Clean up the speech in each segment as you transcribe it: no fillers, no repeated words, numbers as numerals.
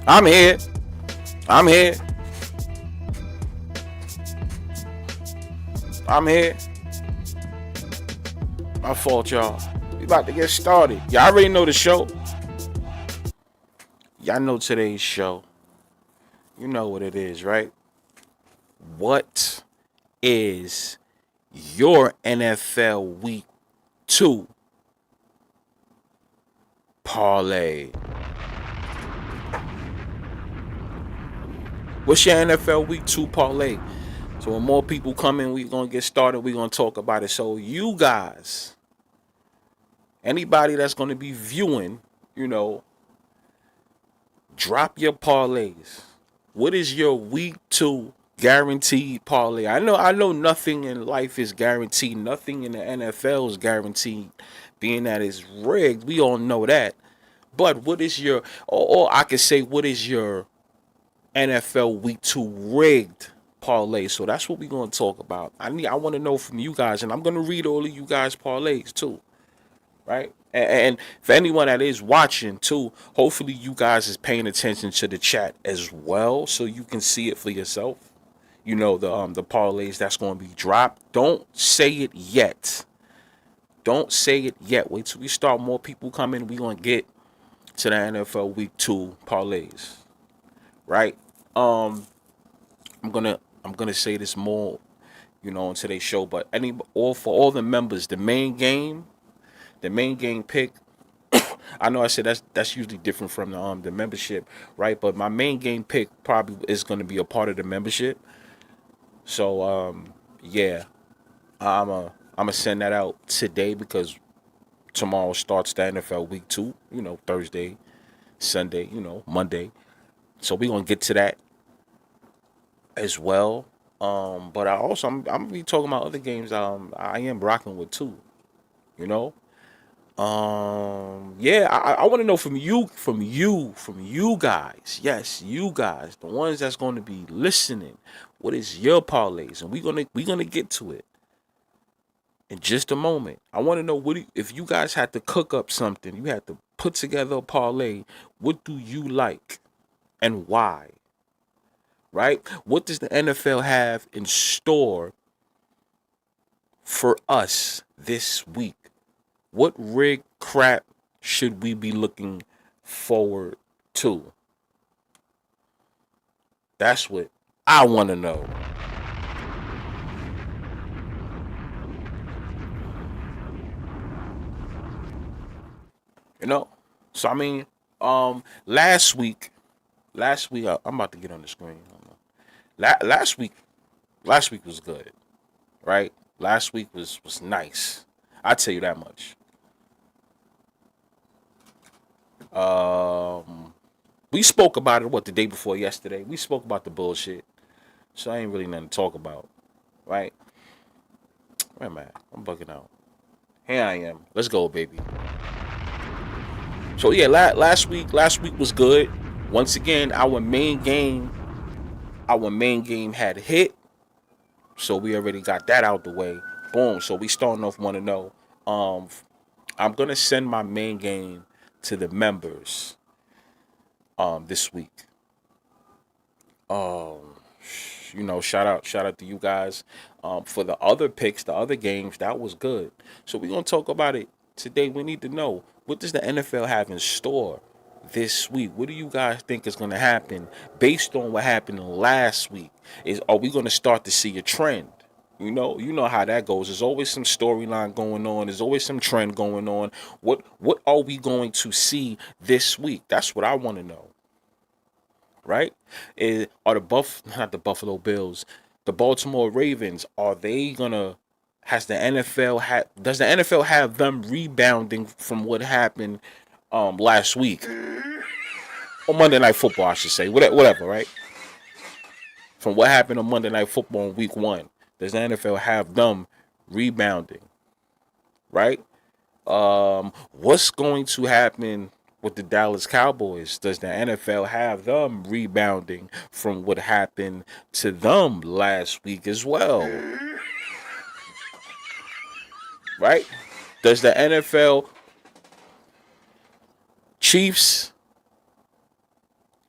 I'm here. I'm here. I'm here. My fault, y'all. We about to get started. Y'all already know the show. Y'all know today's show. You know what it is, right? What is your NFL Week 2 parlay? What's your NFL Week 2 parlay? So when more people come in, we're going to get started. We're going to talk about it. So you guys, anybody that's going to be viewing, you know, drop your parlays. What is your week 2 guaranteed parlay? I know nothing in life is guaranteed. Nothing in the NFL is guaranteed. Being that it's rigged, we all know that. But what is your or I could say what is your NFL week 2 rigged parlay? So that's what we're going to talk about. I want to know from you guys, and I'm going to read all of you guys parlays too, right? And for anyone that is watching too, hopefully you guys is paying attention to the chat as well, so you can see it for yourself. You know the parlays that's going to be dropped. Don't say it yet. Don't say it yet. Wait till we start. More people coming. We gonna get to the NFL Week 2 parlays, right? Um, I'm gonna say this more, on today's show. But for all the members, the main game pick. I know I said that's usually different from the membership, right? But my main game pick probably is going to be a part of the membership. So yeah, I'm gonna send that out today because tomorrow starts the NFL Week 2. Thursday, Sunday, Monday. So we're gonna get to that as well. But I'm gonna be talking about other games. I am rocking with too. You know. Yeah, I want to know from you guys. Yes, you guys, the ones that's going to be listening. What is your parlays? And we're gonna get to it in just a moment. I want to know if you guys had to cook up something, you had to put together a parlay. What do you like and why? Right? What does the NFL have in store for us this week? What rig crap should we be looking forward to? That's what I want to know. You know? So I mean, last week I'm about to get on the screen. Last week, was good, right? Last week was nice. I tell you that much. Um, we spoke about it the day before yesterday. We spoke about the bullshit, so I ain't really nothing to talk about, right? Where am I? I'm bugging out. Here I am. Let's go, baby. So yeah, last week was good. Once again, our main game had hit, so we already got that out the way. Boom. So we starting off want to know. Um, I'm gonna send my main game to the members this week. Um, shout out to you guys. For the other picks, the other games, that was good. So we're gonna talk about it today. We need to know, what does the NFL have in store this week? What do you guys think is gonna happen based on what happened last week? Are we gonna start to see a trend? You know how that goes. There's always some storyline going on. There's always some trend going on. What are we going to see this week? That's what I want to know, right? Are not the Buffalo Bills, the Baltimore Ravens, are they gonna does the NFL have them rebounding from what happened last week, or Monday Night Football, I should say, whatever, right? From what happened on Monday Night Football in Week 1, does the NFL have them rebounding, right? What's going to happen with the Dallas Cowboys? Does the NFL have them rebounding from what happened to them last week as well? Right? Does the NFL Chiefs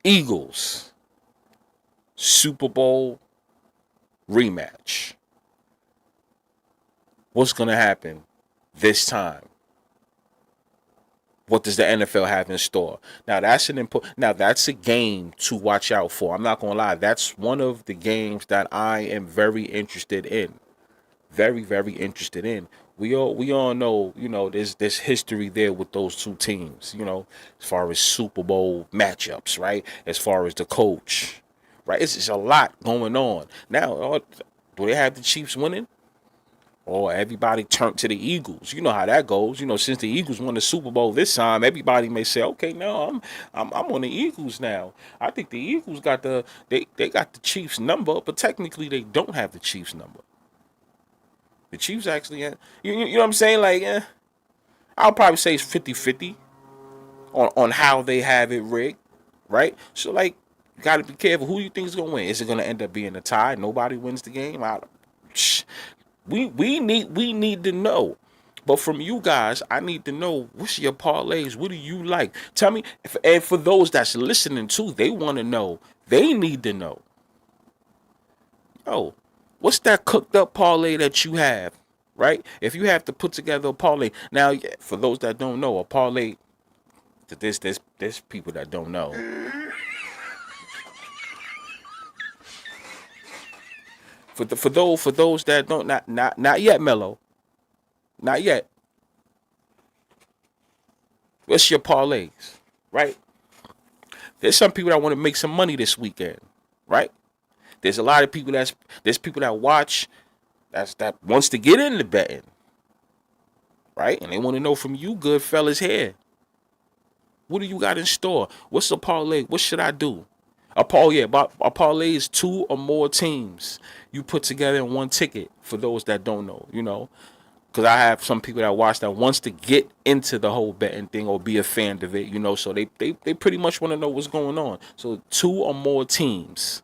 Eagles, Super Bowl rematch. What's going to happen this time? What does the NFL have in store? Now that's that's a game to watch out for. I'm not gonna lie. That's one of the games that I am very interested in. Very, very interested in. We all know, there's history there with those two teams, as far as Super Bowl matchups, right? As far as the coach. Right? It's just a lot going on. Now, do they have the Chiefs winning? Or everybody turned to the Eagles. You know how that goes. Since the Eagles won the Super Bowl this time, everybody may say, "Okay, no, I'm on the Eagles now." I think the Eagles got they got the Chiefs number, but technically they don't have the Chiefs number. The Chiefs actually, you know what I'm saying? Like, I'll probably say it's 50-50 on how they have it rigged, right? So, like, you got to be careful. Who do you think is going to win? Is it going to end up being a tie? Nobody wins the game? We need to know. But from you guys, I need to know, what's your parlays? What do you like? Tell me. And for those that's listening too, they want to know. They need to know. Oh, what's that cooked up parlay that you have? Right? If you have to put together a parlay. Now, for those that don't know, a parlay, there's people that don't know. For those that don't, not yet, Mello. Not yet. What's your parlays? Right? There's some people that want to make some money this weekend. Right? There's a lot of people there's people that watch that wants to get into betting. Right? And they want to know from you good fellas here. What do you got in store? What's a parlay? What should I do? A parlay is two or more teams you put together in one ticket, for those that don't know, because I have some people that watch that wants to get into the whole betting thing or be a fan of it, so they pretty much want to know what's going on. So two or more teams,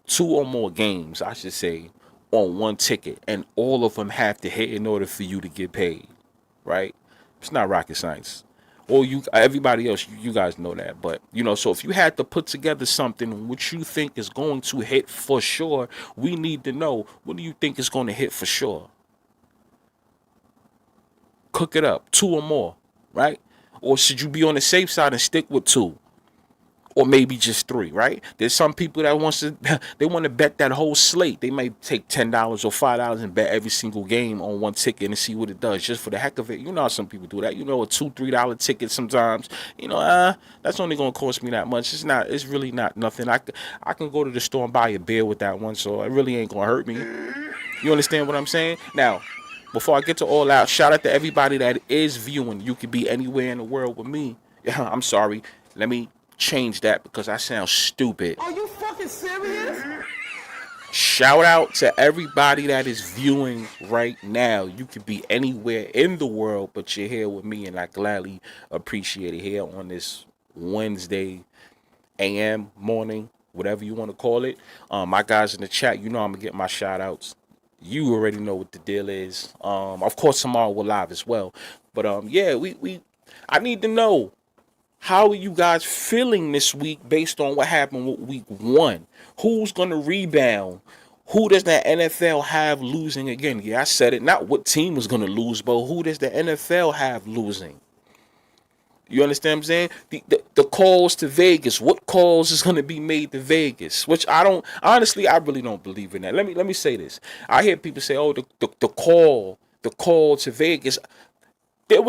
two or more games, I should say, on one ticket, and all of them have to hit in order for you to get paid, right? It's not rocket science. Or everybody else, you guys know that. But, so if you had to put together something which you think is going to hit for sure, we need to know, what do you think is going to hit for sure? Cook it up, two or more, right? Or should you be on the safe side and stick with two? Or maybe just three, right? There's some people that want to bet that whole slate. They might take $10 or $5 and bet every single game on one ticket and see what it does, just for the heck of it. You know how some people do that. A $2-3 ticket sometimes. That's only gonna cost me that much. It's really not nothing. I can go to the store and buy a beer with that one, so it really ain't gonna hurt me. You understand what I'm saying? Now, before I get to all out, shout out to everybody that is viewing. You could be anywhere in the world with me. I'm sorry. Let me change that because I sound stupid. Are you fucking serious? Shout out to everybody that is viewing right now. You could be anywhere in the world, but you're here with me, and I gladly appreciate it here on this Wednesday AM morning, whatever you want to call it. My guys in the chat, I'm gonna get my shout outs. You already know what the deal is. Of course tomorrow we're live as well. But I need to know, how are you guys feeling this week based on what happened with week 1? Who's going to rebound? Who does the NFL have losing again? Yeah, I said it. Not what team was going to lose, but who does the NFL have losing? You understand what I'm saying? The calls to Vegas. What calls is going to be made to Vegas? Which I really don't believe in that. Let me say this. I hear people say, oh, the call to Vegas. There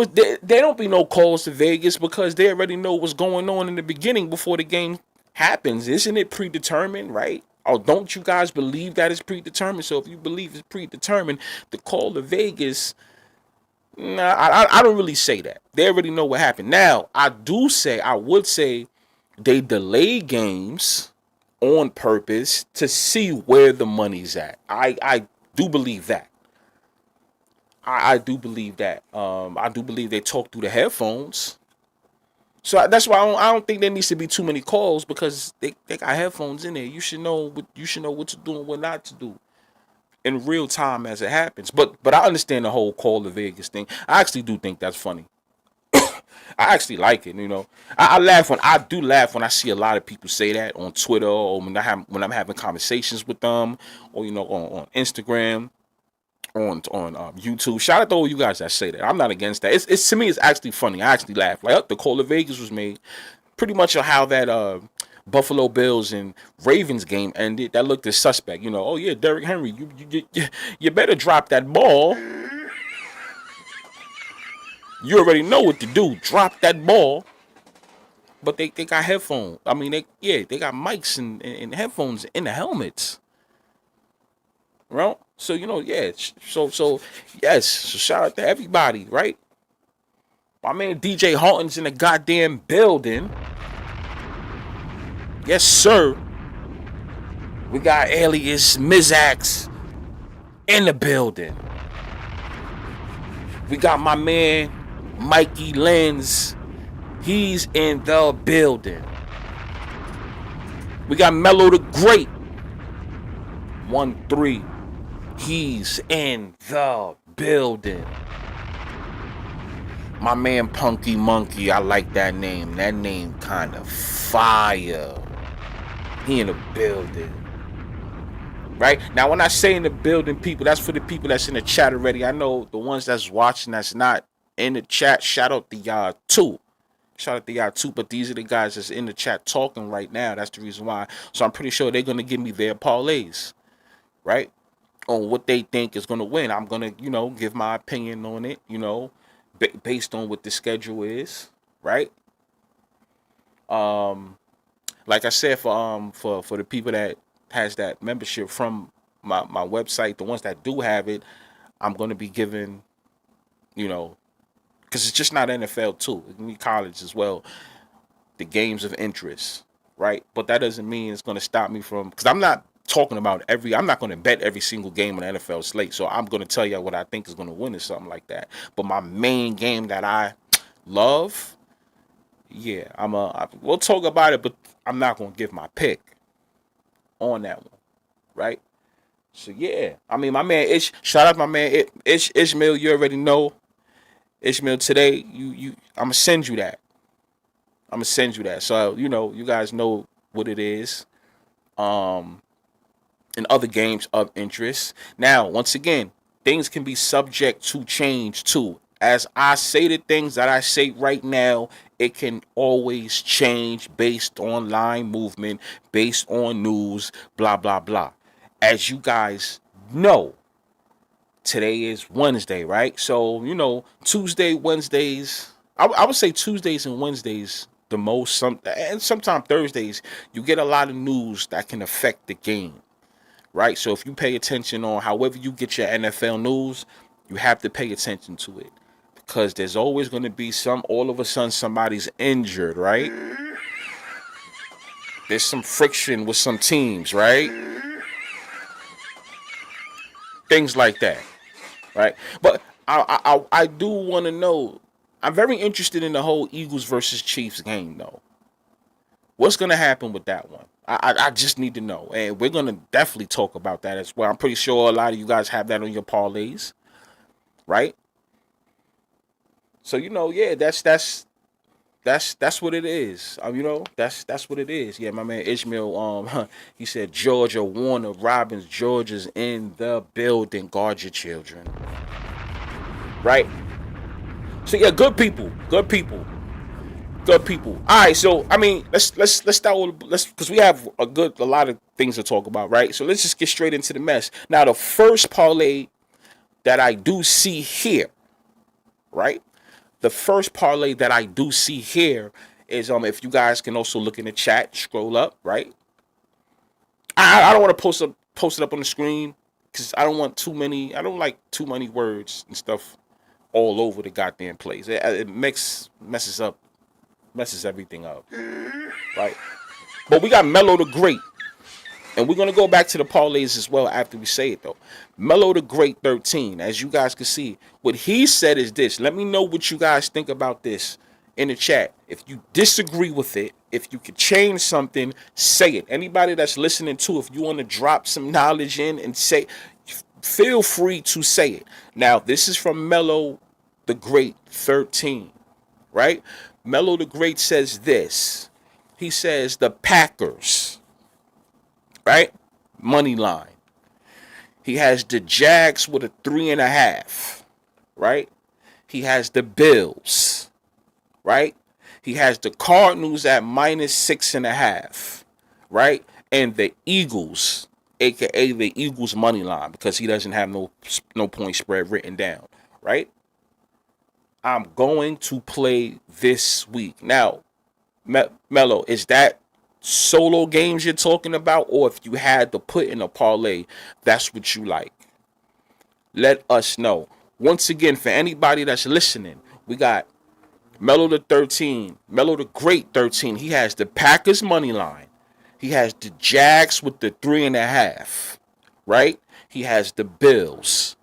don't be no calls to Vegas because they already know what's going on in the beginning before the game happens. Isn't it predetermined, right? Oh, don't you guys believe that it's predetermined? So if you believe it's predetermined, the call to Vegas, nah, I don't really say that. They already know what happened. Now, I would say they delay games on purpose to see where the money's at. I do believe that. I do believe that. I do believe they talk through the headphones. So that's why I don't think there needs to be too many calls, because they got headphones in there. You should know what to do and what not to do in real time as it happens. But I understand the whole call to Vegas thing. I actually do think that's funny. I actually like it, you know. I do laugh when I see a lot of people say that on Twitter or when I'm having conversations with them, or on Instagram, on YouTube. Shout out to all you guys that say that. I'm not against that. It's to me, it's actually funny. I actually laugh. Like, the call of Vegas was made pretty much on how that Buffalo Bills and Ravens game ended. That looked as suspect. Oh yeah, Derrick Henry, you better drop that ball. You already know what to do. Drop that ball. But they got headphones. I mean, they got mics and headphones in the helmets. Right? So, yeah. So yes. So shout out to everybody, right? My man DJ Horton's in the goddamn building. Yes, sir. We got Alias Mizax in the building. We got my man Mikey Lenz. He's in the building. We got Mello the Great. 1-3. He's in the building. My man Punky Monkey, I like that name. That name kind of fire. He in the building. Right? Now, when I say in the building, people, that's for the people that's in the chat already. I know the ones that's watching that's not in the chat. Shout out to y'all too. But these are the guys that's in the chat talking right now. That's the reason why. So I'm pretty sure they're going to give me their parlays, right? On what they think is going to win. I'm going to, give my opinion on it, based on what the schedule is, right? Like I said, for the people that has that membership from my website, the ones that do have it, I'm going to be giving, because it's just not NFL too. It can be college as well. The games of interest, right? But that doesn't mean it's going to stop me from, because I'm not talking about I'm not going to bet every single game on the NFL slate. So I'm going to tell you what I think is going to win or something like that. But my main game that I love, yeah, we'll talk about it, but I'm not going to give my pick on that one, right? So yeah, I mean, my man shout out my man Ishmael. You already know. Ishmael, today, I'm going to send you that. So, you guys know what it is. And other games of interest. Now, once again, things can be subject to change too. As I say the things that I say right now, it can always change based on line movement, based on news, blah, blah, blah. As you guys know, today is Wednesday, right? So, Tuesday, Wednesdays, I would say Tuesdays and Wednesdays the most, and sometimes Thursdays, you get a lot of news that can affect the game, right? So if you pay attention on however you get your NFL news, you have to pay attention to it, because there's always going to be all of a sudden somebody's injured, right? There's some friction with some teams, right? Things like that. Right, but I do want to know. I'm very interested in the whole Eagles versus Chiefs game, though. What's gonna happen with that one? I just need to know, and we're gonna definitely talk about that as well. I'm pretty sure a lot of you guys have that on your parlays, right? So yeah, that's what it is. That's what it is. Yeah, my man Ishmael, he said Georgia, Warner, Robbins, Georgia's in the building. Guard your children. Right? So yeah, good people. All right, so I mean, let's start with because we have a lot of things to talk about, right? So let's just get straight into the mess. Now, the first parlay that I do see here, right? The first parlay that I do see here is if you guys can also look in the chat, scroll up, right? I don't want to post it up on the screen because I don't like too many words and stuff all over the goddamn place. It messes everything up, right? But we got Mello the Great, and we're gonna go back to the parlays as well after we say it though. Mello the Great 13, as you guys can see, what he said is this. Let me know what you guys think about this in the chat. If you disagree with it, if you could change something, say it. Anybody that's listening to, if you want to drop some knowledge in and say, feel free to say it. Now, this is from Mello the Great 13. right? Mello the Great says this. He says the Packers, right? Money line. He has the Jags with a 3.5, right? He has the Bills, right? He has the Cardinals at -6.5, right? And the Eagles, aka the Eagles money line, because he doesn't have no point spread written down, right? I'm going to play this week. Now, Mello, is that solo games you're talking about, or if you had to put in a parlay, that's what you like? Let us know. Once again, for anybody that's listening, we got Mello the 13, Mello the Great 13. He has the Packers money line. He has the Jags with the 3.5, right? He has the Bills.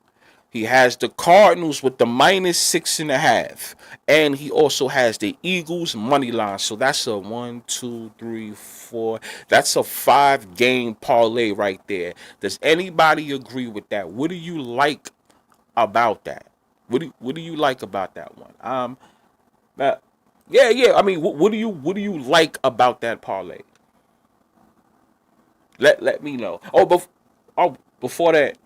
He has the Cardinals with the -6.5. And he also has the Eagles money line. So that's a 1, 2, 3, 4. That's a 5-game parlay right there. Does anybody agree with that? What do you like about that? What do you like about that one? Yeah. I mean, what do you like about that parlay? Let me know. Before that,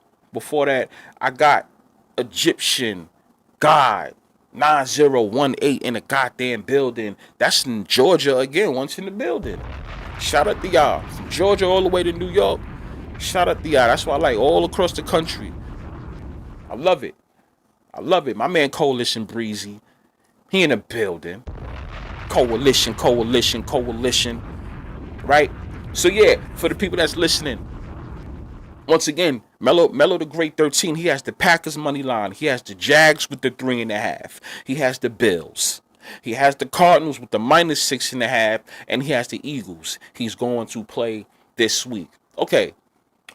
I got Egyptian God 9018 in the goddamn building. That's in Georgia again. Once in the building. Shout out to y'all from Georgia all the way to New York. Shout out to y'all. That's why I like all across the country. I love it. My man Coalition Breezy. He in the building. Coalition. Right? So yeah, for the people that's listening, once again, Mello the Great 13, he has the Packers money line. He has the Jags with the 3.5. He has the Bills. He has the Cardinals with the -6.5, and he has the Eagles. He's going to play this week. Okay.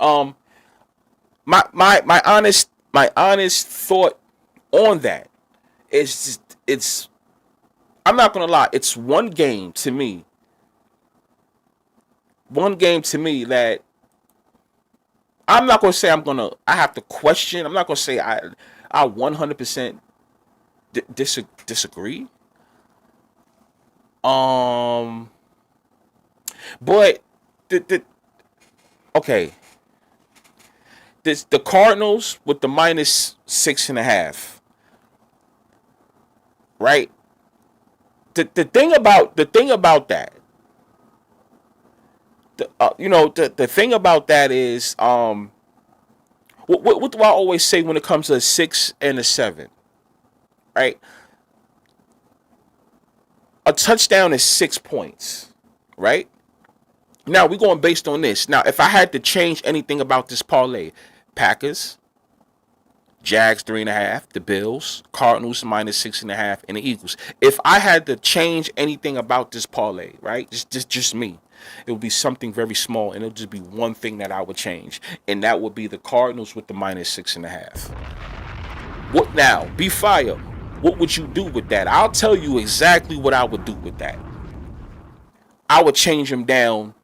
My honest thought on that is just, it's, I'm not gonna lie, it's one game to me that I'm not gonna say I have to question. I'm not gonna say I 100% disagree. But okay, the Cardinals with the -6.5, right? The thing about that, the thing about that is, what do I always say when it comes to a 6 and a 7, right? A touchdown is 6 points, right? Now we're going based on this. Now, if I had to change anything about this parlay, Packers, Jags 3.5, the Bills, Cardinals -6.5, and the Eagles. If I had to change anything about this parlay, right? Just me. It would be something very small, and it would just be one thing that I would change, and that would be the Cardinals with the -6.5. What now? Bfyre, what would you do with that? I'll tell you exactly what I would do with that. I would change them down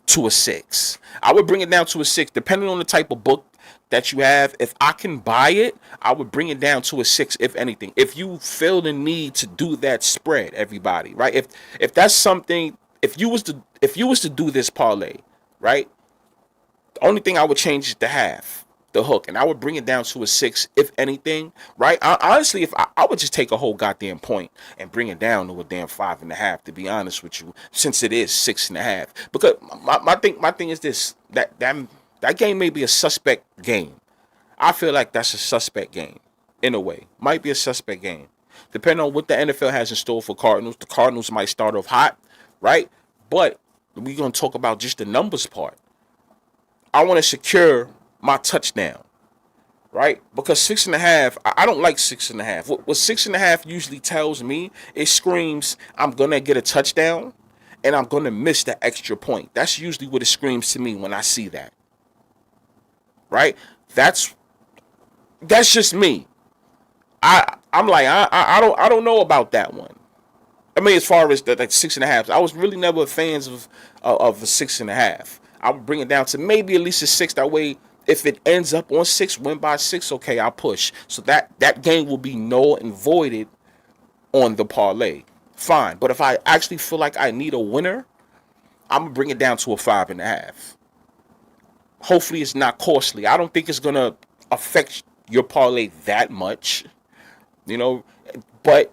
to a 6. I would bring it down to a 6, depending on the type of book that you have. If I can buy it, I would bring it down to a 6, if anything. If you feel the need to do that spread, everybody, right? If that's something, if you was to do this parlay, right? The only thing I would change is the half, the hook, and I would bring it down to a 6, if anything, right? Honestly, if I would just take a whole goddamn point and bring it down to a damn 5.5, to be honest with you, since it is 6.5. Because my thing is this, that game may be a suspect game. I feel like that's a suspect game, in a way. Might be a suspect game. Depending on what the NFL has in store for Cardinals, the Cardinals might start off hot, right? But we're going to talk about just the numbers part. I want to secure my touchdown, right? Because 6.5, I don't like 6.5. What 6.5 usually tells me, it screams, I'm going to get a touchdown and I'm going to miss the extra point. That's usually what it screams to me when I see that. Right? That's just me. I'm like, I don't know about that one. I mean, as far as the 6.5, I was really never fans of a 6.5. I would bring it down to maybe at least a 6. That way, if it ends up on 6, win by 6, okay, I'll push. So that game will be null and voided on the parlay. Fine. But if I actually feel like I need a winner, I'm gonna bring it down to a 5.5. Hopefully it's not costly. I don't think it's gonna affect your parlay that much, you know. But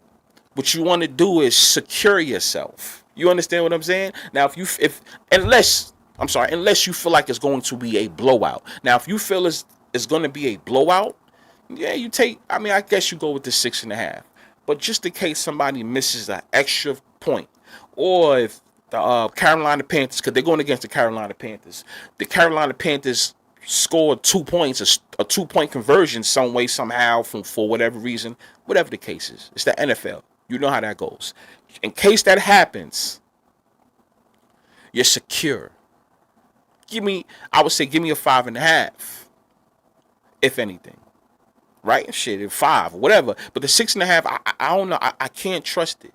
what you want to do is secure yourself. You understand what I'm saying? Now, if unless you feel like it's going to be a blowout. Now, if you feel it's going to be a blowout, yeah, you take. I mean, I guess you go with the 6.5. But just in case somebody misses an extra point, or if the Carolina Panthers, because they're going against the Carolina Panthers scored 2 points, a 2 point conversion some way, somehow, for whatever reason, whatever the case is. It's the NFL. You know how that goes. In case that happens, you're secure. I would say give me a 5.5, if anything. Right? Shit, 5 or whatever. But the 6.5, I don't know. I can't trust it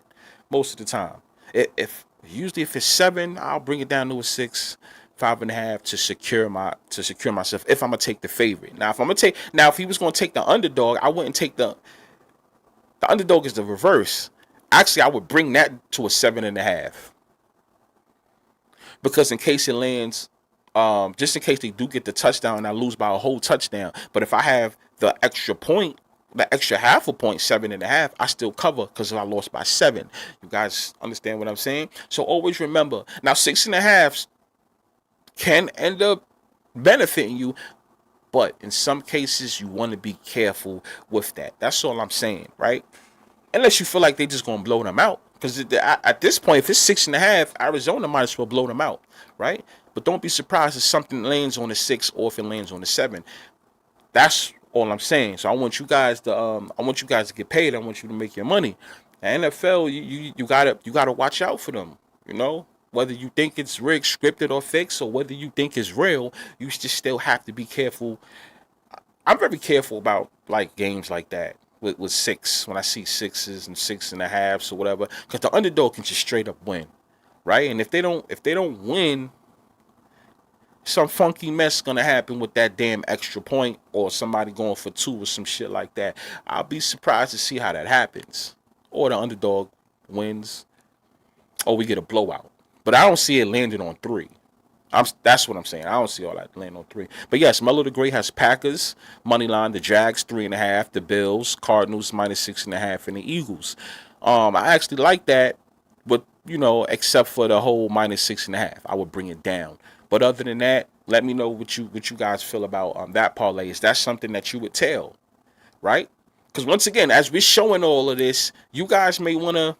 most of the time. If usually if it's 7, I'll bring it down to a 6, 5.5 to secure myself. If I'm gonna take the favorite. Now, if he was gonna take the underdog, I wouldn't take the underdog is the reverse. Actually, I would bring that to a 7.5. Because in case it lands, just in case they do get the touchdown and I lose by a whole touchdown. But if I have the extra point, the extra half a point, 7.5, I still cover because I lost by 7. You guys understand what I'm saying? So always remember, now 6.5 can end up benefiting you, but in some cases you want to be careful with that. That's all I'm saying, right? Unless you feel like they just gonna blow them out. Because at this point, if it's 6.5, Arizona might as well blow them out, right? But don't be surprised if something lands on the 6 or if it lands on the 7. That's all I'm saying. So I want you guys to get paid. I want you to make your money. The NFL, you gotta watch out for them. You know, whether you think it's rigged, scripted, or fixed, or whether you think it's real, you just still have to be careful. I'm very careful about like games like that. With 6, when I see 6s and 6.5s or whatever, because the underdog can just straight up win, right? And if they don't win, some funky mess gonna happen with that damn extra point, or somebody going for 2 or some shit like that. I'll be surprised to see how that happens, or the underdog wins, or we get a blowout. But I don't see it landing on 3. That's what I'm saying. I don't see all that land on 3. But yes, Mello the Great has Packers money line, the Jags 3.5, the Bills, Cardinals -6.5, and the Eagles. I actually like that, but except for the whole -6.5, I would bring it down. But other than that, let me know what you guys feel about that parlay. Is that something that you would tell, right? Because once again, as we're showing all of this, you guys may want to.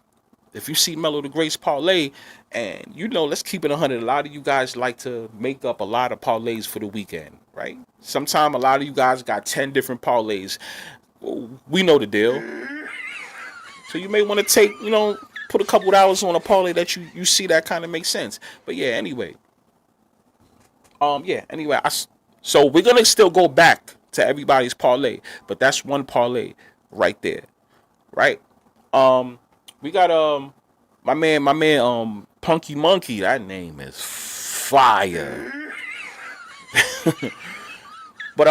If you see Mello the Great's parlay, and let's keep it 100. A lot of you guys like to make up a lot of parlays for the weekend, right? Sometimes a lot of you guys got 10 different parlays. We know the deal. So you may want to put a couple of hours on a parlay that you see that kind of makes sense. But yeah, anyway. So we're gonna still go back to everybody's parlay, but that's one parlay right there, right? We got my man Punky Monkey. That name is fire. But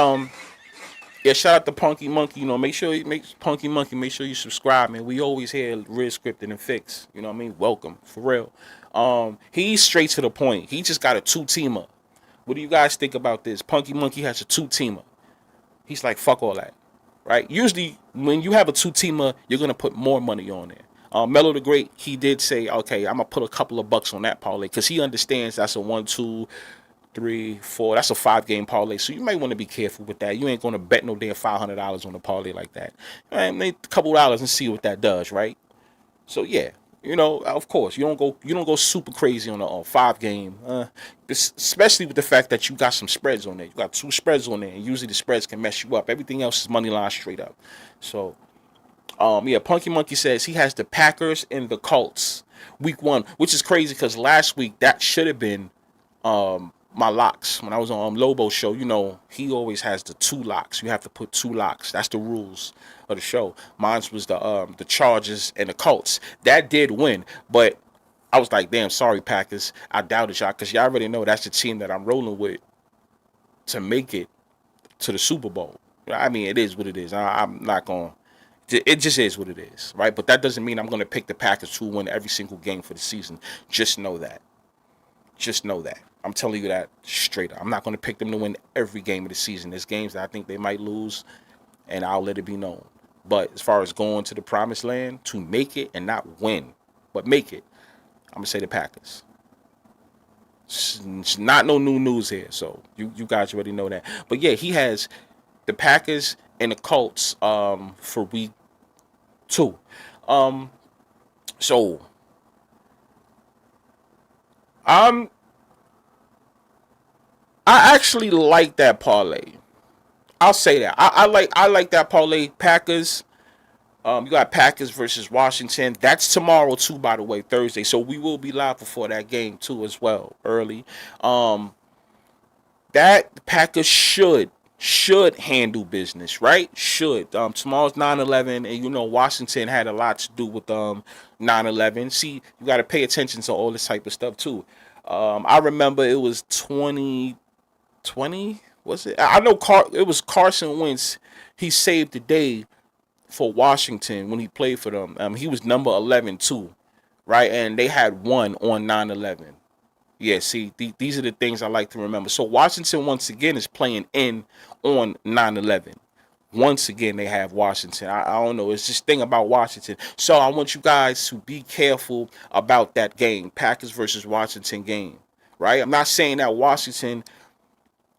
yeah, shout out to Punky Monkey. Make sure you subscribe, man. We always hear real scripted and fixed. You know what I mean? Welcome, for real. He's straight to the point. He just got a 2-teamer. What do you guys think about this? Punky Monkey has a 2-teamer. He's like, fuck all that, right? Usually, when you have a 2-teamer, you're gonna put more money on there. Mello the Great, he did say, okay, I'm gonna put a couple of bucks on that parlay because he understands that's a 1, 2, 3, 4. That's a 5-game parlay. So you might want to be careful with that. You ain't gonna bet no damn $500 on a parlay like that. Make a couple dollars and see what that does, right? So yeah. Of course, you don't go super crazy on a 5-game, especially with the fact that you got some spreads on there. You got 2 spreads on there, and usually the spreads can mess you up. Everything else is money line straight up. So, Punky Monkey says he has the Packers and the Colts week 1, which is crazy because last week that should have been my locks. When I was on Lobo's show, he always has the 2 locks. You have to put 2 locks. That's the rules of the show. Mine was the Chargers and the Colts. That did win, but I was like, damn, sorry Packers. I doubted y'all because y'all already know that's the team that I'm rolling with to make it to the Super Bowl. I mean, it is what it is. I'm not gonna It just is what it is, right? But that doesn't mean I'm going to pick the Packers to win every single game for the season. Just know that. Just know that. I'm telling you that straight up. I'm not going to pick them to win every game of the season. There's games that I think they might lose, and I'll let it be known. But as far as going to the promised land to make it and not win, but make it, I'm going to say the Packers. It's not no new news here, so you guys already know that. But yeah, he has the Packers and the Colts for week 2. So I actually like that parlay. I'll say that. I like that parlay. Packers. You got Packers versus Washington. That's tomorrow too, by the way, Thursday. So we will be live before that game too, as well, early. That Packers should handle business, right? Should. Tomorrow's 9/11, and you know Washington had a lot to do with 9/11. See, you got to pay attention to all this type of stuff too. I remember it was 2020. Was it? I know it was Carson Wentz. He saved the day for Washington when he played for them. He was number 11 too, right? And they had won on 9/11. Yeah, see, these are the things I like to remember. So Washington once again is playing in on 9/11. Once again, they have Washington. I don't know. It's this thing about Washington. So I want you guys to be careful about that game, Packers versus Washington game, right? I'm not saying that Washington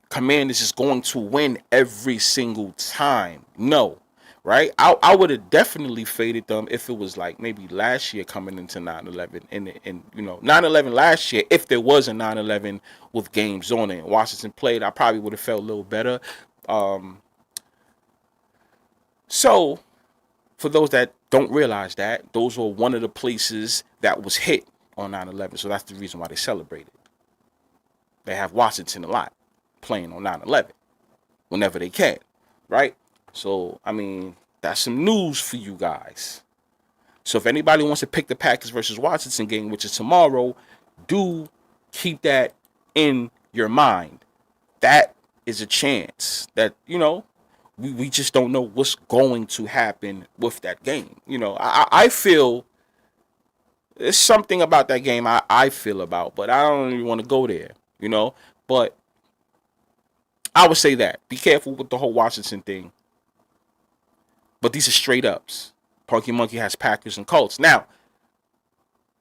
Commanders is going to win every single time. No, right? I would have definitely faded them if it was like maybe last year coming into 9/11 and 9/11 last year. If there was a 9/11 with games on it and Washington played, I probably would have felt a little better. So for those that don't realize that, those were one of the places that was hit on 9/11. So that's the reason why they celebrated. They have Washington a lot playing on 9/11 whenever they can, right? So, I mean, that's some news for you guys. So if anybody wants to pick the Packers versus Washington game, which is tomorrow, do keep that in your mind. That is a chance that, we just don't know what's going to happen with that game. I feel there's something about that game I feel about, but I don't even want to go there, But I would say that. Be careful with the whole Washington thing. But these are straight ups. Punky Monkey has Packers and Colts. Now,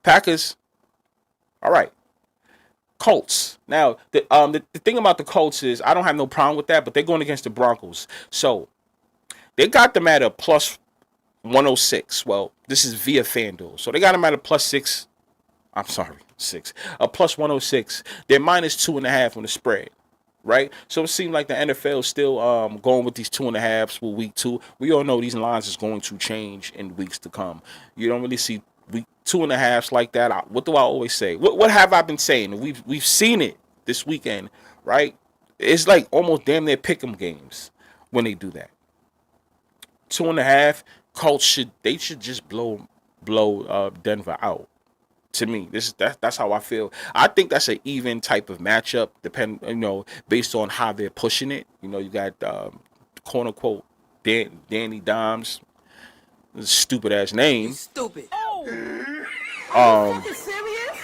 Packers, all right. Colts. Now, the thing about the Colts is I don't have no problem with that, but they're going against the Broncos. So, they got them at a plus 106. Well, this is via FanDuel. So, they got them at a plus 6. I'm sorry, 6. A plus 106. They're minus 2.5 on the spread. Right, so it seems like the NFL is still going with these 2.5s for week 2. We all know these lines is going to change in weeks to come. You don't really see week 2.5s like that. What do I always say? What have I been saying? We've seen it this weekend, right? It's like almost damn near pick'em games when they do that. 2.5 Colts should just blow Denver out. To me, that's how I feel. I think that's an even type of matchup, based on how they're pushing it. You got quote unquote Danny Dimes, stupid ass name. He's stupid. Serious?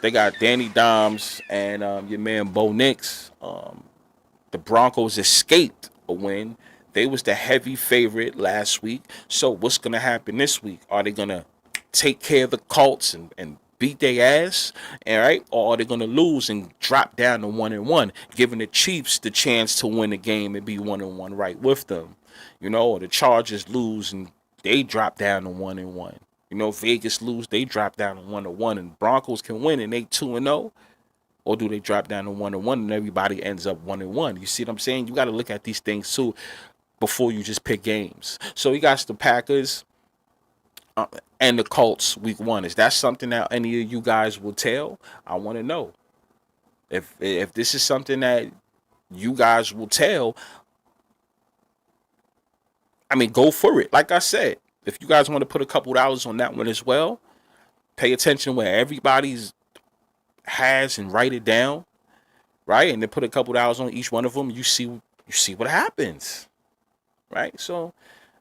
They got Danny Dimes and your man Bo Nix. The Broncos escaped a win. They was the heavy favorite last week. So what's gonna happen this week? Are they gonna take care of the Colts and beat their ass, all right? Or are they going to lose and drop down to 1-1, giving the Chiefs the chance to win the game and be 1-1 right with them? Or the Chargers lose and they drop down to 1-1. Vegas lose, they drop down to 1-1, and Broncos can win and they 2-0. Or do they drop down to 1-1 and everybody ends up 1-1? You see what I'm saying? You got to look at these things too before you just pick games. So we got the Packers and the Colts week 1. Is that something that any of you guys will tell? I want to know. If this is something that you guys will tell, I mean, go for it. Like I said, if you guys want to put a couple dollars on that one as well, pay attention where everybody's has and write it down, right? And then put a couple dollars on each one of them. You see what happens, right? So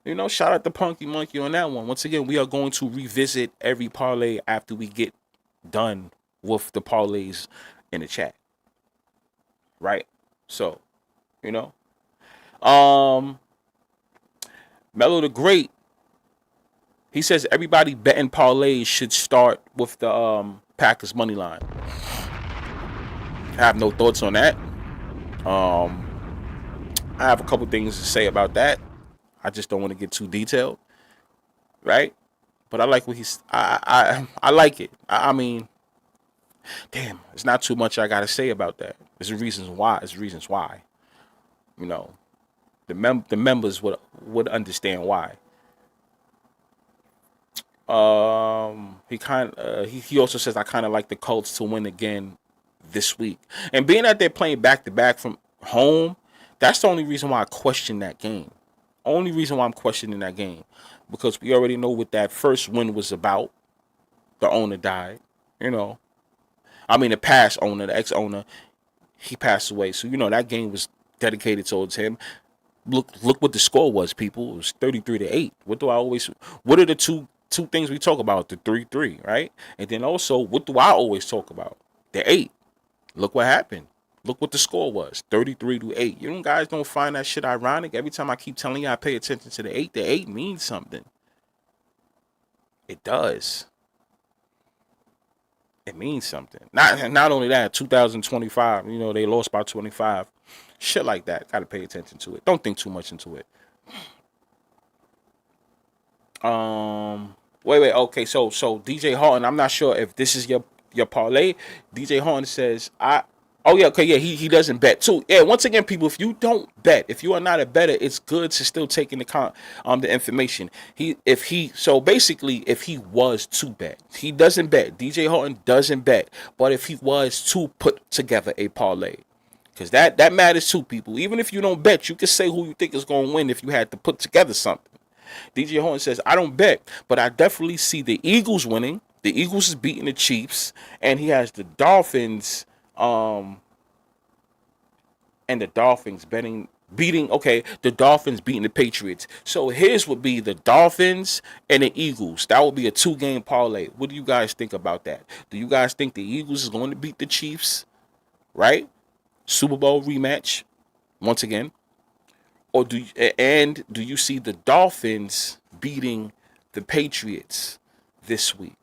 Shout out to Punky Monkey on that one. Once again, we are going to revisit every parlay after we get done with the parlays in the chat. Right? So, you know. Mello the Great, he says everybody betting parlays should start with the Packers money line. I have no thoughts on that. I have a couple things to say about that. I just don't want to get too detailed, right? But I like what he's. I like it. I mean, damn, it's not too much I gotta say about that. There's reasons why. There's reasons why. You know, the members would understand why. He also says I kind of like the Colts to win again this week, and being that they're playing back to back from home, that's the only reason why I question that game. Only reason why I'm questioning that game, because we already know what that first win was about. The owner died, I mean, the past owner, the ex-owner, he passed away. So, that game was dedicated towards him. Look what the score was, people. It was 33-8. What are the two things we talk about? The 3-3, right? And then also, what do I always talk about? The 8. Look what happened. Look what the score was, 33-8. You guys don't find that shit ironic? Every time I keep telling you I pay attention to the 8 means something. It does. It means something. Not only that, 2025, they lost by 25. Shit like that. Gotta pay attention to it. Don't think too much into it. Wait. Okay, so DJ Horton, I'm not sure if this is your parlay. DJ Horton says he doesn't bet too. Yeah, once again, people, if you don't bet, if you are not a bettor, it's good to still take into account the information. If he was to bet, he doesn't bet. DJ Horton doesn't bet, but if he was to put together a parlay, because that matters too, people. Even if you don't bet, you can say who you think is going to win if you had to put together something. DJ Horton says, I don't bet, but I definitely see the Eagles winning. The Eagles is beating the Chiefs, and he has the Dolphins, and the Dolphins beating the Patriots. So his would be the Dolphins and the Eagles. That would be a 2-game parlay. What do you guys think about that? Do you guys think the Eagles is going to beat the Chiefs, right? Super Bowl rematch once again, or do you see the Dolphins beating the Patriots this week?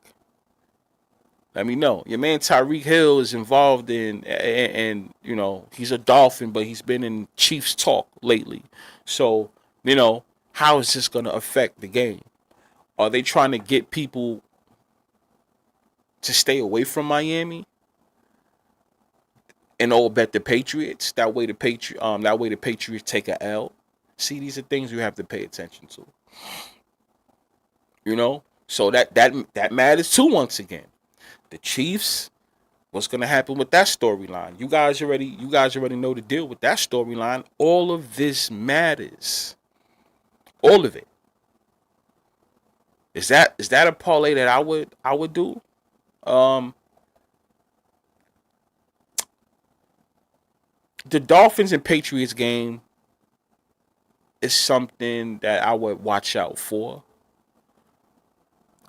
Let me know. Your man Tyreek Hill is involved in, and he's a Dolphin, but he's been in Chiefs talk lately. So, how is this going to affect the game? Are they trying to get people to stay away from Miami and all bet the Patriots? That way the Patriots take a L. See, these are things you have to pay attention to. So that matters too. Once again, the Chiefs. What's gonna happen with that storyline? You guys already know the deal with that storyline. All of this matters. All of it. Is that a parlay that I would do? The Dolphins and Patriots game is something that I would watch out for.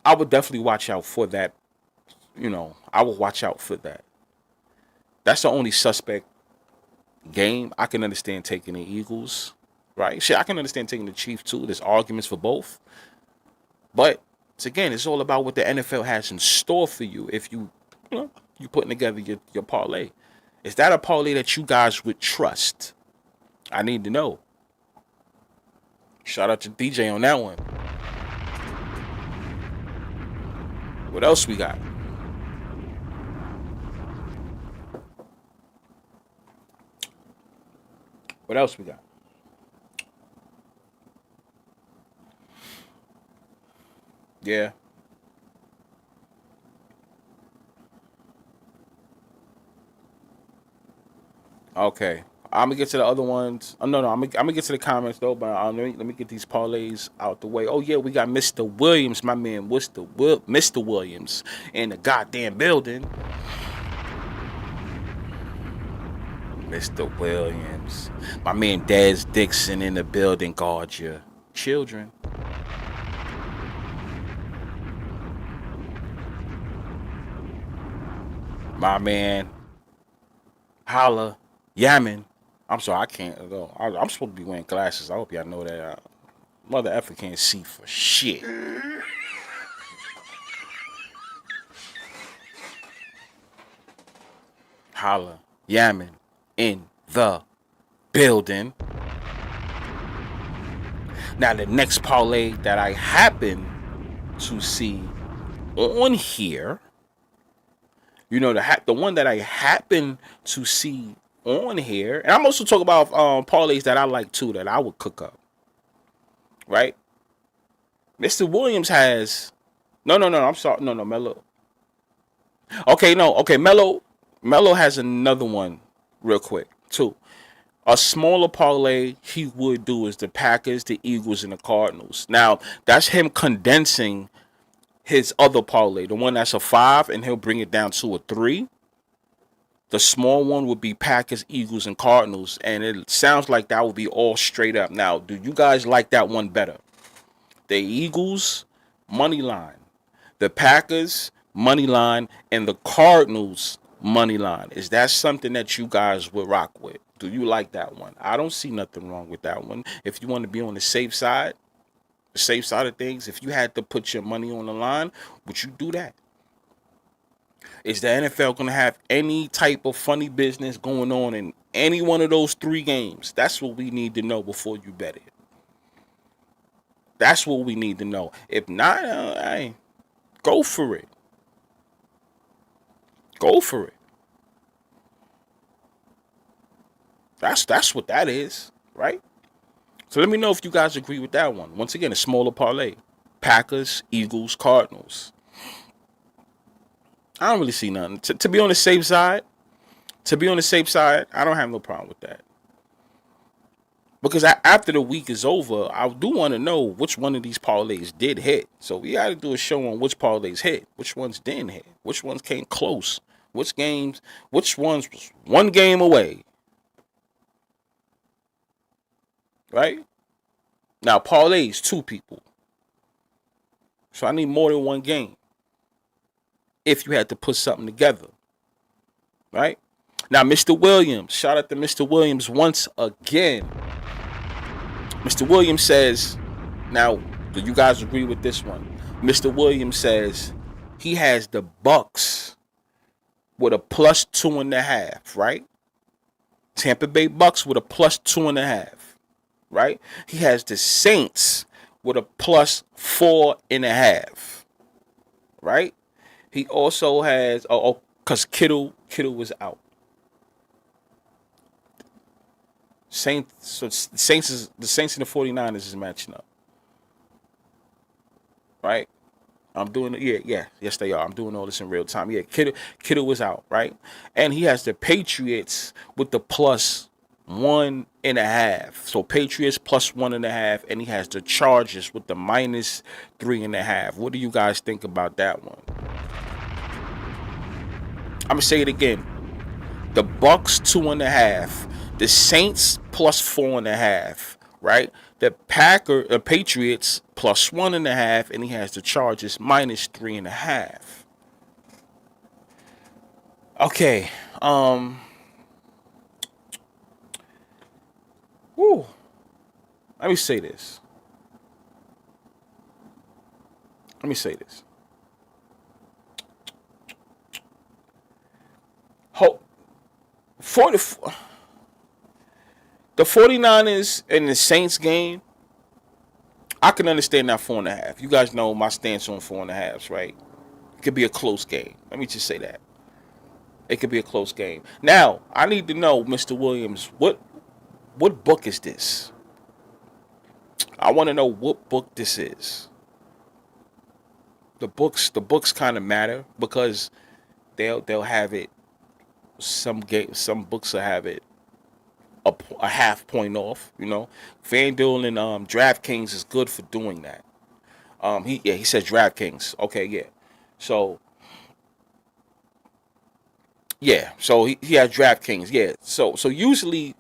I would definitely watch out for that. I will watch out for that. That's the only suspect game. I can understand taking the Eagles, right? Shit, I can understand taking the Chiefs too. There's arguments for both. But it's all about what the NFL has in store for you. If you putting together your parlay. Is that a parlay that you guys would trust? I need to know. Shout out to DJ on that one. What else we got? What else we got? Yeah. Okay. I'm gonna get to the other ones. No. I'm gonna get to the comments though. But let me get these parlays out the way. Oh yeah, we got Mr. Williams, my man. Mr. Williams in the goddamn building. Mr. Williams, my man Dez Dixon in the building. Guard your children. My man, Holla, Yamin. I'm sorry, I can't go. I'm supposed to be wearing glasses. I hope y'all know that. Mother effer can't see for shit. Holla, Yamin in the building. Now, the next parlay that I happen to see on here, you know, the one that I happen to see on here, and I'm also talking about parlays that I like too, that I would cook up, right? Mr. Williams has no, I'm sorry, no, Mello. Okay, no, okay, Mello has another one real quick too. A smaller parlay he would do is the Packers, the Eagles, and the Cardinals. Now, that's him condensing his other parlay, the one that's a 5, and he'll bring it down to a 3. The small one would be Packers, Eagles, and Cardinals, and it sounds like that would be all straight up. Now, do you guys like that one better? The Eagles, money line. The Packers, money line, and the Cardinals, money line. Is that something that you guys would rock with? Do you like that one? I don't see nothing wrong with that one. If you want to be on the safe side of things, if you had to put your money on the line, would you do that? Is the NFL going to have any type of funny business going on in any one of those 3 games? That's what we need to know before you bet it. That's what we need to know. If not, go for it. Go for it. That's what that is, right? So let me know if you guys agree with that one. Once again, a smaller parlay. Packers, Eagles, Cardinals. I don't really see nothing. To be on the safe side, I don't have no problem with that. Because after the week is over, I do want to know which one of these parlays did hit. So we got to do a show on which parlays hit, which ones didn't hit, which ones came close, which ones was one game away. Right? Now, parlays, 2 people. So I need more than one game if you had to put something together. Right? Now, Mr. Williams, shout out to Mr. Williams once again. Mr. Williams says, now, do you guys agree with this one? Mr. Williams says he has the Bucks with a plus 2.5, right? Tampa Bay Bucks with a plus 2.5, right? He has the Saints with a plus 4.5, right? He also has, because Kittle was out. The Saints and the 49ers is matching up. Right? I'm doing it. Yes, they are. I'm doing all this in real time. Yeah, Kittle was out, right? And he has the Patriots with the plus 1.5. So Patriots plus 1.5, and he has the Chargers with the minus 3.5. What do you guys think about that one? I'm gonna say it again. The Bucks 2.5. The Saints plus 4.5, right? The Patriots plus 1.5, and he has the Chargers minus 3.5. Okay. Let me say this. For the 49ers and the Saints game, I can understand that 4.5. You guys know my stance on 4.5s, right? It could be a close game. Let me just say that. It could be a close game. Now, I need to know, Mr. Williams, what book is this? I want to know what book this is. The books kind of matter because they'll have it. Some books will have it a half point off. You know, FanDuel and DraftKings is good for doing that. He said DraftKings. Okay, yeah. So he has DraftKings. Yeah. So usually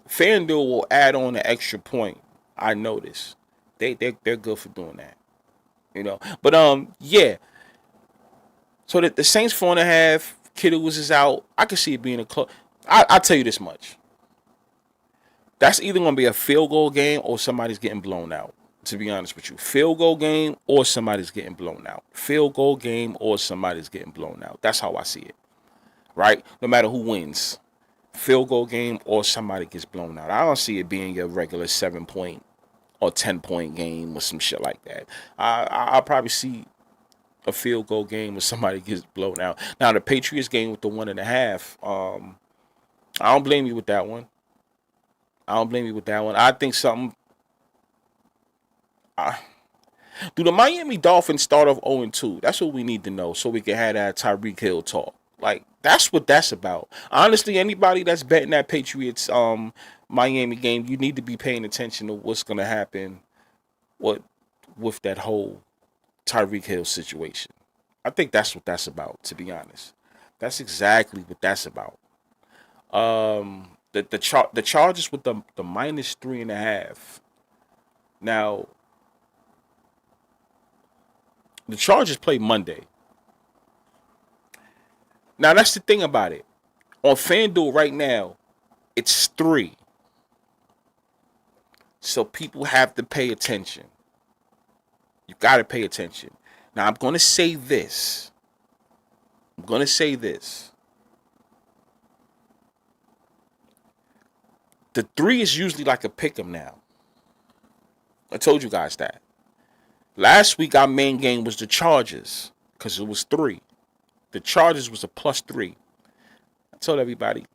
FanDuel will add on an extra point. I notice they're good for doing that. You know, but yeah. So that the Saints 4.5, Kittle is out. I can see it being a close. I'll tell you this much. That's either going to be a field goal game or somebody's getting blown out. To be honest with you, field goal game or somebody's getting blown out. Field goal game or somebody's getting blown out. That's how I see it. Right? No matter who wins. Field goal game or somebody gets blown out. I don't see it being your regular 7-point or 10-point game or some shit like that. I'll probably see a field goal game where somebody gets blown out. Now, the Patriots game with the 1.5, I don't blame you with that one. I think something. Do the Miami Dolphins start off 0-2? That's what we need to know so we can have that Tyreek Hill talk. Like, that's what that's about. Honestly, anybody that's betting that Patriots Miami game, you need to be paying attention to what's going to happen with that whole Tyreek Hill situation. I think that's what that's about, to be honest. That's exactly what that's about. The charges with the -3.5. Now, the Chargers play Monday. Now, that's the thing about it. On FanDuel right now, it's 3. So people have to pay attention. You got to pay attention. Now, I'm going to say this. The 3 is usually like a pick 'em now. I told you guys that. Last week, our main game was the Chargers because it was 3. The Chargers was a +3. I told everybody,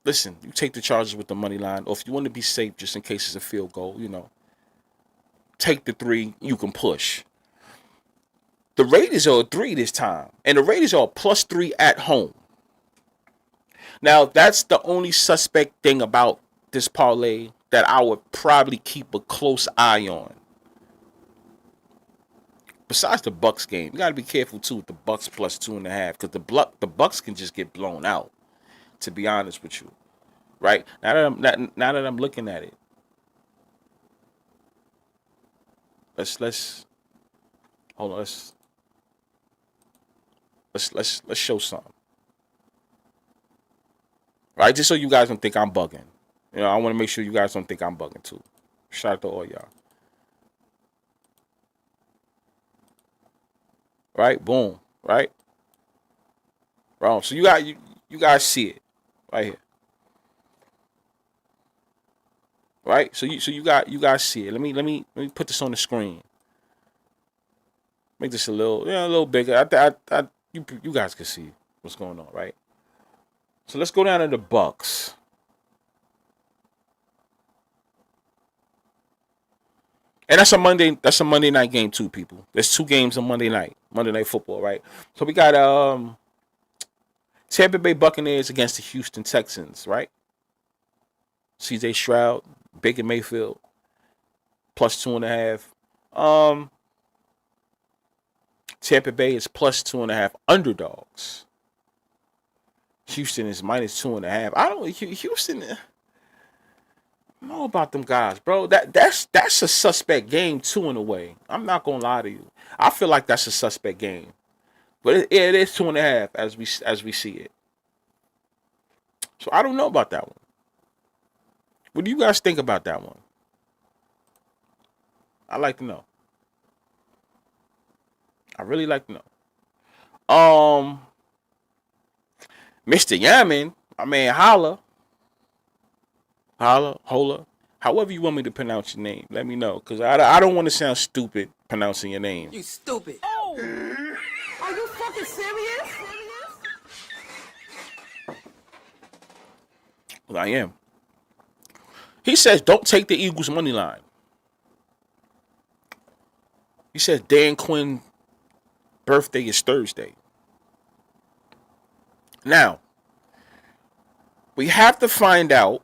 listen, you take the Chargers with the money line, or if you want to be safe just in case it's a field goal, take the 3, you can push. The Raiders are a 3 this time, and the Raiders are a +3 at home. Now, that's the only suspect thing about this parlay that I would probably keep a close eye on. Besides the Bucks game, you got to be careful too with the Bucks +2.5 because the Bucks can just get blown out. To be honest with you, right now that I'm looking at it, let's hold on. Let's show something, right? Just so you guys don't think I'm bugging. I want to make sure you guys don't think I'm bugging too. Shout out to all y'all. Right, boom, right, wrong. So you guys see it right here, right? So you guys see it. Let me put this on the screen. Make this a little bigger. You guys can see what's going on, right? So let's go down to the Bucks. And that's a Monday night game too, people. There's 2 games on Monday Night Football, right? So we got Tampa Bay Buccaneers against the Houston Texans, right? CJ Stroud, Baker Mayfield, +2.5. Tampa Bay is +2.5 underdogs. Houston is -2.5. Houston. I don't know about them guys, bro. That's a suspect game too, in a way. I'm not gonna lie to you. I feel like that's a suspect game, but it is 2.5 as we see it. So I don't know about that one. What do you guys think about that one? I'd like to know. I really like to know. Mr. Yamin, I mean, holla, holla, however you want me to pronounce your name, let me know, because I don't want to sound stupid pronouncing your name. You stupid. Oh! Are you fucking serious? Well, I am. He says, don't take the Eagles money line. He says Dan Quinn's birthday is Thursday. Now, we have to find out.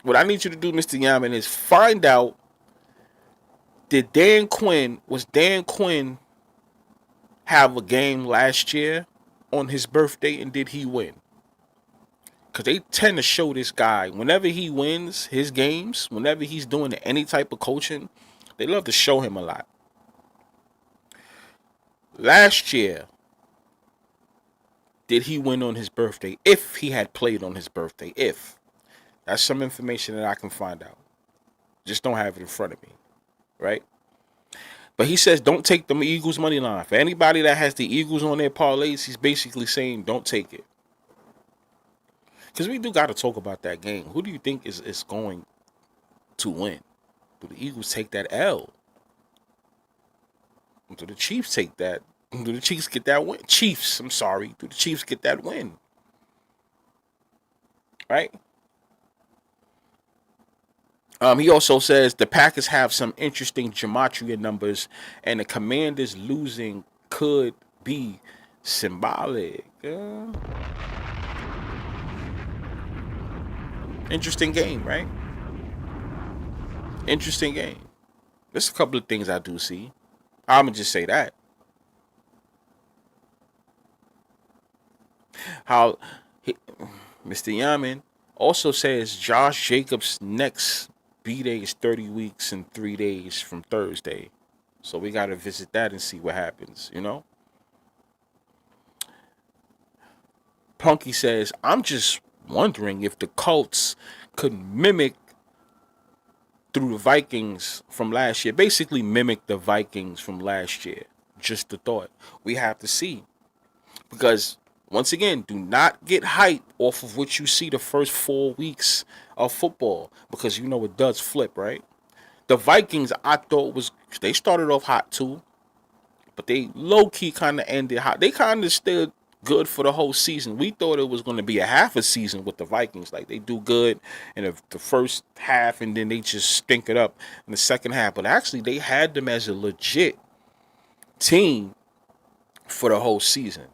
What I need you to do, Mr. Yamin, is find out, was Dan Quinn have a game last year on his birthday, and did he win? Because they tend to show this guy, whenever he wins his games, whenever he's doing any type of coaching, they love to show him a lot. Last year, did he win on his birthday? If he had played on his birthday, if. That's some information that I can find out. Just don't have it in front of me, right? But he says don't take the Eagles money line. For anybody that has the Eagles on their parlays, he's basically saying don't take it. Because we do got to talk about that game. Who do you think is going to win? Do the Eagles take that L? Do the Chiefs take that? Do the Chiefs get that win? Chiefs, I'm sorry. Do the Chiefs get that win? Right? He also says the Packers have some interesting gematria numbers, and the Commanders losing could be symbolic. Interesting game, right? Interesting game. There's a couple of things I do see. I'm going to just say that. Mr. Yamin also says Josh Jacobs' next B-Day is 30 weeks and 3 days from Thursday. So we got to visit that and see what happens, you know? Punky says, I'm just wondering if the Colts could mimic through the Vikings from last year. Basically mimic the Vikings from last year. Just a thought. We have to see. Because, once again, do not get hype off of what you see the first 4 weeks of football. Because you know it does flip, right? The Vikings, I thought they started off hot too. But they low-key kind of ended hot. They kind of still good for the whole season. We thought it was going to be a half a season with the Vikings. Like, they do good in the first half, and then they just stink it up in the second half. But actually, they had them as a legit team for the whole season.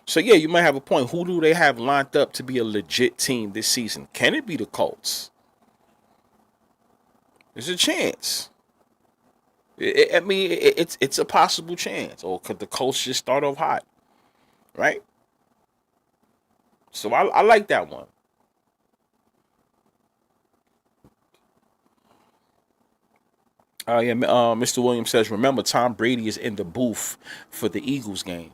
So, yeah, you might have a point. Who do they have lined up to be a legit team this season? Can it be the Colts? There's a chance. It's a possible chance. Or could the Colts just start off hot? Right? So I like that one. Mr. Williams says, remember, Tom Brady is in the booth for the Eagles game.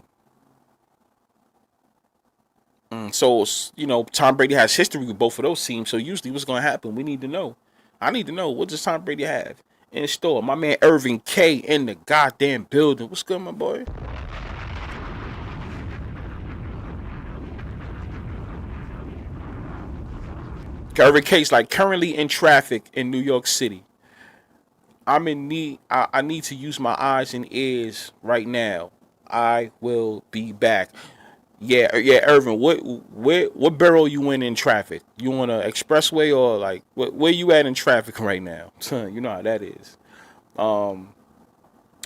So, you know, Tom Brady has history with both of those teams. So usually what's going to happen? We need to know. I need to know, what does Tom Brady have in store? My man Irvin K in the goddamn building. What's good, my boy? Irvin K's like, currently in traffic in New York City. I'm in need. I need to use my eyes and ears right now. I will be back. Yeah, Irvin. What borough you in traffic? You on a expressway or like where you at in traffic right now? You know how that is. Yeah,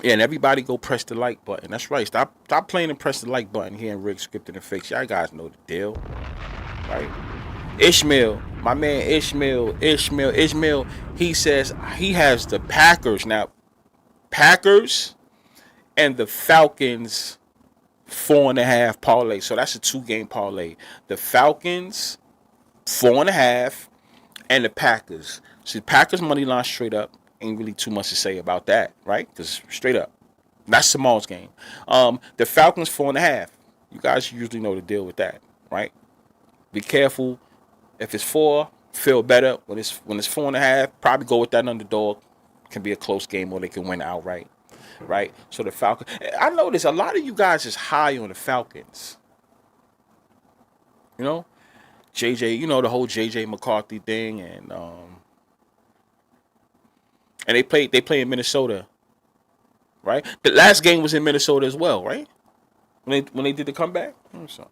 and everybody go press the like button. That's right. Stop playing and press the like button here in Rick Scripted and Fix. Y'all guys know the deal, right? Ishmael, my man Ishmael. He says he has the Packers now. Packers and the Falcons 4.5 parlay. So that's a 2-game parlay. The Falcons 4.5 and the Packers. See, Packers money line straight up. Ain't really too much to say about that, right? Because straight up, that's tomorrow's game. The Falcons 4.5. You guys usually know the deal with that, right? Be careful. If it's 4, feel better. When it's 4.5, probably go with that underdog. Can be a close game or they can win outright, right? So the Falcons. I notice a lot of you guys is high on the Falcons. You know, JJ. You know the whole JJ McCarthy thing, and they play in Minnesota, right? The last game was in Minnesota as well, right? When they did the comeback. So.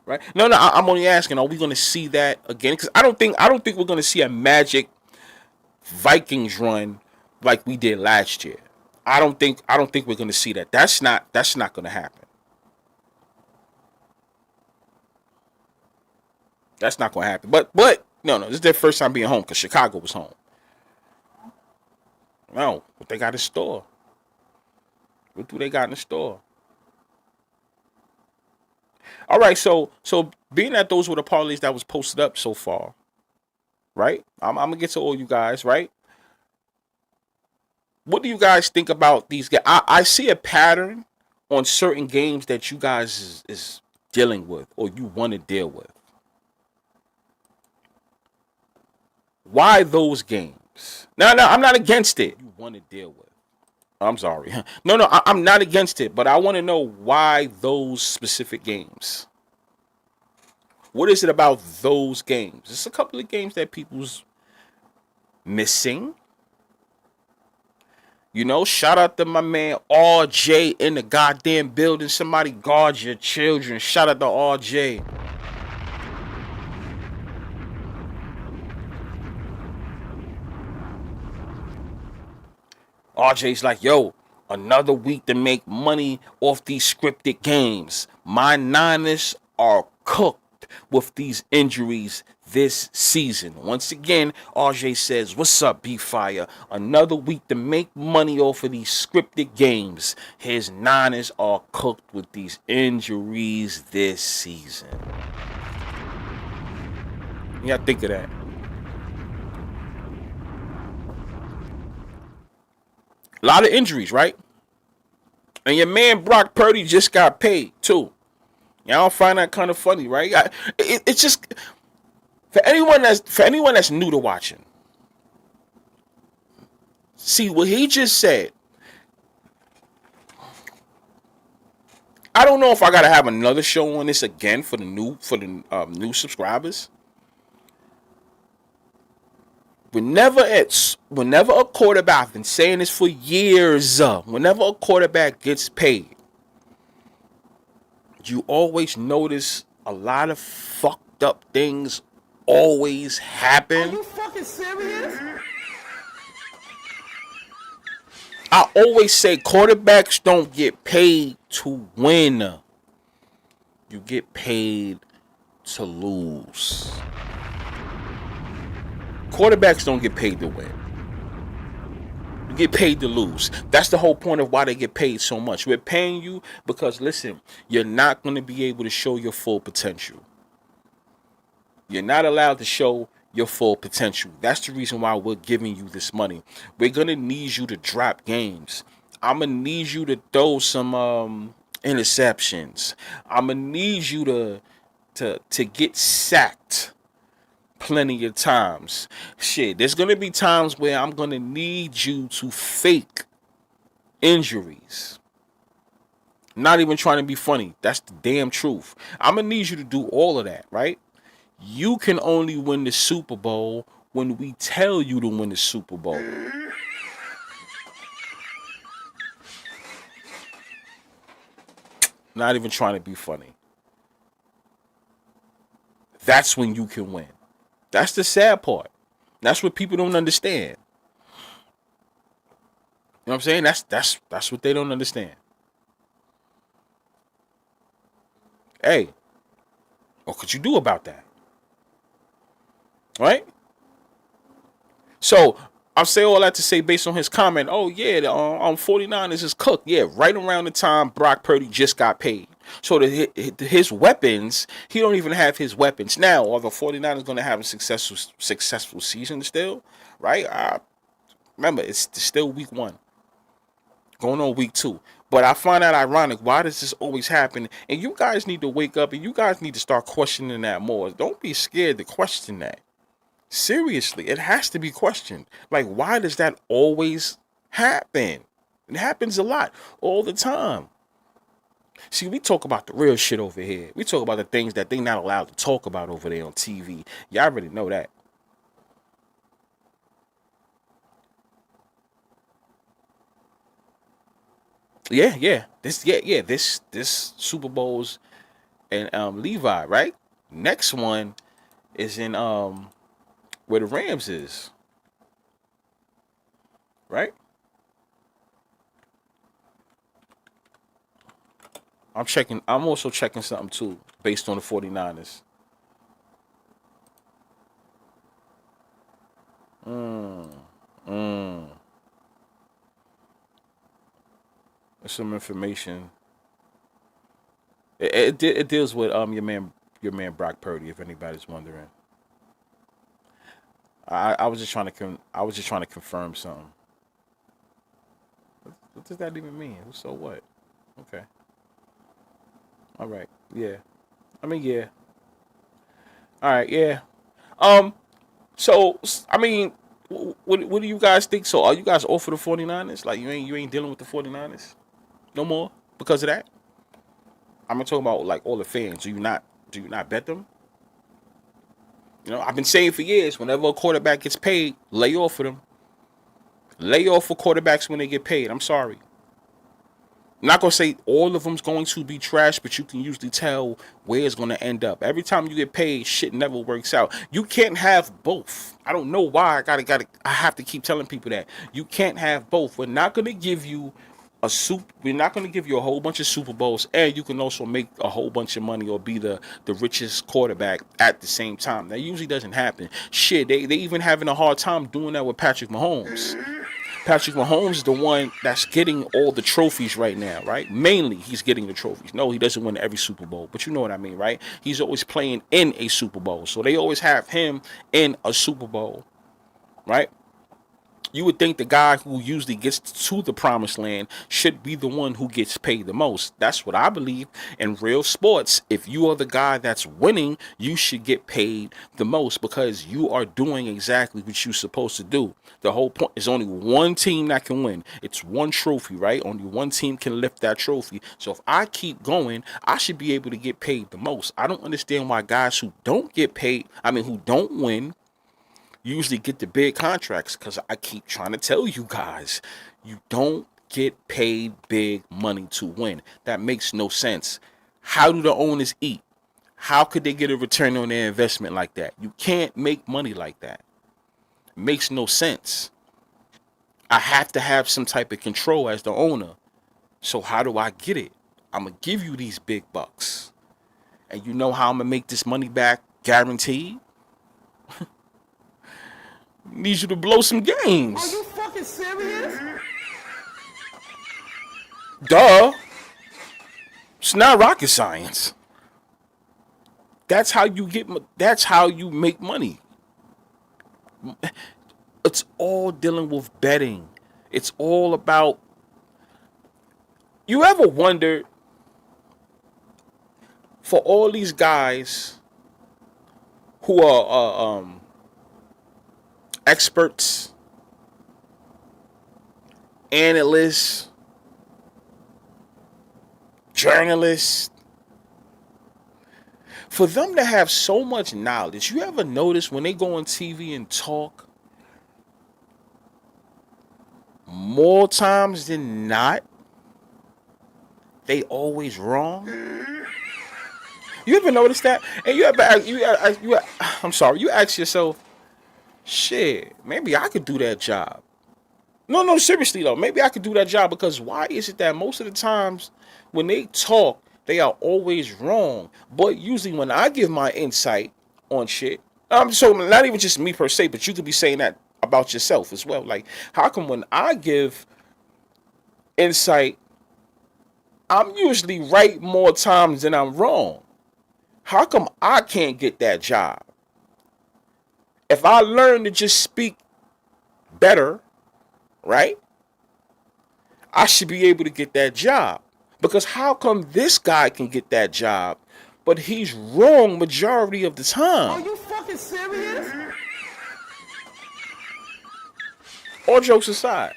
Right? No, I'm only asking, are we going to see that again? Because I don't think we're going to see a Magic Vikings run like we did last year. I don't think we're going to see that. That's not going to happen. That's not going to happen. But no, this is their first time being home because Chicago was home. No, what they got in store? What do they got in the store? All right, so being that those were the parlays that was posted up so far, right? I'm gonna get to all you guys, right? What do you guys think about these guys? I see a pattern on certain games that you guys is dealing with or you want to deal with. Why those games? No, I'm not against it. You want to deal with. I'm sorry. No, I'm not against it, but I want to know why those specific games. What is it about those games? There's a couple of games that people's missing. You know, shout out to my man RJ in the goddamn building. Somebody guard your children. Shout out to RJ. RJ's like, yo, another week to make money off these scripted games. My Niners are cooked with these injuries this season. Once again, RJ says, what's up, Bfyre? Another week to make money off of these scripted games. His Niners are cooked with these injuries this season. Yeah, think of that. A lot of injuries, right? And your man Brock Purdy just got paid too. Y'all find that kind of funny, right? It's just for anyone that's new to watching. See what he just said. I don't know if I gotta have another show on this again for the new subscribers. Whenever a quarterback, I've been saying this for years, whenever a quarterback gets paid, you always notice a lot of fucked up things always happen. Are you fucking serious? I always say quarterbacks don't get paid to win. You get paid to lose. Quarterbacks don't get paid to win. You get paid to lose. That's the whole point of why they get paid so much. We're paying you because, listen, you're not going to be able to show your full potential. You're not allowed to show your full potential. That's the reason why we're giving you this money. We're going to need you to drop games. I'm going to need you to throw some interceptions. I'm going to need you to get sacked plenty of times. Shit, there's going to be times where I'm going to need you to fake injuries. Not even trying to be funny. That's the damn truth. I'm going to need you to do all of that, right? You can only win the Super Bowl when we tell you to win the Super Bowl. Not even trying to be funny. That's when you can win. That's the sad part. That's what people don't understand. You know what I'm saying? That's what they don't understand. Hey, what could you do about that? Right? So I'll say all that to say, based on his comment, oh yeah, the 49ers is cooked. Yeah, right around the time Brock Purdy just got paid. So his weapons, he don't even have his weapons. Now, are the 49ers going to have a successful season still? Right? Remember, it's still week 1. Going on week 2. But I find that ironic. Why does this always happen? And you guys need to wake up and you guys need to start questioning that more. Don't be scared to question that. Seriously, it has to be questioned. Like, why does that always happen? It happens a lot, all the time. See, we talk about the real shit over here. We talk about the things that they not allowed to talk about over there on TV. Y'all already know that. Yeah. This Super Bowl's in Levi, right? Next one is in where the Rams is. Right? I'm also checking something too, based on the 49ers. There's some information. It deals with your man Brock Purdy, if anybody's wondering. I was just trying to confirm something. What does that even mean? So what? Okay. All right. Yeah. I mean, yeah. All right. Yeah. Um. So I mean, what do you guys think? So are you guys all for the 49ers? Like you ain't dealing with the 49ers no more because of that? I'm talking about like all the fans. Do you not bet them? I've been saying for years, whenever a quarterback gets paid, lay off for them. Lay off for quarterbacks when they get paid. I'm sorry. I'm not gonna say all of them's going to be trash, but you can usually tell where it's gonna end up. Every time you get paid, shit never works out. You can't have both. I don't know why I have to keep telling people that. You can't have both. We're not gonna give you we're not gonna give you a whole bunch of Super Bowls, and you can also make a whole bunch of money or be the richest quarterback at the same time. That usually doesn't happen. Shit, they even having a hard time doing that with Patrick Mahomes. Patrick Mahomes is the one that's getting all the trophies right now, right? Mainly, he's getting the trophies. No, he doesn't win every Super Bowl, but you know what I mean, right? He's always playing in a Super Bowl. So they always have him in a Super Bowl, right? You would think the guy who usually gets to the promised land should be the one who gets paid the most. That's what I believe in real sports. If you are the guy that's winning, you should get paid the most because you are doing exactly what you're supposed to do. The whole point is only one team that can win. It's one trophy, right? Only one team can lift that trophy. So if I keep going, I should be able to get paid the most. I don't understand why guys who don't get paid, who don't win, usually get the big contracts, because I keep trying to tell you guys, you don't get paid big money to win. That makes no sense. How do the owners eat? How could they get a return on their investment like that? You can't make money like that. It makes no sense. I have to have some type of control as the owner. So how do I get it? I'm going to give you these big bucks. And you know how I'm going to make this money back guaranteed? Need you to blow some games. Are you fucking serious? Duh. It's not rocket science. That's how you make money. It's all dealing with betting. It's all about. You ever wondered, for all these guys who are experts, analysts, journalists, for them to have so much knowledge, you ever notice when they go on TV and talk, more times than not, they always wrong? You ever notice that? And you ask yourself, shit, maybe I could do that job. No, seriously though, maybe I could do that job, because why is it that most of the times when they talk, they are always wrong? But usually when I give my insight on shit, so not even just me per se, but you could be saying that about yourself as well. Like, how come when I give insight, I'm usually right more times than I'm wrong? How come I can't get that job? If I learn to just speak better, right, I should be able to get that job. Because how come this guy can get that job, but he's wrong majority of the time? Are you fucking serious? All jokes aside,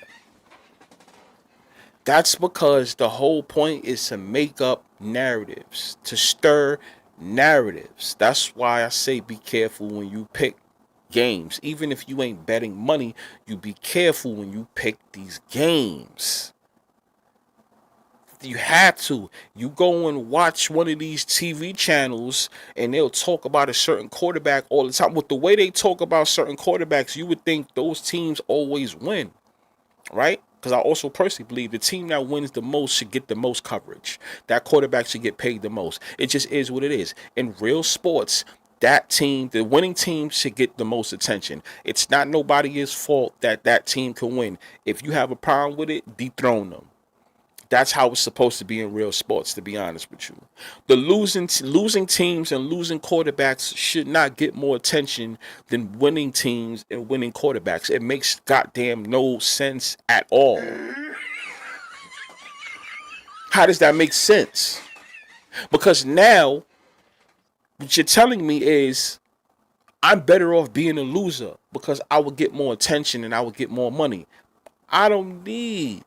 that's because the whole point is to make up narratives, to stir narratives. That's why I say be careful when you pick games. Even if you ain't betting money, you be careful when you pick these games. You have to. You go and watch one of these TV channels and they'll talk about a certain quarterback all the time. With the way they talk about certain quarterbacks, you would think those teams always win, right? Because I also personally believe the team that wins the most should get the most coverage. That quarterback should get paid the most. It just is what it is. In real sports, that team, the winning team, should get the most attention. It's not nobody's fault that team can win. If you have a problem with it, dethrone them. That's how it's supposed to be in real sports, to be honest with you. The losing teams and losing quarterbacks should not get more attention than winning teams and winning quarterbacks. It makes goddamn no sense at all. How does that make sense? Because now what you're telling me is I'm better off being a loser because I would get more attention and I would get more money. I don't need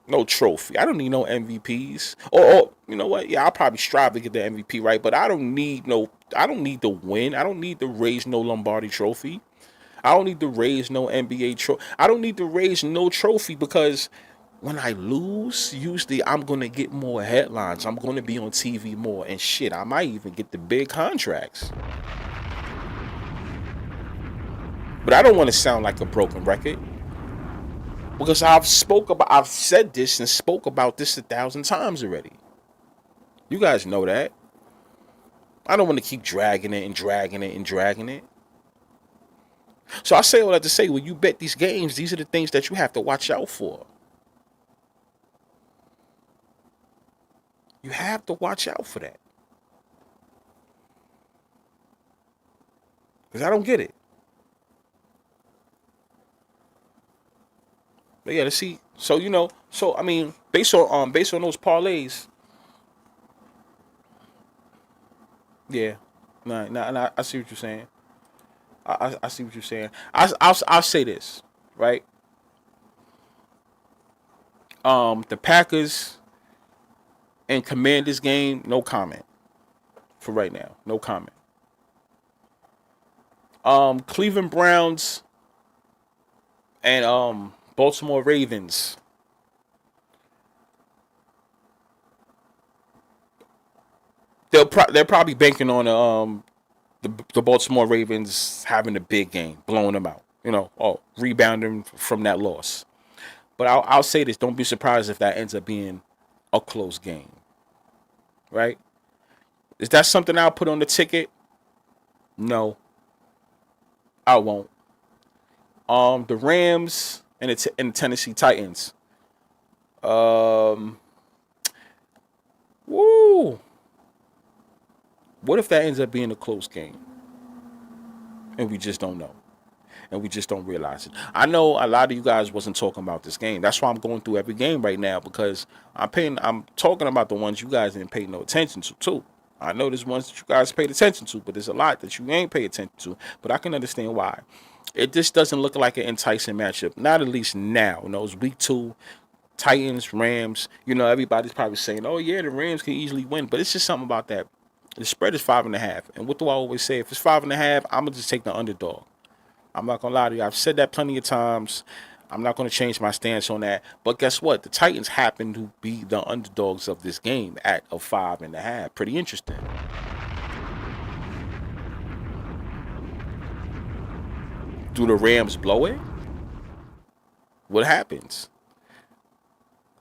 no trophy. I don't need no MVPs. Or you know what? Yeah, I'll probably strive to get the MVP, right? But I don't need to win. I don't need to raise no Lombardi trophy. I don't need to raise no NBA trophy. I don't need to raise no trophy because when I lose, usually I'm going to get more headlines. I'm going to be on TV more. And shit, I might even get the big contracts. But I don't want to sound like a broken record. Because I've said this and spoke about this 1,000 times already. You guys know that. I don't want to keep dragging it and dragging it and dragging it. So I say all that to say, when you bet these games, these are the things that you have to watch out for. You have to watch out for that. Because I don't get it. But yeah, let's see. So I mean, based on those parlays, yeah, nah, I see what you're saying. I see what you're saying. I'll say this, right? The Packers and Commanders game, no comment for right now. No comment. Cleveland Browns and Baltimore Ravens. They're probably banking on the Baltimore Ravens having a big game, blowing them out. Rebounding from that loss. But I'll say this: don't be surprised if that ends up being a close game. Right? Is that something I'll put on the ticket? No, I won't. The Rams and the Tennessee Titans. Woo. What if that ends up being a close game? And we just don't know. And we just don't realize it. I know a lot of you guys wasn't talking about this game. That's why I'm going through every game right now, because I'm talking about the ones you guys didn't pay no attention to too. I know there's ones that you guys paid attention to, but there's a lot that you ain't pay attention to. But I can understand why. It just doesn't look like an enticing matchup. Not at least now. It's week 2. Titans, Rams. Everybody's probably saying, oh yeah, the Rams can easily win. But it's just something about that. The spread is 5.5. And what do I always say? If it's 5.5, I'm going to just take the underdog. I'm not going to lie to you. I've said that plenty of times. I'm not going to change my stance on that. But guess what? The Titans happen to be the underdogs of this game at a 5.5. Pretty interesting. Do the Rams blow it? What happens?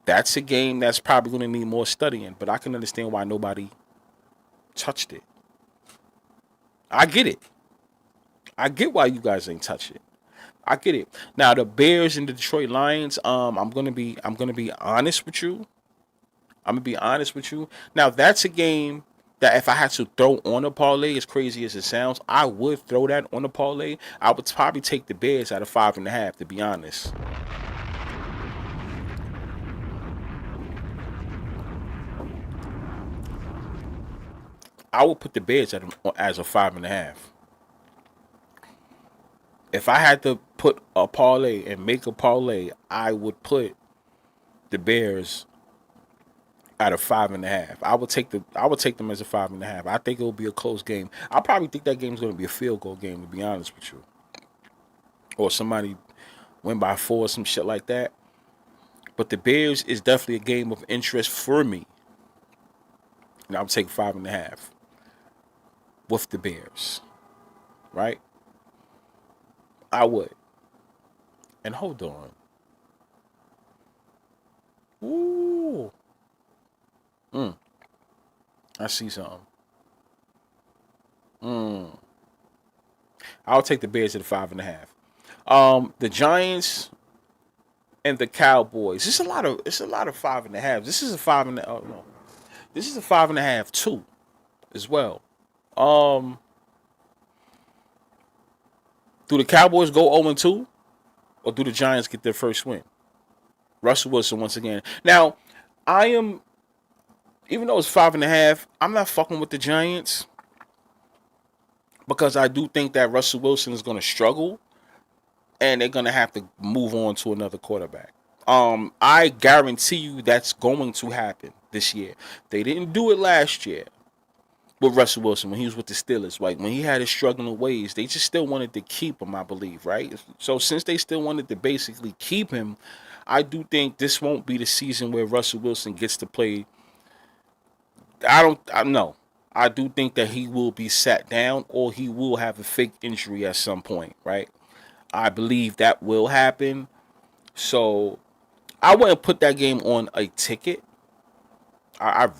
That's a game that's probably going to need more studying. But I can understand why nobody touched it. I get it. I get why you guys ain't touch it. I get it. Now the Bears and the Detroit Lions. I'm gonna be honest with you. I'm gonna be honest with you. Now that's a game that if I had to throw on a parlay, as crazy as it sounds, I would throw that on a parlay. I would probably take the Bears at a 5.5. To be honest. I would put the Bears as a 5.5. If I had to put a parlay and make a parlay, I would put the Bears at a 5.5. I would take them as a 5.5. I think it will be a close game. I probably think that game is going to be a field goal game, to be honest with you. Or somebody win by 4 or some shit like that. But the Bears is definitely a game of interest for me. And I would take 5.5 with the Bears. Right? I would. And hold on. Ooh. I see something. I'll take the Bears at 5.5. The Giants and the Cowboys. It's a lot of 5.5. This is a 5.5. Oh no. This is a 5.5 too, as well. Do the Cowboys go 0-2? Or do the Giants get their first win? Russell Wilson once again. Now, I am even though it's 5.5, I'm not fucking with the Giants because I do think that Russell Wilson is going to struggle and they're going to have to move on to another quarterback. I guarantee you that's going to happen this year. They didn't do it last year with Russell Wilson when he was with the Steelers. Like when he had his struggling ways, they just still wanted to keep him, I believe, right? So since they still wanted to basically keep him, I do think this won't be the season where Russell Wilson gets to play. I know. I do think that he will be sat down or he will have a fake injury at some point, right? I believe that will happen. So I wouldn't put that game on a ticket. I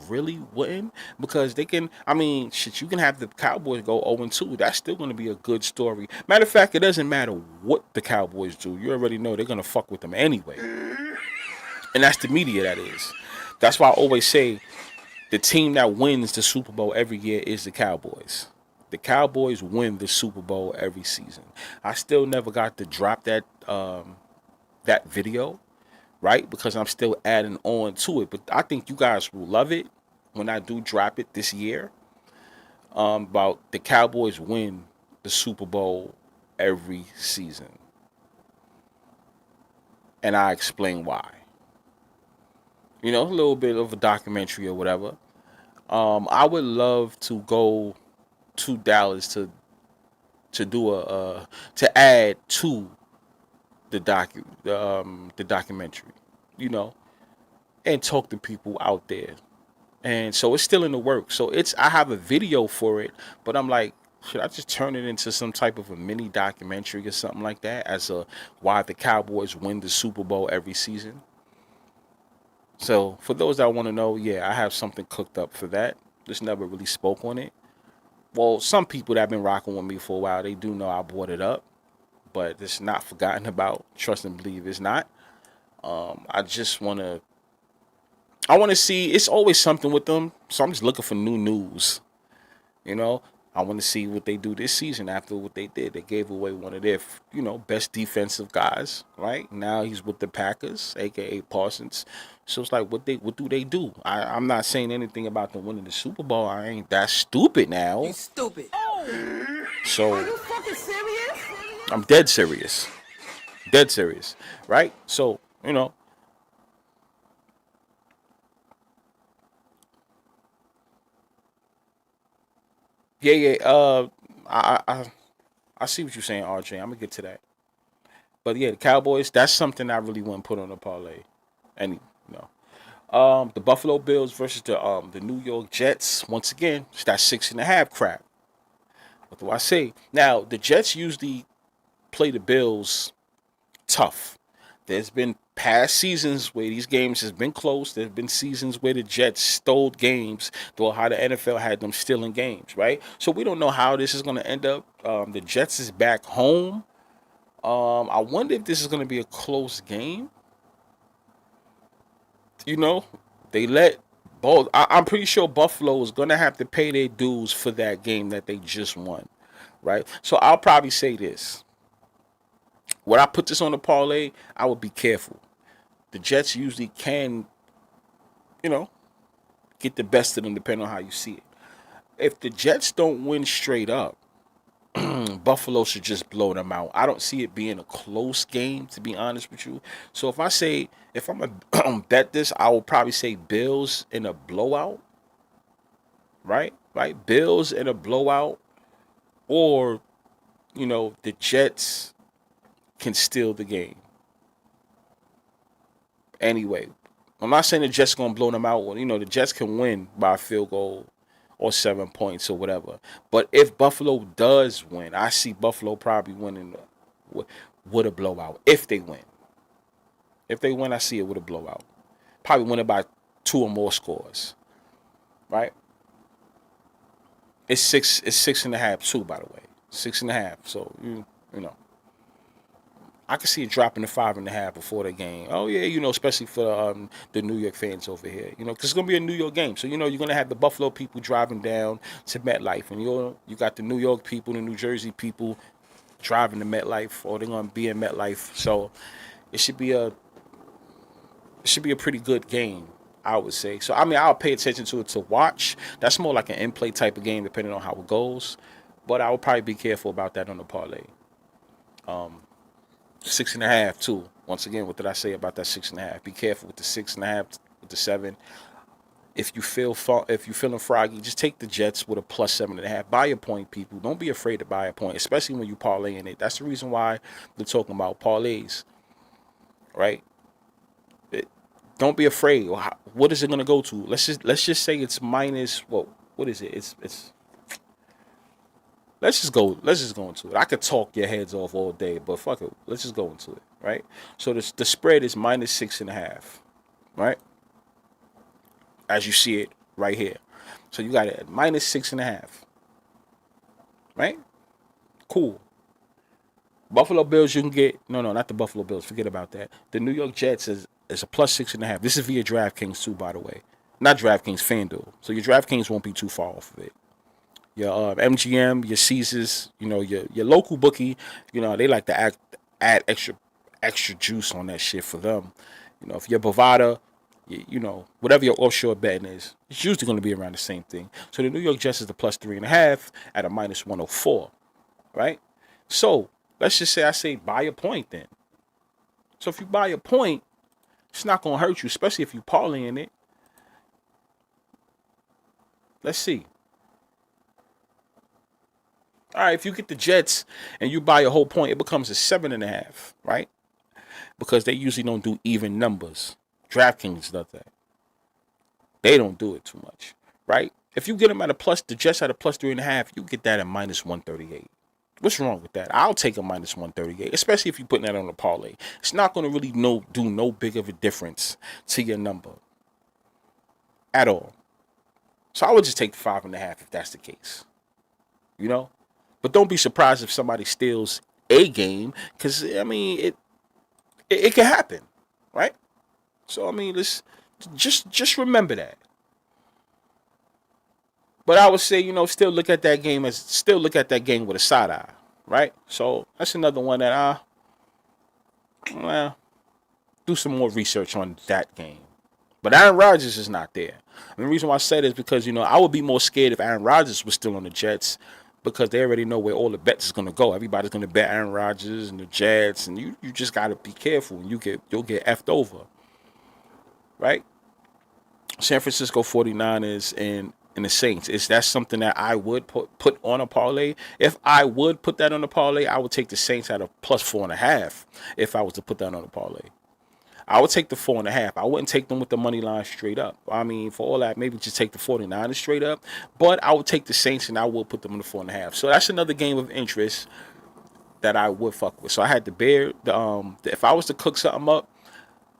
really wouldn't because they can. I mean, shit, you can have the Cowboys go 0-2. That's still going to be a good story. Matter of fact, it doesn't matter what the Cowboys do. You already know they're going to fuck with them anyway. And that's the media, that is. That's why I always say the team that wins the Super Bowl every year is the Cowboys. The Cowboys win the Super Bowl every season. I still never got to drop that video, right? Because I'm still adding on to it. But I think you guys will love it when I do drop it this year. About the Cowboys win the Super Bowl every season. And I explain why. You know, a little bit of a documentary or whatever. I would love to go to Dallas to do to add to the documentary, you know, and talk to people out there. And so it's still in the works. So I have a video for it, but I'm like, should I just turn it into some type of a mini documentary or something like that as a why the Cowboys win the Super Bowl every season? So for those that want to know, yeah, I have something cooked up for that. Just never really spoke on it. Well, some people that have been rocking with me for a while, they do know I brought it up, but it's not forgotten about. Trust and believe it's not. I want to see, it's always something with them, so I'm just looking for new news, you know. I want to see what they do this season after what they did. They gave away one of their, best defensive guys, right? Now he's with the Packers, aka Parsons. So it's like, what do they do? I'm not saying anything about them winning the Super Bowl. I ain't that stupid now. You stupid. So Are you fucking serious? I'm dead serious. Dead serious, right? So, yeah. I see what you're saying, RJ. I'm gonna get to that. But yeah, the Cowboys, that's something I really want to put on the parlay. And the Buffalo Bills versus the New York Jets. Once again, it's that 6.5 crap. What do I say? Now, the Jets usually play the Bills tough. There's been past seasons where these games has been close. There's been seasons where the Jets stole games, though how the NFL had them stealing games, right? So we don't know how this is going to end up. The Jets is back home. I wonder if this is going to be a close game. They let both. I'm pretty sure Buffalo is going to have to pay their dues for that game that they just won, right? So I'll probably say this. When I put this on the parlay, I would be careful. The Jets usually can, get the best of them depending on how you see it. If the Jets don't win straight up, Buffalo should just blow them out. I don't see it being a close game, to be honest with you. So if I'm gonna bet this, I will probably say Bills in a blowout. Right? Right? Bills in a blowout, or the Jets can steal the game. Anyway, I'm not saying the Jets gonna blow them out. Well, the Jets can win by a field goal or 7 points or whatever. But if Buffalo does win, I see Buffalo probably winning with a blowout. If they win. If they win, I see it with a blowout. Probably win it by 2 or more scores. Right? It's 6.5 too, by the way. 6.5. So you know. I can see it dropping to 5.5 before the game. Oh yeah, especially for the New York fans over here. Because it's gonna be a New York game, so you're gonna have the Buffalo people driving down to MetLife, and you got the New York people, the New Jersey people driving to MetLife, or they're gonna be in MetLife. So it should be a pretty good game. I would say. So I mean, I'll pay attention to it to watch. That's more like an in-play type of game, depending on how it goes. But I would probably be careful about that on the parlay. 6.5 too. Once again, what did I say about that 6.5? Be careful with the 6.5, with the 7. If you feeling froggy, just take the Jets with a plus 7.5. Buy a point, people. Don't be afraid to buy a point, especially when you parlay in it. That's the reason why they're talking about parlays, right? Don't be afraid. What is it gonna go to? Let's just say it's minus. What is it? It's. Let's just go into it. I could talk your heads off all day, but fuck it. Let's just go into it, right? So the spread is minus 6.5, right? As you see it right here. So you got it at minus 6.5, right? Cool. Buffalo Bills, you can get not the Buffalo Bills. Forget about that. The New York Jets is a plus 6.5. This is via DraftKings too, by the way. Not DraftKings, FanDuel. So your DraftKings won't be too far off of it. Your MGM, your Caesars, your local bookie, they like to add extra juice on that shit for them. If you're Bovada, whatever your offshore betting is, it's usually going to be around the same thing. So the New York Jets is the plus 3.5 at a minus 104, right? So let's just say I say buy a point then. So if you buy a point, it's not going to hurt you, especially if you parlay in it. Let's see. All right, if you get the Jets and you buy a whole point, it becomes a 7.5, right? Because they usually don't do even numbers. DraftKings does that. They don't do it too much, right? If you get them at the Jets at a plus 3.5, you get that at minus 138. What's wrong with that? I'll take a minus 138, especially if you're putting that on a parlay. It's not going to really do no big of a difference to your number at all. So I would just take the 5.5 if that's the case, But don't be surprised if somebody steals a game, because I mean it can happen, right? So I mean, let's just remember that. But I would say, still look at that game with a side eye, right? So that's another one that do some more research on that game. But Aaron Rodgers is not there. And the reason why I said it is because, I would be more scared if Aaron Rodgers was still on the Jets, because they already know where all the bets is going to go. Everybody's going to bet Aaron Rodgers and the Jets, and you just got to be careful. You'll get effed over, right? San Francisco 49ers and the Saints. That's something that I would put on a parlay. If I would put that on a parlay, I would take the Saints at a plus 4.5 if I was to put that on a parlay. I would take the 4.5. I wouldn't take them with the money line straight up. I mean, for all that, maybe just take the 49ers straight up. But I would take the Saints and I will put them in the 4.5. So that's another game of interest that I would fuck with. So I had the Bears. If I was to cook something up,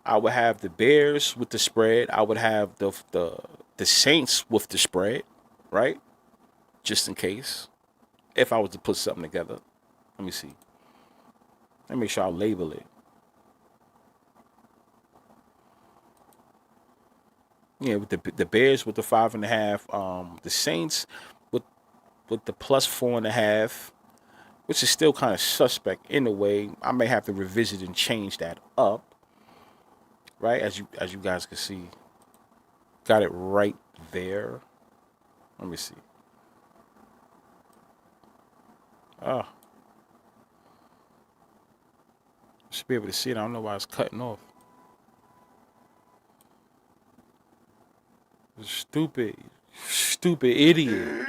I would have the Bears with the spread. I would have the Saints with the spread, right? Just in case. If I was to put something together. Let me see. Let me make sure I label it. Yeah, with the Bears with the 5.5, the Saints with the plus 4.5, which is still kind of suspect in a way. I may have to revisit and change that up, right? As you guys can see, got it right there. Let me see. Should be able to see it. I don't know why it's cutting off. Stupid idiot.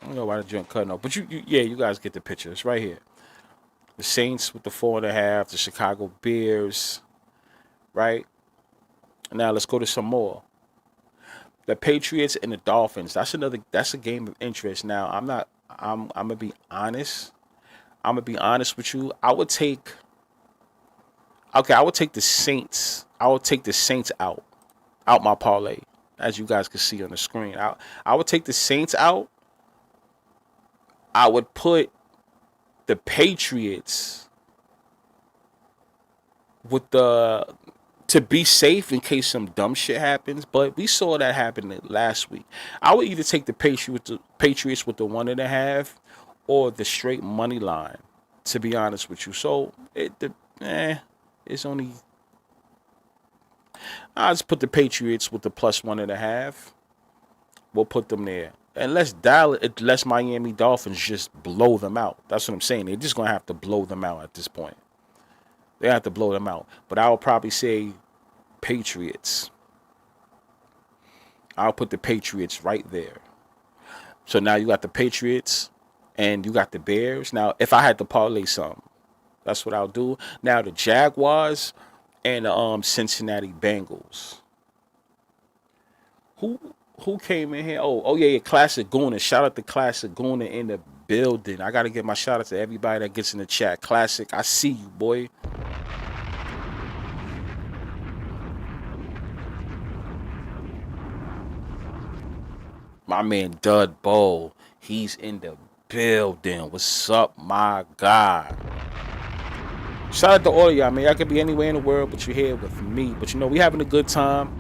I don't know why the joint cutting off, but you guys get the picture. It's right here. The Saints with the 4.5, the Chicago Bears, right? Now let's go to some more. The Patriots and the Dolphins. That's a game of interest. Now I'm gonna be honest. I'm gonna be honest with you. I would take the Saints. I would take the Saints out my parlay, as you guys can see on the screen. I would take the Saints out. I would put the Patriots with to be safe in case some dumb shit happens. But we saw that happen last week. I would either take the Patriots with the 1.5 or the straight money line, to be honest with you. So It's only. I'll just put the Patriots with the +1.5. We'll put them there. Unless Miami Dolphins just blow them out. That's what I'm saying. They're just gonna have to blow them out at this point. They have to blow them out. But I would probably say Patriots. I'll put the Patriots right there. So now you got the Patriots and you got the Bears. Now, if I had to parlay something, that's what I'll do. Now the Jaguars and the Cincinnati Bengals. Who who came in here? Oh yeah, Classic Guna. Shout out to Classic Guna in the building. I gotta give my shout out to everybody that gets in the chat. Classic, I see you, boy. My man Dud Bowl. He's in the building. What's up, my guy? Shout out to all of y'all, man. Y'all could be anywhere in the world, but you're here with me. But we having a good time.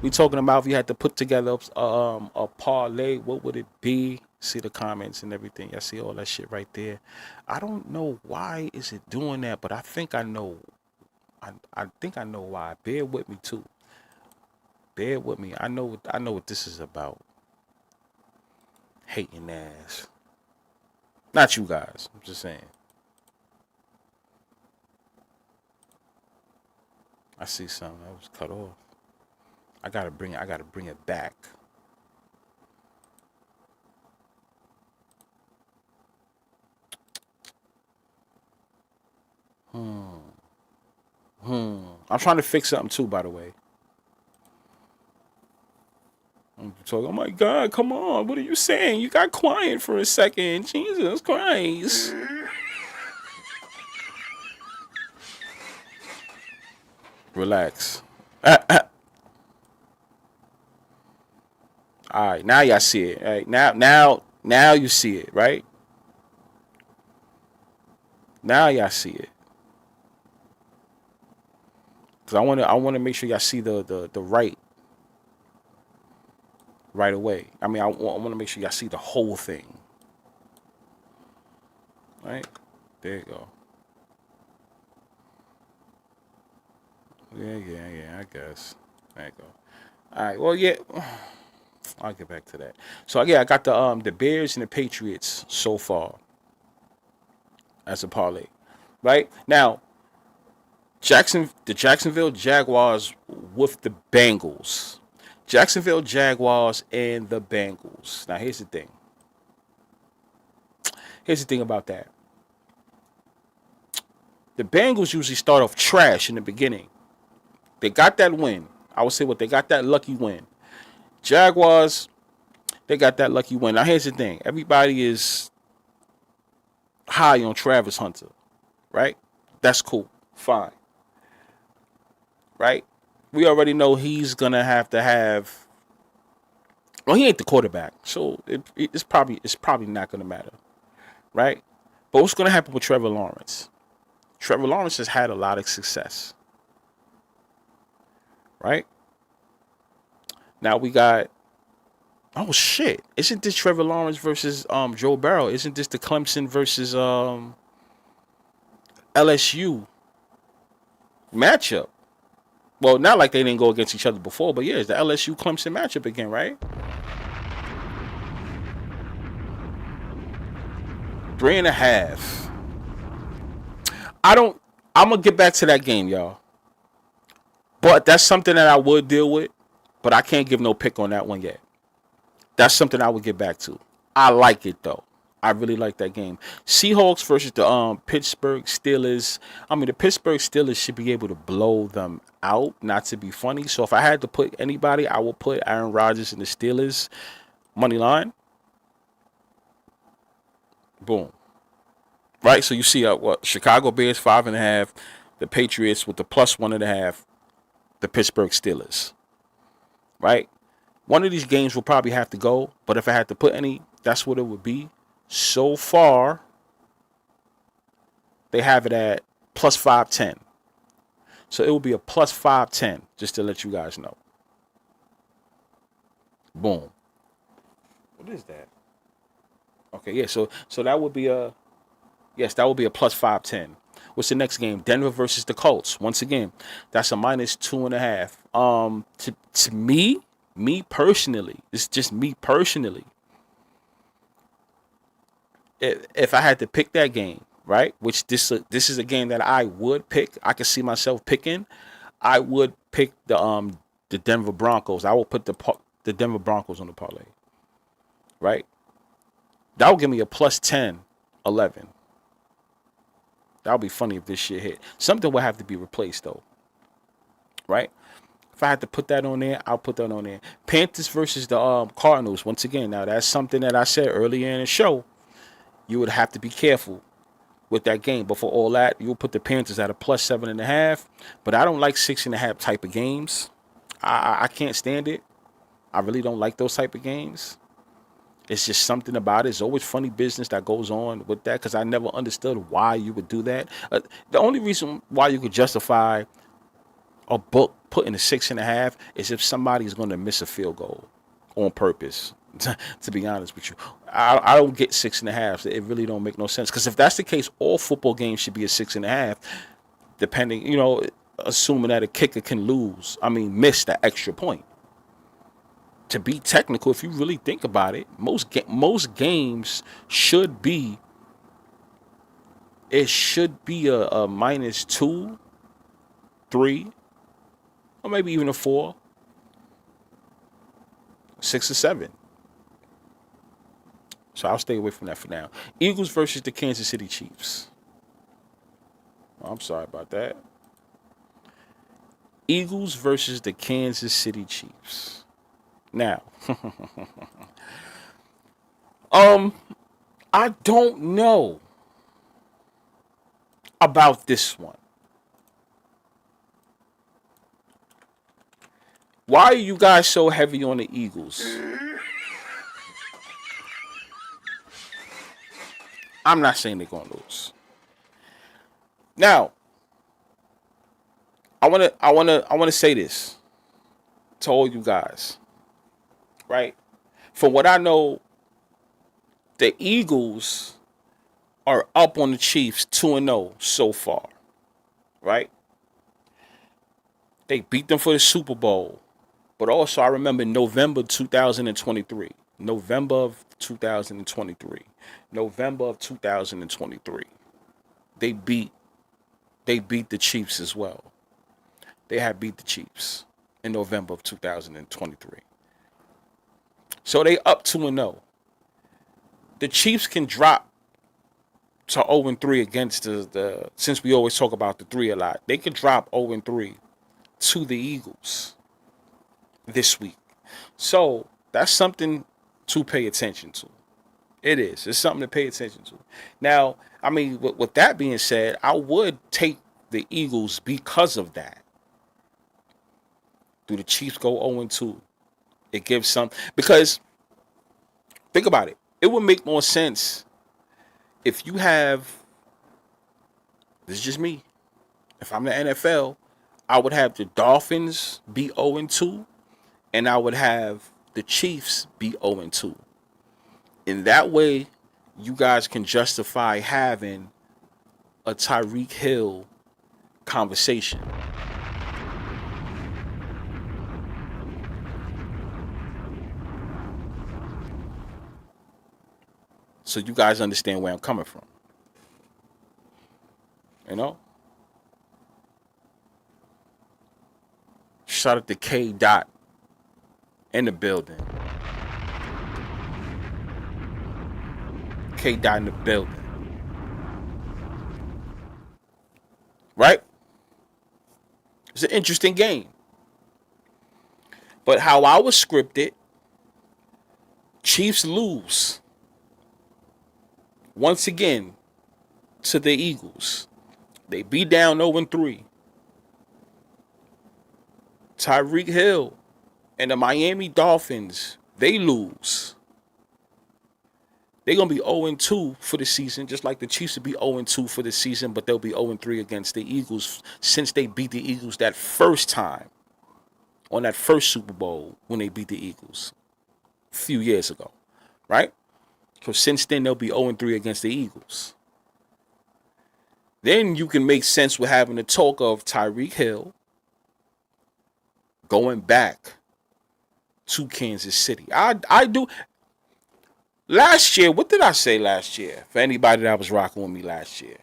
We talking about if you had to put together a parlay, what would it be? See the comments and everything. Y'all see all that shit right there. I don't know why is it doing that, but I think I know. I think I know why. Bear with me too. Bear with me. I know what this is about. Hating ass. Not you guys. I'm just saying. I see something that was cut off. I gotta bring it back. I'm trying to fix something too, by the way. I'm talking, oh my God, come on. What are you saying? You got quiet for a second. Jesus Christ. Relax. All right, now y'all see it. All right, now you see it, right? Now y'all see it. Cause I wanna make sure y'all see the right away. I mean, I want to make sure y'all see the whole thing. Right? There you go. Yeah, I guess. There you go. All right, well, yeah. I'll get back to that. So, yeah, I got the Bears and the Patriots so far as a parlay. Right? Now, the Jacksonville Jaguars with the Bengals. Jacksonville Jaguars and the Bengals. Now, here's the thing. Here's the thing about that. The Bengals usually start off trash in the beginning. They got that win. I would say they got that lucky win. Jaguars, they got that lucky win. Now, here's the thing. Everybody is high on Travis Hunter, right? That's cool. Fine. Right? We already know he's going to have. Well, he ain't the quarterback, so it's probably not going to matter. Right? But what's going to happen with Trevor Lawrence? Trevor Lawrence has had a lot of success. Right? Now we got, oh shit. Isn't this Trevor Lawrence versus Joe Burrow? Isn't this the Clemson versus LSU matchup? Well, not like they didn't go against each other before, but yeah, it's the LSU Clemson matchup again, right? 3.5. I'm gonna get back to that game, y'all. But that's something that I would deal with. But I can't give no pick on that one yet. That's something I would get back to. I like it though. I really like that game. Seahawks versus the Pittsburgh Steelers. I mean, the Pittsburgh Steelers should be able to blow them out. Not to be funny. So if I had to put anybody, I would put Aaron Rodgers in the Steelers money line. Boom. Right. So you see what Chicago Bears 5.5, the Patriots with the +1.5, the Pittsburgh Steelers. Right. One of these games will probably have to go, but if I had to put any, that's what it would be. So far, they have it at +510. So it will be a +510, just to let you guys know. Boom. What is that? Okay, yeah, so that would be that would be a +510. What's the next game? Denver versus the Colts. Once again, that's a -2.5. To me personally, it's just me personally. If I had to pick that game, right, which this is a game that I would pick, I could see myself picking. I would pick the Denver Broncos. I will put the Denver Broncos on the parlay, right? That would give me a +10, 11. That would be funny if this shit hit. Something would have to be replaced though, right? If I had to put that on there, I'll put that on there. Panthers versus the Cardinals. Once again, now that's something that I said earlier in the show. You would have to be careful with that game. But for all that, you'll put the Panthers at a +7.5. But I don't like 6.5 type of games. I can't stand it. I really don't like those type of games. It's just something about it. It's always funny business that goes on with that because I never understood why you would do that. The only reason why you could justify a book putting a 6.5 is if somebody is going to miss a field goal on purpose. To be honest with you, I don't get 6.5. It really don't make no sense because if that's the case, all football games should be a 6.5. Depending, assuming that a kicker can miss that extra point. To be technical, if you really think about it, most games should be. It should be a -2, 3, or maybe even a 4, 6 or 7. So I'll stay away from that for now. Eagles versus the Kansas City Chiefs. I'm sorry about that. Eagles versus the Kansas City Chiefs. Now, I don't know about this one. Why are you guys so heavy on the Eagles? I'm not saying they're gonna lose. Now, I wanna say this to all you guys. Right? From what I know, the Eagles are up on the Chiefs 2-0 so far. Right? They beat them for the Super Bowl. But also I remember November 2023. November of 2023. November of 2023. They beat the Chiefs as well. They had beat the Chiefs in November of 2023. So they up 2-0. The Chiefs can drop to 0-3 against the since we always talk about the 3 a lot. They can drop 0-3 to the Eagles this week. So that's something to pay attention to. It is. It's something to pay attention to. Now, with that being said, I would take the Eagles because of that. Do the Chiefs go 0-2? It gives some, because think about it. It would make more sense if you have, this is just me. If I'm the NFL, I would have the Dolphins be 0-2, and I would have the Chiefs be 0-2. In that way, you guys can justify having a Tyreek Hill conversation. So you guys understand where I'm coming from. Shout out to K. Dot in the building. K. Dot in the building. Right? It's an interesting game. But how I was scripted, Chiefs lose once again to the Eagles. They be down 0-3. Tyreek Hill and the Miami Dolphins, they lose. They're going to be 0-2 for the season, just like the Chiefs will be 0-2 for the season, but they'll be 0-3 against the Eagles since they beat the Eagles that first time on that first Super Bowl when they beat the Eagles a few years ago, right? So since then, they'll be 0-3 against the Eagles. Then you can make sense with having the talk of Tyreek Hill going back to Kansas City. I do. Last year, what did I say last year? For anybody that was rocking with me last year,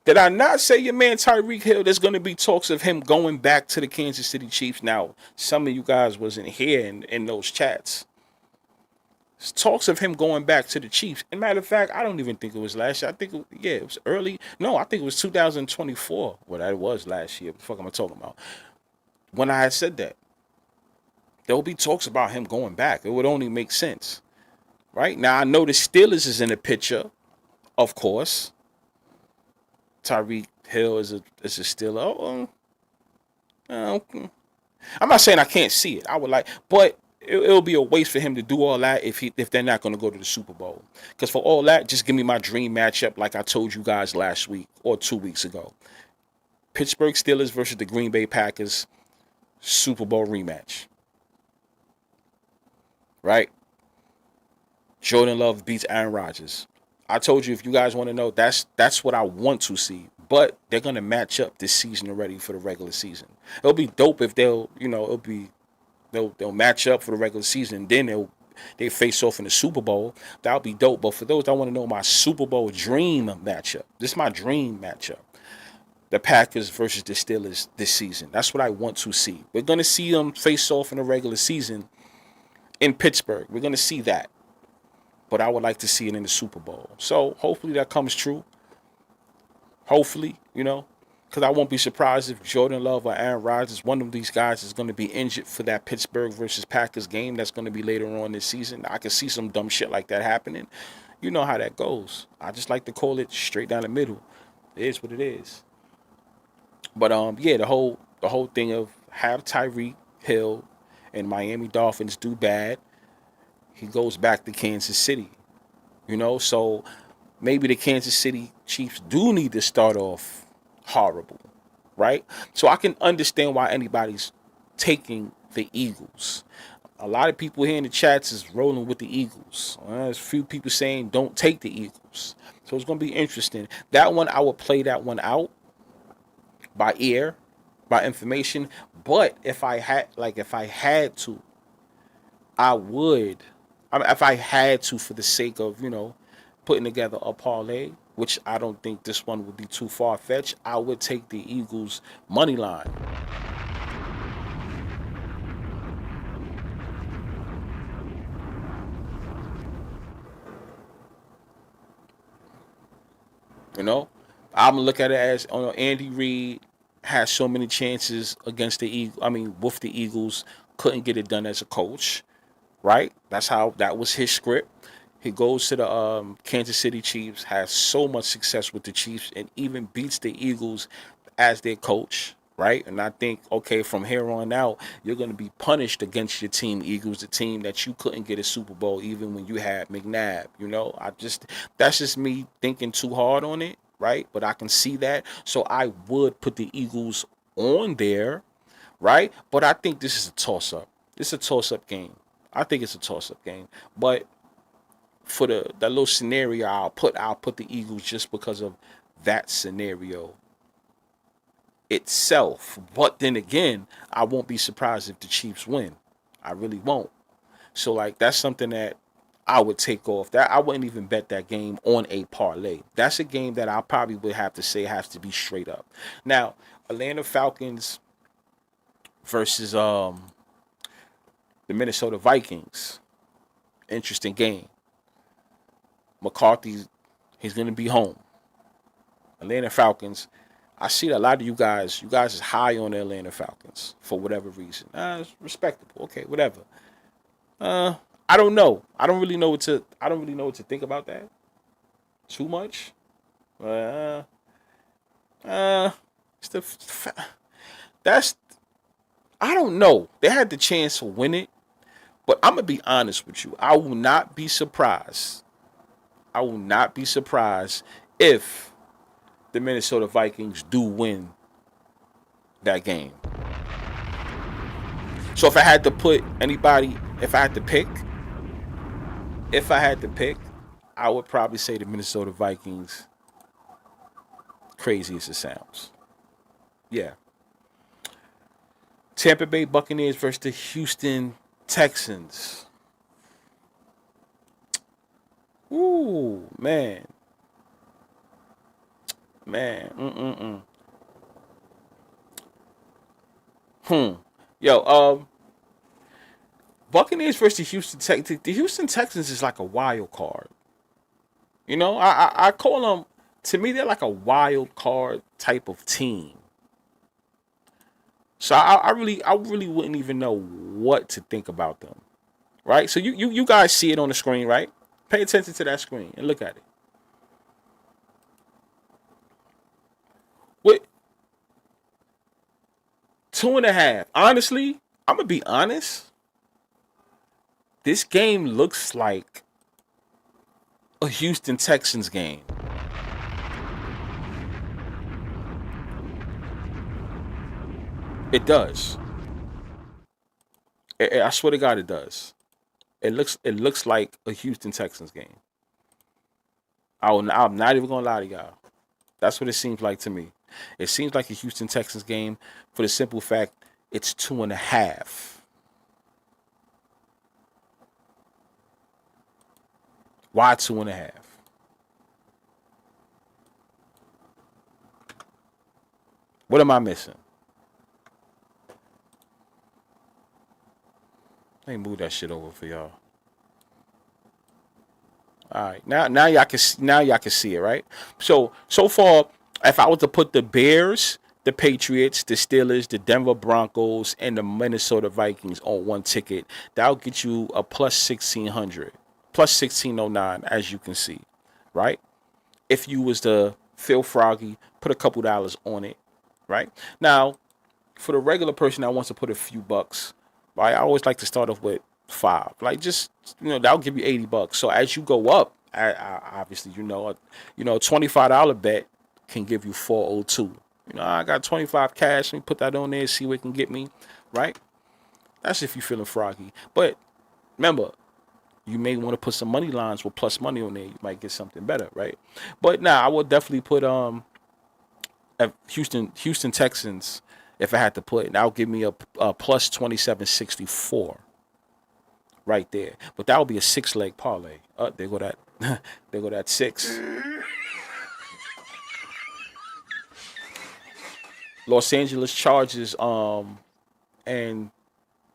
did I not say your man Tyreek Hill? There's going to be talks of him going back to the Kansas City Chiefs. Now, some of you guys wasn't here in those chats. There's talks of him going back to the Chiefs. And matter of fact, I don't even think it was last year. I think it was early. No, I think it was 2024. Well, that was last year. What the fuck am I talking about? When I had said that, there will be talks about him going back. It would only make sense. Right? Now, I know the Steelers is in the picture, of course. Tyreek Hill is a Steeler. I'm not saying I can't see it. I would like, but it'll be a waste for him to do all that if they're not going to go to the Super Bowl. Because for all that, just give me my dream matchup like I told you guys last week or 2 weeks ago. Pittsburgh Steelers versus the Green Bay Packers Super Bowl rematch. Right? Jordan Love beats Aaron Rodgers. I told you, if you guys want to know, that's what I want to see. But they're gonna match up this season already for the regular season. It'll be dope if they'll match up for the regular season, and then they face off in the Super Bowl. That'll be dope. But for those that want to know my Super Bowl dream matchup, this is my dream matchup. The Packers versus the Steelers this season. That's what I want to see. We're gonna see them face off in the regular season in Pittsburgh. We're gonna see that. But I would like to see it in the Super Bowl. So hopefully that comes true. Hopefully, because I won't be surprised if Jordan Love or Aaron Rodgers, one of these guys, is going to be injured for that Pittsburgh versus Packers game that's going to be later on this season. I can see some dumb shit like that happening. You know how that goes. I just like to call it straight down the middle. It is what it is. But the whole thing of have Tyreek Hill and Miami Dolphins do bad. He goes back to Kansas City, so maybe the Kansas City Chiefs do need to start off horrible, right? So I can understand why anybody's taking the Eagles. A lot of people here in the chats is rolling with the Eagles. There's a few people saying don't take the Eagles. So it's going to be interesting. That one, I would play that one out by ear, by information. But if I had to, I would. If I had to, for the sake of, putting together a parlay, which I don't think this one would be too far-fetched, I would take the Eagles money line. I'm going to look at it as, Andy Reid has so many chances against the Eagles. With the Eagles, couldn't get it done as a coach. Right? That was his script. He goes to the Kansas City Chiefs, has so much success with the Chiefs, and even beats the Eagles as their coach. Right? And I think, okay, from here on out, you're going to be punished against your team, Eagles, the team that you couldn't get a Super Bowl even when you had McNabb. That's just me thinking too hard on it. Right? But I can see that. So I would put the Eagles on there. Right? But I think this is a toss-up. It's a toss-up game. I think it's a toss-up game, but for that little scenario, I'll put the Eagles just because of that scenario itself. But then again, I won't be surprised if the Chiefs win. I really won't. So that's something that I would take off. That I wouldn't even bet that game on a parlay. That's a game that I probably would have to say has to be straight up. Now, Atlanta Falcons versus the Minnesota Vikings. Interesting game. McCarthy, he's going to be home. Atlanta Falcons. I see a lot of you guys is high on the Atlanta Falcons for whatever reason. It's respectable. Okay, whatever. I don't know. I don't really know what to think about that. Too much. I don't know. They had the chance to win it. But I'm going to be honest with you. I will not be surprised. If the Minnesota Vikings do win that game. So if I had to pick, I would probably say the Minnesota Vikings Crazy as it sounds. Yeah. Tampa Bay Buccaneers versus the Houston Texans. Ooh, man. Man. Yo, Buccaneers versus the Houston Texans. The Houston Texans is like a wild card. You know, I call them, to me, they're like a wild card type of team. So I really wouldn't even know what to think about them. Right? So you guys see it on the screen, right? Pay attention to that screen and look at it. What 2.5? Honestly, I'm gonna be honest. This game looks like a Houston Texans game. It does. I swear to God, it does. It looks like a Houston Texans game. I'm not even gonna lie to y'all. That's what it seems like to me. It seems like a Houston Texans game for the simple fact it's 2.5. Why 2.5? What am I missing? Let me move that shit over for y'all. All right, now y'all can see it, right? So far, if I was to put the Bears, the Patriots, the Steelers, the Denver Broncos, and the Minnesota Vikings on one ticket, that'll get you a plus 1,600, plus 1,609, as you can see, right? If you was to feel froggy, put a couple dollars on it, right? Now, for the regular person that wants to put a few bucks, right? I always like to start off with five. Like just that'll give you $80. So as you go up, obviously a $25 bet can give you 402. I got 25 cash. Let me put that on there, see what it can get me, right? That's if you're feeling froggy. But remember, you may want to put some money lines with plus money on there. You might get something better, right? But I would definitely put Houston Texans. If I had to put, that'll give me a plus 2764 right there. But that would be a 6-leg parlay. There go that. There go that 6. Los Angeles Chargers and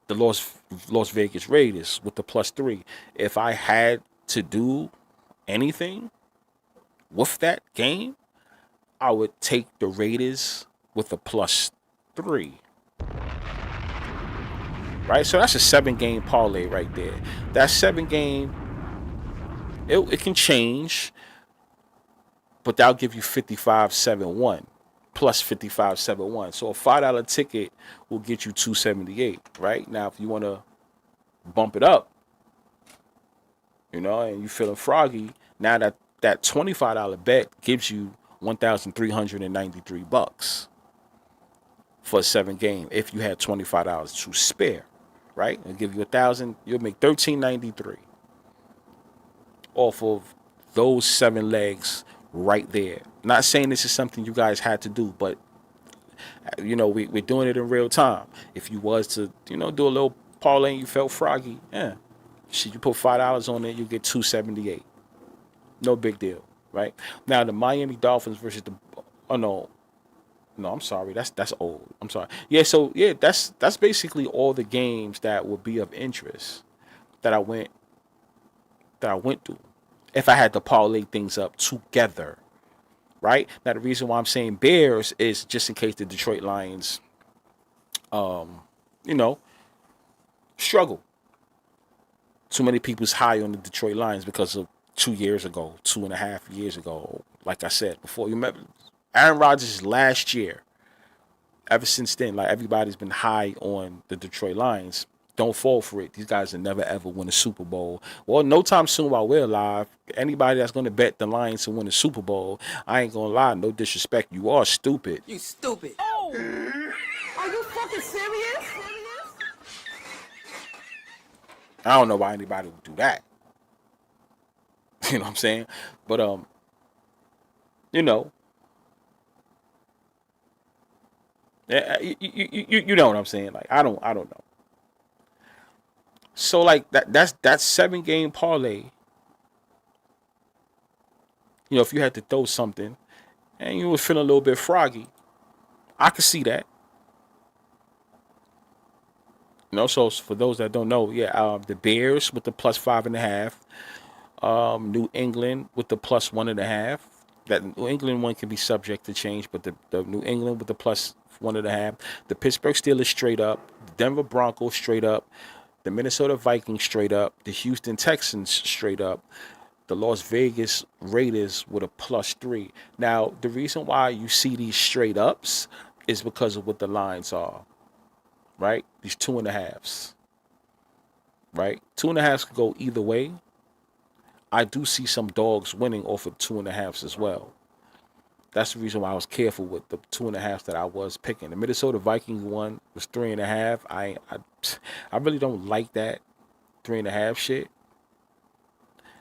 the Las Vegas Raiders with the plus 3. If I had to do anything with that game, I would take the Raiders with a plus 3. Right? So that's a 7-game parlay right there. That 7-game, it can change, but that'll give you 55.71 plus 55.71. So a $5 ticket will get you 278. Right? Now, if you want to bump it up, and you feeling froggy, now that $25 bet gives you $1,393 for a 7-game. If you had $25 to spare, right? It'll give you 1,000. You'll make $1,393 off of those 7 legs right there. Not saying this is something you guys had to do, but we're doing it in real time. If you was to do a little parlay and you felt froggy, you put $5 on it, you get 278. No big deal, right? Now the Miami Dolphins versus the no, I'm sorry. That's old. I'm sorry. Yeah, so that's basically all the games that would be of interest that I went through. If I had to parlay things up together, right? Now the reason why I'm saying Bears is just in case the Detroit Lions, struggle. Too many people's high on the Detroit Lions because of 2.5 years ago. Like I said before, you remember Aaron Rodgers last year. Ever since then, like everybody's been high on the Detroit Lions. Don't fall for it. These guys will never ever win a Super Bowl. Well, no time soon while we're alive. Anybody that's going to bet the Lions to win a Super Bowl, I ain't going to lie, no disrespect. You are stupid. You stupid. Oh! Are you fucking serious? I don't know why anybody would do that. You know what I'm saying? But You know what I'm saying? Like I don't know. So like that's 7 game parlay. You know, if you had to throw something and you was feeling a little bit froggy, I could see that. You know, so for those that don't know, yeah, the Bears with the +5.5, New England with the +1.5. That New England one can be subject to change, but the New England with the +1.5, the Pittsburgh Steelers straight up, the Denver Broncos straight up, the Minnesota Vikings straight up, the Houston Texans straight up, the Las Vegas Raiders with a +3. Now, the reason why you see these straight ups is because of what the lines are, right? These 2.5s, right? 2.5s could go either way. I do see some dogs winning off of 2.5s as well. That's the reason why I was careful with the 2.5s that I was picking. The Minnesota Vikings one was 3.5. I really don't like that 3.5 shit.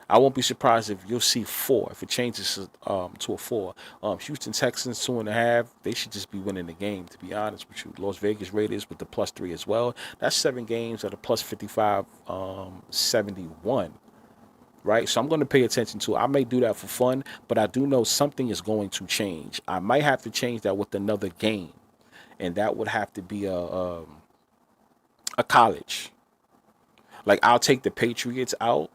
I won't be surprised if you'll see 4 if it changes to a 4. Houston Texans 2.5. They should just be winning the game. To be honest with you, Las Vegas Raiders with the +3 as well. That's 7 games at a +55, 71. Right, so I'm going to pay attention to it. I may do that for fun, but I do know something is going to change. I might have to change that with another game, and that would have to be a college. Like I'll take the Patriots out.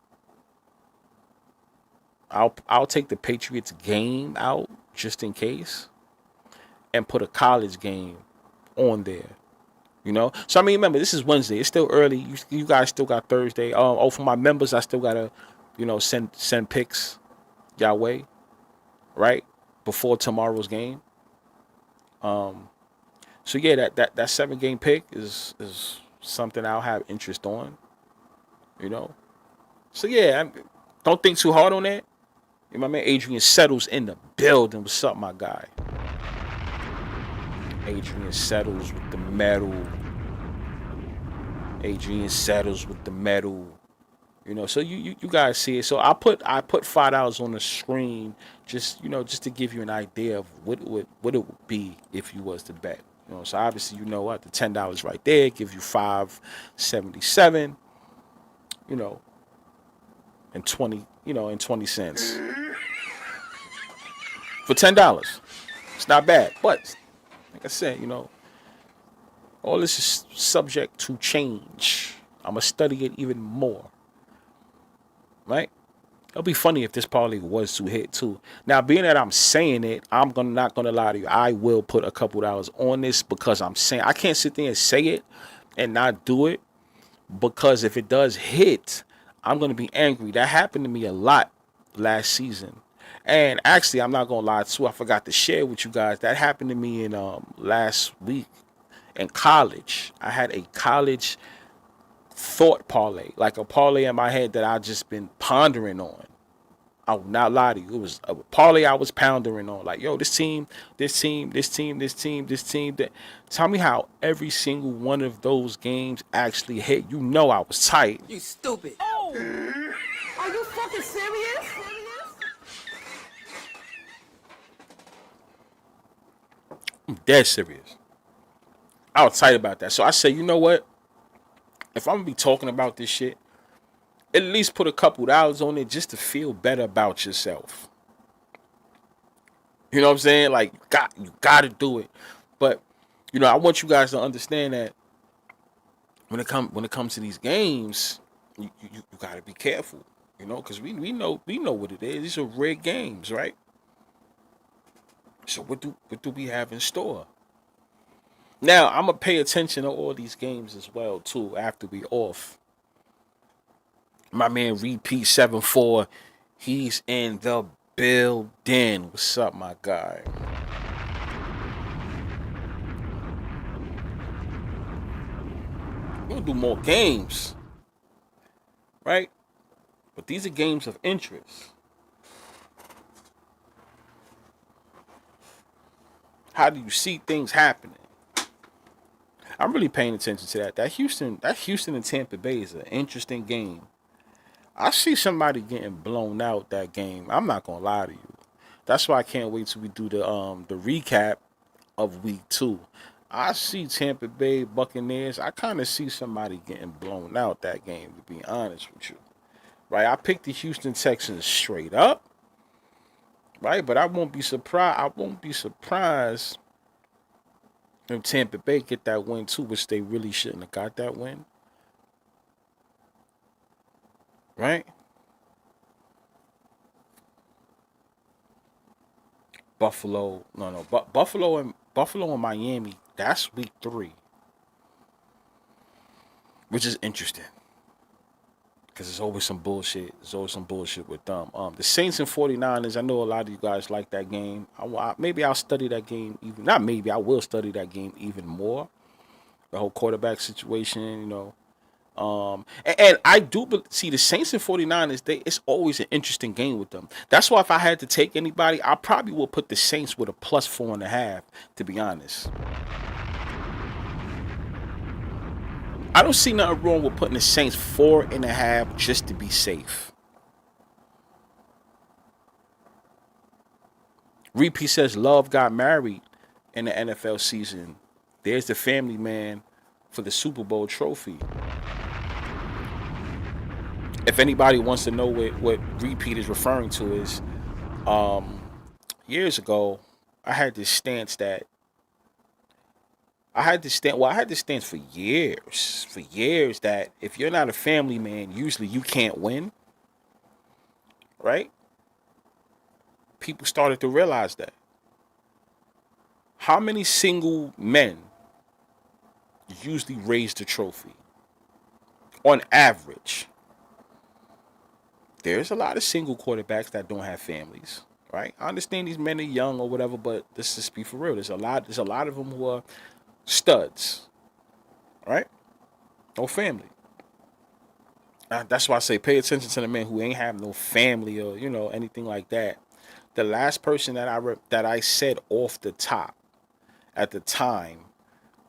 I'll take the Patriots game out just in case, and put a college game on there. You know, so I mean, remember this is Wednesday. It's still early. You guys still got Thursday. Oh, for my members, I still gotta, send picks y'all way, right? Before tomorrow's game. So yeah, that 7 game pick is something I'll have interest on, you know. So yeah, don't think too hard on that. My man Adrian Settles in the building. What's up, my guy? Adrian Settles with the medal. Adrian Settles with the medal. You know, so you guys see it. So I put $5 on the screen, just just to give you an idea of what it would be if you was to bet. You know, so obviously what the $10 right there gives you $5.77. You know, and 20 cents for $10. It's not bad, but like I said, all this is subject to change. I'm gonna study it even more. Right? It'll be funny if this parlay was to hit too. Now, being that I'm saying it, not gonna lie to you. I will put a couple dollars on this because I'm saying I can't sit there and say it and not do it, because if it does hit, I'm gonna be angry. That happened to me a lot last season. And actually, I'm not gonna lie too. I forgot to share with you guys. That happened to me in last week in college. I had a college thought parlay, like a parlay in my head that I just been pondering on. I will not lie to you. It was a parlay I was pondering on. Like, yo, this team, this team, this team, this team, this team. That. Tell me how every single one of those games actually hit. I was tight. You stupid. Oh! Are you fucking serious? I'm dead serious. I was tight about that. So I said, you know what? If I'm gonna be talking about this shit, at least put a couple dollars on it just to feel better about yourself. You know what I'm saying? Like you got to do it. But I want you guys to understand that when it comes to these games, you got to be careful. Because we know what it is. These are rigged games, right? So what do we have in store? Now I'm gonna pay attention to all these games as well too after we off. My man Repeat 74, he's in the building. What's up, my guy? We're gonna do more games, right? But these are games of interest. How do you see things happening? I'm really paying attention to that. That Houston and Tampa Bay is an interesting game. I see somebody getting blown out that game. I'm not gonna lie to you. That's why I can't wait till we do the recap of week 2. I see Tampa Bay Buccaneers. I kind of see somebody getting blown out that game, to be honest with you. Right? I picked the Houston Texans straight up. Right? But I won't be surprised. I won't be surprised if Tampa Bay get that win too, which they really shouldn't have got that win. Right? Buffalo, no, but Buffalo and Miami. That's week 3, which is interesting because there's always some bullshit. There's always some bullshit with them. The Saints and 49ers. I know a lot of you guys like that game. Maybe I'll study that game even. Not maybe. I will study that game even more. The whole quarterback situation, you know. And I do see the Saints and 49ers, it's always an interesting game with them. That's why if I had to take anybody, I probably would put the Saints with a +4.5, to be honest. I don't see nothing wrong with putting the Saints 4.5 just to be safe. Repeat says Love got married in the NFL season. There's the family man for the Super Bowl trophy. If anybody wants to know what Repeat is referring to is, years ago, I had this stance that I had this stance for years that if you're not a family man, usually you can't win, right? People started to realize that. How many single men usually raise the trophy? On average, there's a lot of single quarterbacks that don't have families, right? I understand these men are young or whatever, but let's just be for real. There's a lot of them who are studs, right? No family. That's why I say pay attention to the men who ain't have no family or anything like that. The last person that I said off the top at the time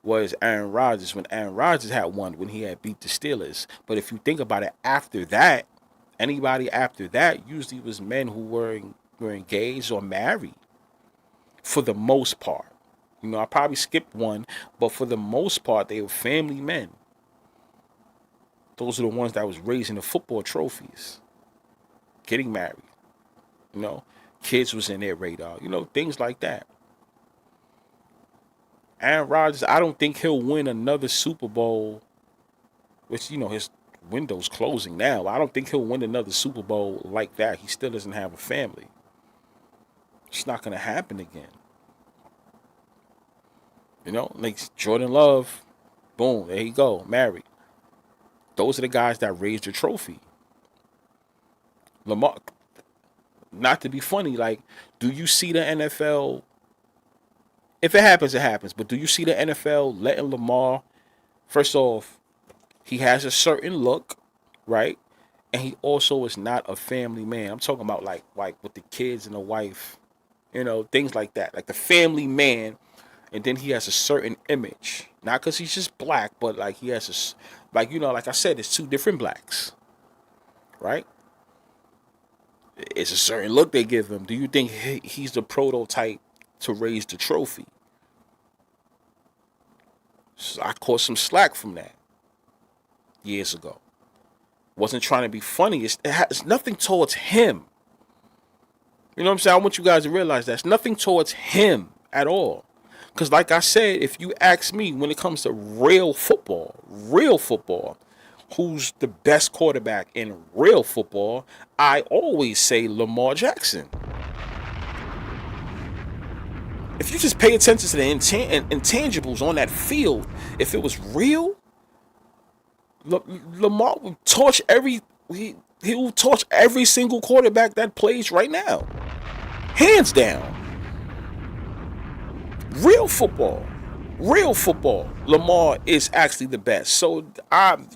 was Aaron Rodgers, when Aaron Rodgers had won, when he had beat the Steelers. But if you think about it, after that, anybody after that usually was men who were engaged or married for the most part. I probably skipped one, but for the most part, they were family men. Those are the ones that was raising the football trophies, getting married. Kids was in their radar. Things like that. Aaron Rodgers, I don't think he'll win another Super Bowl, which, his window's closing now. I don't think he'll win another Super Bowl like that. He still doesn't have a family. It's not going to happen again. Like Jordan Love, boom, there you go, married. Those are the guys that raised the trophy. Lamar, not to be funny, like, do you see the NFL? If it happens, it happens. But do you see the NFL letting Lamar? First off, he has a certain look, right? And he also is not a family man. I'm talking about like with the kids and the wife, things like that. Like the family man, and then he has a certain image. Not because he's just black, but like he has like I said, it's two different blacks, right? It's a certain look they give him. Do you think he's the prototype to raise the trophy? So I caught some slack from that years ago. Wasn't trying to be funny. It's nothing towards him. You know what I'm saying? I want you guys to realize that it's nothing towards him at all. Because like I said, if you ask me, when it comes to real football, who's the best quarterback in real football, I always say Lamar Jackson. If you just pay attention to the intangibles on that field, if it was real, Lamar would torch he will torch every single quarterback that plays right now. Hands down. Real football, Lamar is actually the best. So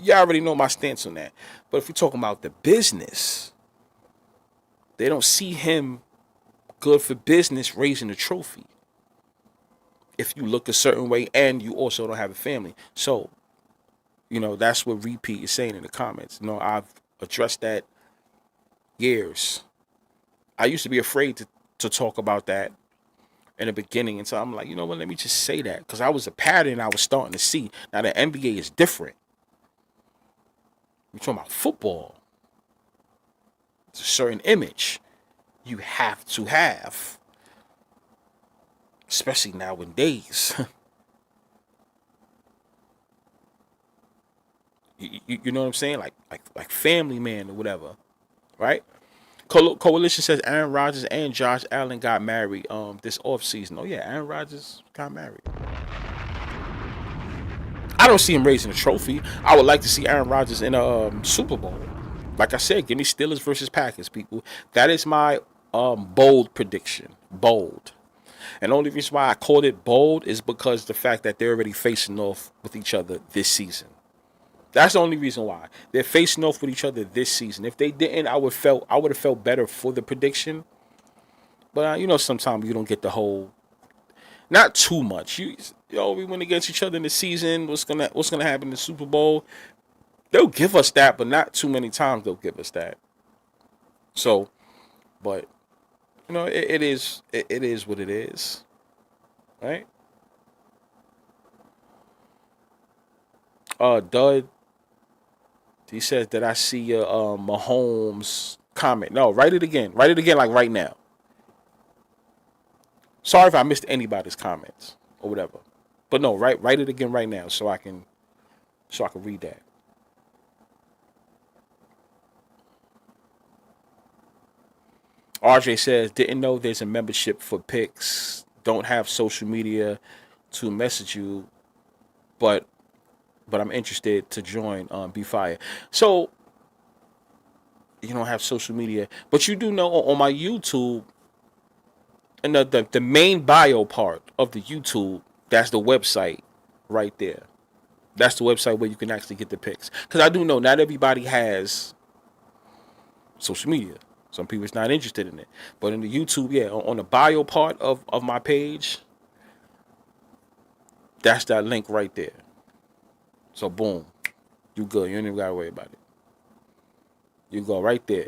you already know my stance on that. But if we're talking about the business, they don't see him good for business raising a trophy. If you look a certain way and you also don't have a family. So, that's what Repeat is saying in the comments. I've addressed that years. I used to be afraid to talk about that in the beginning. And so I'm like, you know what? Let me just say that because I was a pattern I was starting to see. Now the NBA is different. We're talking about football. It's a certain image you have to have, especially nowadays. You know what I'm saying? Like Family Man or whatever, right? Coalition says Aaron Rodgers and Josh Allen got married this offseason. Oh yeah, Aaron Rodgers got married. I don't see him raising a trophy. I would like to see Aaron Rodgers in a Super Bowl. Like I said, give me Steelers versus Packers, people. That is my bold prediction. Bold. And the only reason why I called it bold is because the fact that they're already facing off with each other this season. That's the only reason why they're facing off with each other this season. If they didn't, I would have felt better for the prediction. But you know, sometimes you don't get the whole, not too much. We went against each other in the season. What's gonna happen in the Super Bowl? They'll give us that, but not too many times they'll give us that. So, but you know, it is what it is, right? Dud, he says that I see your Mahomes comment. No, write it again. Write it again, like right now. Sorry if I missed anybody's comments or whatever, but no, write it again right now so I can read that. RJ says, didn't know there's a membership for picks. Don't have social media to message you, but I'm interested to join Bfyre. So you don't have social media, but you do know on my YouTube, and the main bio part of the YouTube, that's the website right there. That's the website where you can actually get the picks. Because I do know not everybody has social media. Some people's not interested in it. But in the YouTube, yeah, on the bio part of my page, that's that link right there. So boom, you good. You ain't even gotta worry about it. You go right there.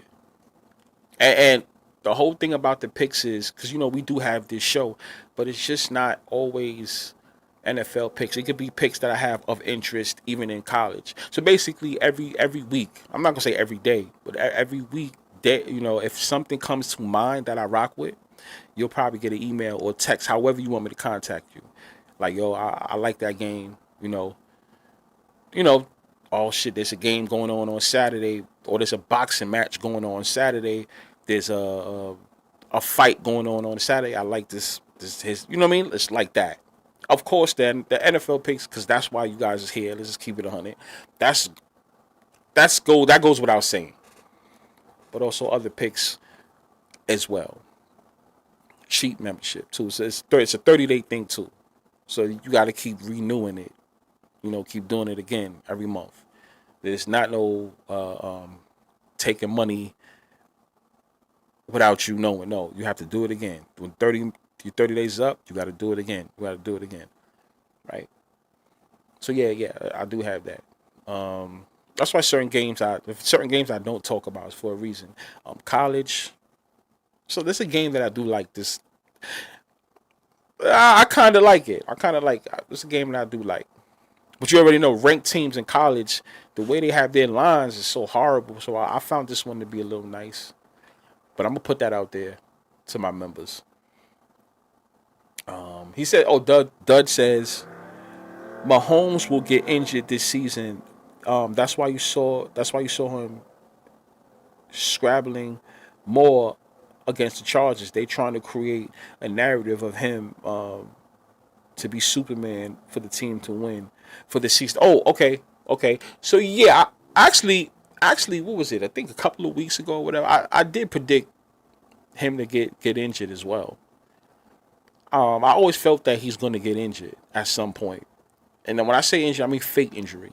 And the whole thing about the picks is, because you know we do have this show, but it's just not always NFL picks. It could be picks that I have of interest even in college. So basically every week, I'm not gonna say every day, but every week, you know, if something comes to mind that I rock with, you'll probably get an email or text, however you want me to contact you. Like, yo, I like that game, you know, oh shit, there's a game going on Saturday, or there's a boxing match going on Saturday. There's a fight going on Saturday. I like this his, you know what I mean? It's like that. Of course, then the NFL picks, because that's why you guys is here. Let's just keep it 100. That goes without saying. But also other picks as well. Cheap membership too. So it's a 30-day thing too. So you got to keep renewing it. You know, keep doing it again every month. There's not no taking money without you knowing. No, you have to do it again. When your 30 days is up, you got to do it again. You got to do it again, right? So yeah, I do have that. That's why certain games I don't talk about is for a reason. College. So this is a game that I do like. This I kind of like it. It's a game that I do like. But you already know ranked teams in college, the way they have their lines is so horrible. So I found this one to be a little nice. But I'm going to put that out there to my members. He said, Dud says, Mahomes will get injured this season. That's why you saw him scrabbling more against the Chargers. They trying to create a narrative of him to be Superman for the team to win for the season. Oh, okay. So yeah, actually, what was it? I think a couple of weeks ago or whatever, I did predict him to get injured as well. I always felt that he's going to get injured at some point. And then when I say injury, I mean fake injury,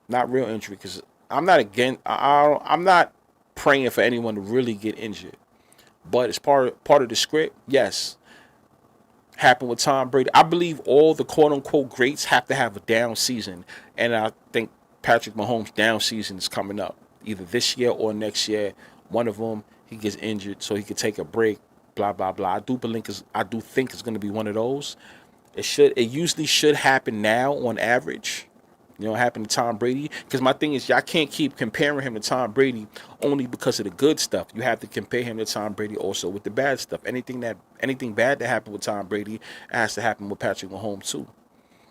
not real injury, because I'm not praying for anyone to really get injured. But it's part of the script. Yes. Happened with Tom Brady. I believe all the quote-unquote greats have to have a down season. And I think Patrick Mahomes' down season is coming up. Either this year or next year. One of them, he gets injured so he could take a break. blah blah blah. I do think it's gonna be one of those. It usually should happen now on average. You know, happen to Tom Brady. Because my thing is, y'all can't keep comparing him to Tom Brady only because of the good stuff. You have to compare him to Tom Brady also with the bad stuff. Anything bad that happened with Tom Brady has to happen with Patrick Mahomes too.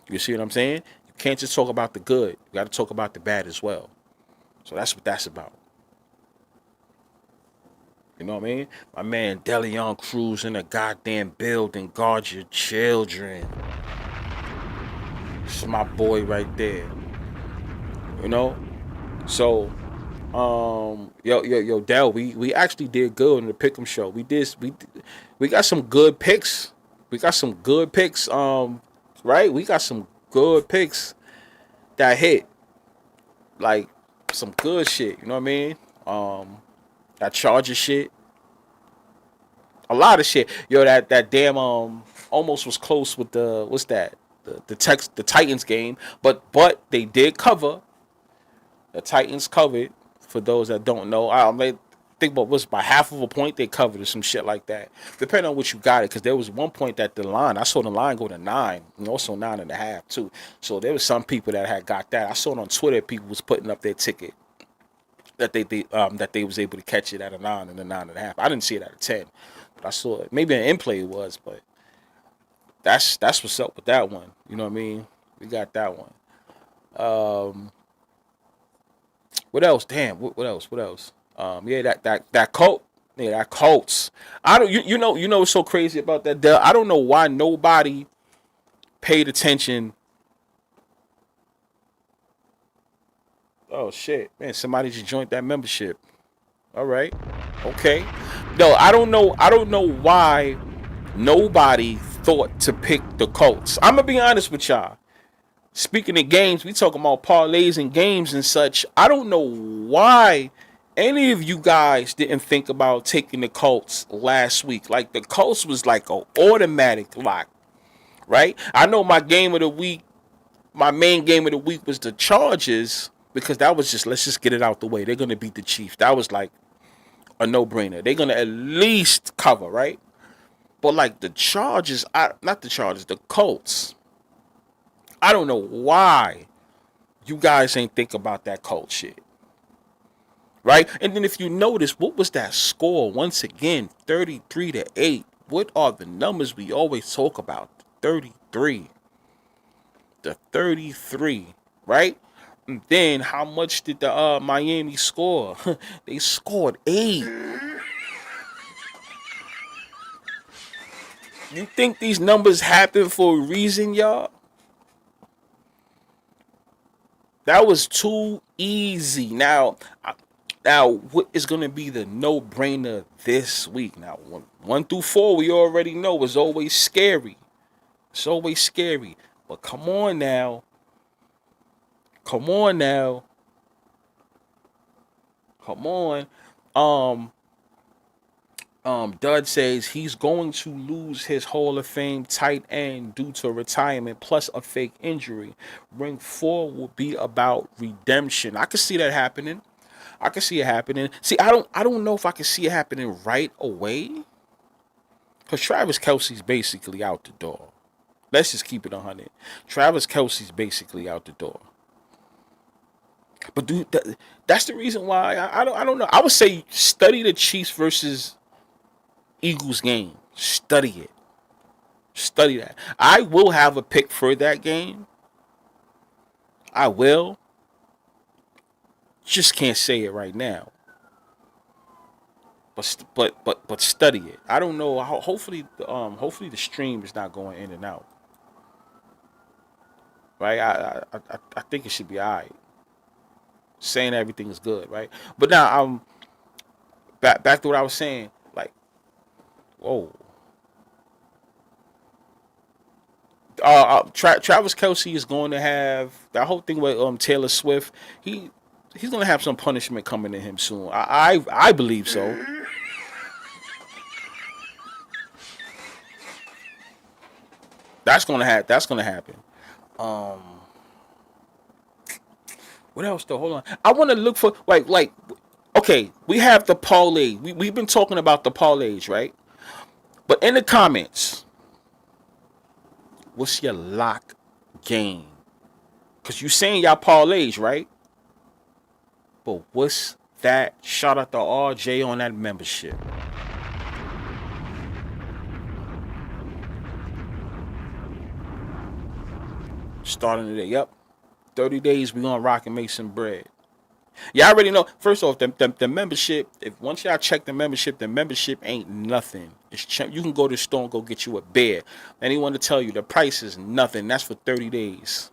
You see what I'm saying? You can't just talk about the good. You got to talk about the bad as well. So that's what that's about. You know what I mean? My man Deleon Cruz in a goddamn building. Guard your children. It's my boy right there. You know? So, yo, Del, we actually did good in the Pick'em show. We got some good picks. We got some good picks. Right? We got some good picks that hit. Like some good shit. You know what I mean? That Charger shit. A lot of shit. Yo, that damn almost was close with the what's that? The Titans game, but they did cover. The Titans covered. For those that don't know, I mean, think about what's by half of a point they covered or some shit like that. Depending on what you got it, because there was one point that the line I saw the line go to 9, and also 9.5 too. So there was some people that had got that. I saw it on Twitter. People was putting up their ticket that they was able to catch it at a 9 and a 9.5. I didn't see it at a 10, but I saw it. Maybe an in play it was, but that's what's up with that one. You know what I mean? We got that one. What else? Damn. What else? What else? Yeah, that Colt. Yeah, that Colts. I don't. You know what's so crazy about that? I don't know why nobody paid attention. Oh shit, man! Somebody just joined that membership. All right. Okay. No, I don't know. I don't know why nobody thought to pick the Colts. I'm gonna be honest with y'all. Speaking of games, we talking about parlays and games and such. I don't know why any of you guys didn't think about taking the Colts last week. Like the Colts was like an automatic lock, right? I know my game of the week, my main game of the week was the Chargers because that was just let's just get it out the way. They're gonna beat the Chiefs. That was like a no-brainer. They're gonna at least cover, right? But like the Chargers, not the Chargers, the Colts. I don't know why you guys ain't think about that Colt shit. Right? And then if you notice, what was that score? Once again, 33-8. What are the numbers we always talk about? 33. The 33, right? And then how much did the Miami score? They scored 8. You think these numbers happen for a reason, y'all? That was too easy. Now, what is going to be the no-brainer this week? Now, 1 through 4, we already know is always scary. It's always scary. But come on now. Come on now. Come on. Dud says he's going to lose his Hall of Fame tight end due to retirement plus a fake injury. Ring 4 will be about redemption. I can see that happening. I can see it happening. See, I don't know if I can see it happening right away. Because Travis Kelce's basically out the door. Let's just keep it 100. Travis Kelce's basically out the door. But dude, that's the reason why I don't know. I would say study the Chiefs versus Eagles game. Study it. Study that. I will have a pick for that game. I will. Just can't say it right now. But study it. I don't know how. Hopefully the stream is not going in and out. Right. I think it should be alright. Saying everything is good, right? But now I'm back to what I was saying. Like, whoa. Travis Kelce is going to have that whole thing with Taylor Swift. He's going to have some punishment coming to him soon. I believe so. That's going to happen. What else though? Hold on. I want to look for like okay, we have the parlay. We've been talking about the parlays, right? But in the comments, what's your lock game? Because you saying y'all parlays, right? But what's that? Shout out to RJ on that membership. Starting today. Yep. 30 days, we gonna rock and make some bread. Y'all already know. First off, the membership, if once y'all check the membership ain't nothing. You can go to the store and go get you a beer. Anyone to tell you the price is nothing. That's for 30 days.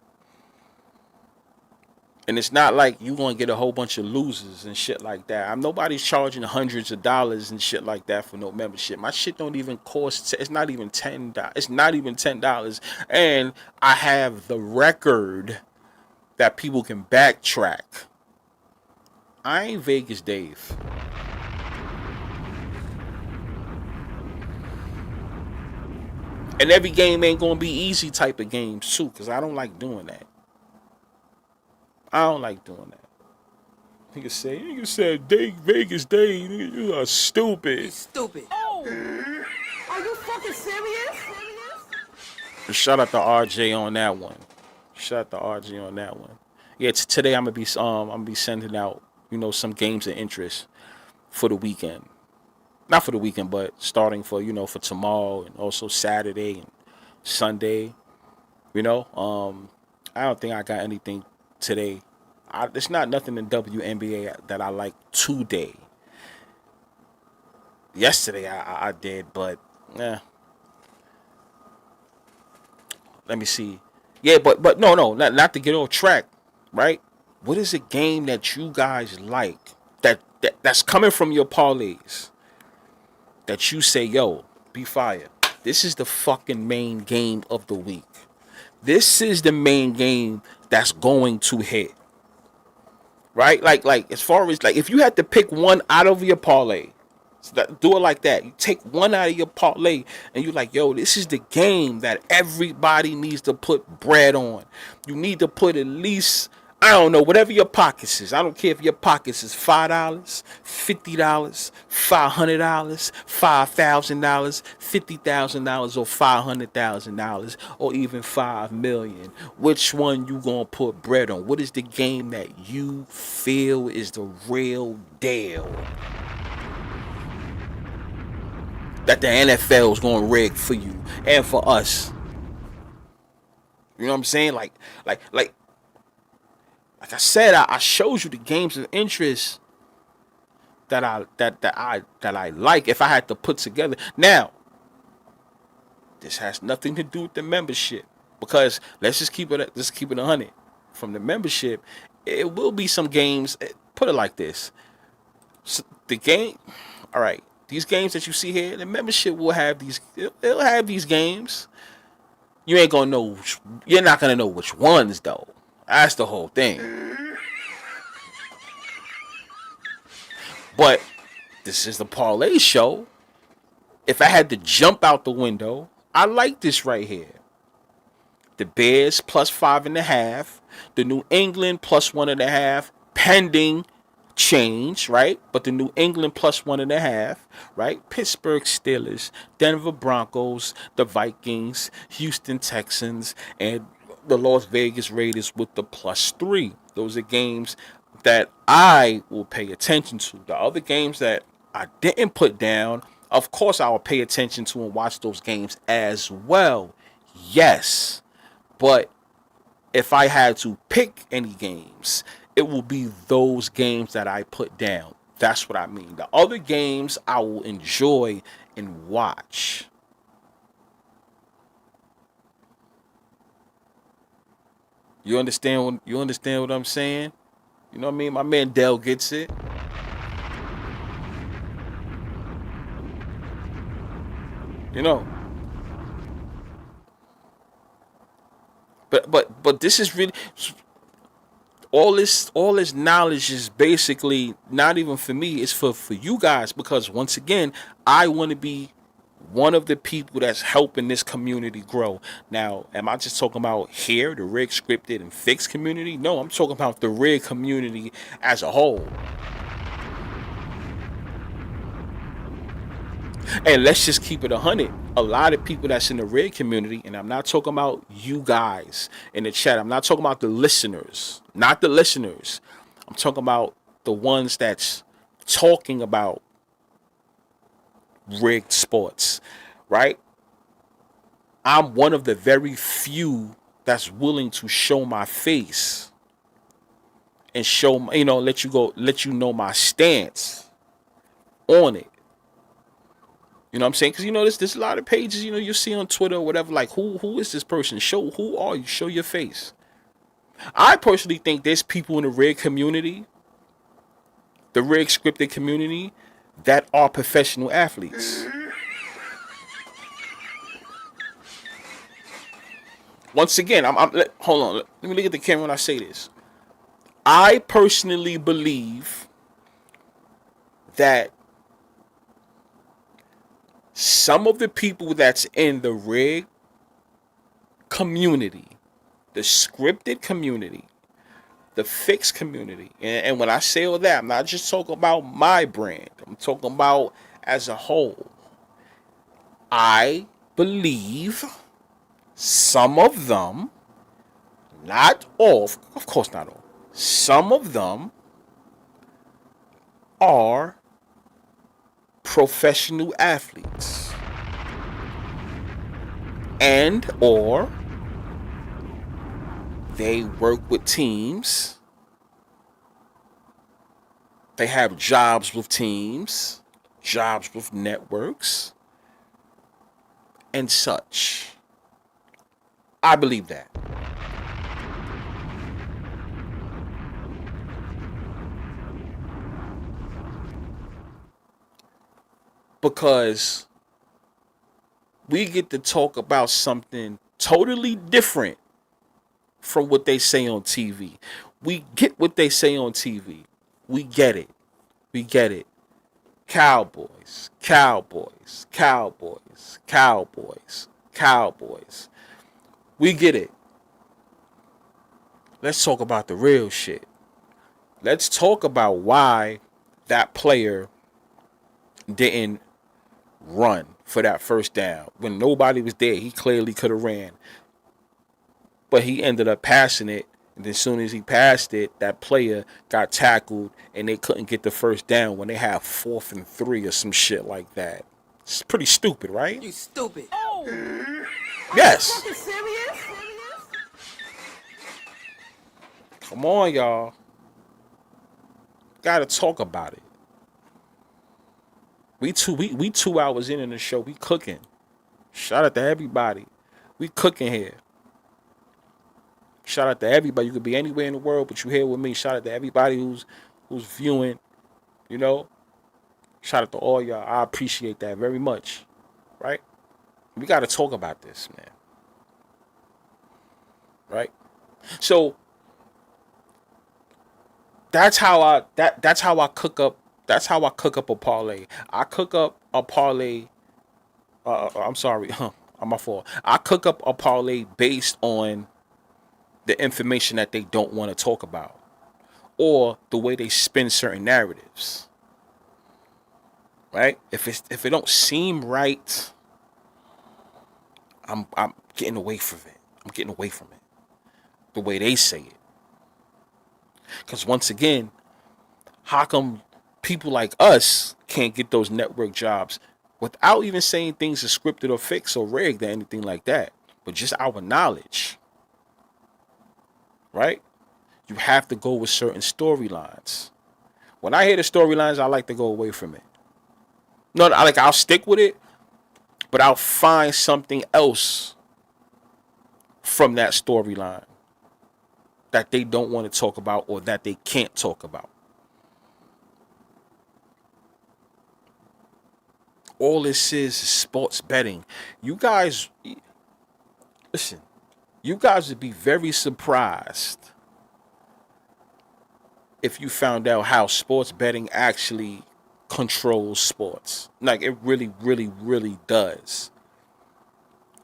And it's not like you gonna get a whole bunch of losers and shit like that. Nobody's charging hundreds of dollars and shit like that for no membership. My shit don't even cost. It's not even $10. It's not even $10. And I have the record that people can backtrack. I ain't Vegas Dave. And every game ain't gonna be easy type of games too, because I don't like doing that. I don't like doing that. Nigga said Vegas Dave, you are stupid. He's stupid. Oh! Are you fucking serious? Shout out to RJ on that one. Yeah, today I'm gonna be sending out, some games of interest for the weekend. Not for the weekend, but starting for for tomorrow and also Saturday and Sunday. I don't think I got anything today. It's not nothing in WNBA that I like today. Yesterday I did, but let me see. Yeah, but no, not to get off track, right? What is a game that you guys like that's coming from your parlays that you say, yo, Bfyre, this is the fucking main game of the week. This is the main game that's going to hit. Right? Like as far as if you had to pick one out of your parlay, do it like that. You take one out of your parlay and you're like, yo, this is the game that everybody needs to put bread on. You need to put at least, I don't know, whatever your pockets is. I don't care if your pockets is $5, $50, $500, $5,000, $50,000, or $500,000, or even $5 million. Which one you gonna put bread on? What is the game that you feel is the real deal that the NFL is gonna rig for you and for us? You know what I'm saying? Like I said, I showed you the games of interest that I like. If I had to put together, now this has nothing to do with the membership, because let's keep it 100. From the membership, it will be some games. Put it like this: the game, all right. These games that you see here, the membership will have these. It'll have these games. You ain't gonna know. You're not gonna know which ones though. That's the whole thing. But this is the parlay show. If I had to jump out the window, I like this right here. The Bears plus 5.5. The New England plus 1.5. Pending change, right? But the New England plus 1.5, right? Pittsburgh Steelers, Denver Broncos, the Vikings, Houston Texans, and the Las Vegas Raiders with the +3. Those are games that I will pay attention to. The other games that I didn't put down, of course I will pay attention to and watch those games as well. Yes. But if I had to pick any games, it will be those games that I put down. That's what I mean. The other games I will enjoy and watch. You understand what I'm saying? You know what I mean? My man Dell gets it. You know. But this is really all this knowledge is basically not even for me, it's for you guys, because once again, I want to be one of the people that's helping this community grow. Now, am I just talking about here, the rig scripted and fixed community? No, I'm talking about the rig community as a whole. And let's just keep it 100. A lot of people that's in the red community, and I'm not talking about you guys in the chat. I'm not talking about the listeners, not the listeners. I'm talking about the ones that's talking about rigged sports, right? I'm one of the very few that's willing to show my face and show, let you know my stance on it. You know what I'm saying? Because there's a lot of pages you see on Twitter or whatever. Like, who is this person? Who are you? Show your face. I personally think there's people in the rig community, the rig scripted community, that are professional athletes. Once again, hold on. Let me look at the camera when I say this. I personally believe that some of the people that's in the rig community, the scripted community, the fixed community, and when I say all that, I'm not just talking about my brand. I'm talking about as a whole. I believe some of them, not all, of course not all, some of them are professional athletes and or they work with teams, they have jobs with teams, jobs with networks and such. I believe that. Because we get to talk about something totally different from what they say on TV. We get what they say on TV. We get it. We get it. Cowboys, Cowboys, Cowboys, Cowboys, Cowboys. We get it. Let's talk about the real shit. Let's talk about why that player didn't run for that first down. When nobody was there, he clearly could have ran. But he ended up passing it. And as soon as he passed it, that player got tackled and they couldn't get the first down when they have 4th and 3 or some shit like that. It's pretty stupid, right? You stupid. Oh. Yes. Are you fucking serious? Come on, y'all. Gotta talk about it. We 2 hours in the show. We cooking. Shout out to everybody. We cooking here. Shout out to everybody. You could be anywhere in the world, but you here with me. Shout out to everybody who's viewing. Shout out to all y'all. I appreciate that very much. Right? We got to talk about this, man. Right? So that's how I cook up. That's how I cook up a parlay. I cook up a parlay. I'm sorry. I'm my fault. I cook up a parlay based on the information that they don't want to talk about, or the way they spin certain narratives. Right? If it don't seem right, I'm getting away from it. I'm getting away from it. The way they say it. Because once again, how come people like us can't get those network jobs without even saying things are scripted or fixed or rigged or anything like that, but just our knowledge? Right? You have to go with certain storylines. When I hear the storylines, I like to go away from it. No, I'll stick with it, but I'll find something else from that storyline that they don't want to talk about or that they can't talk about. All this is sports betting. You guys, listen, you guys would be very surprised if you found out how sports betting actually controls sports. Like, it really, really, really does.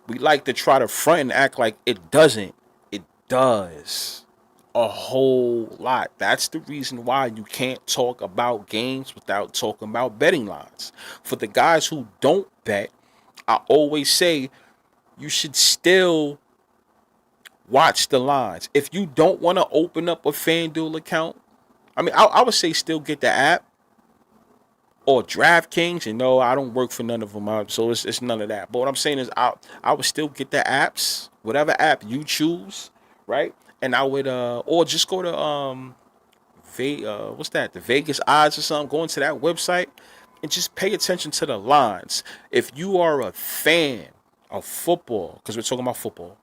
We like to try to front and act like it doesn't. It does. a whole lot. That's the reason why you can't talk about games without talking about betting lines. For the guys who don't bet, I always say you should still watch the lines. If you don't want to open up a FanDuel account, I mean, I would say still get the app or DraftKings. And no, I don't work for none of them, so it's none of that. But what I'm saying is, I would still get the apps, whatever app you choose, right? And I would or just go to what's that? The Vegas odds or something. Go into that website and just pay attention to the lines. If you are a fan of football, because we're talking about football,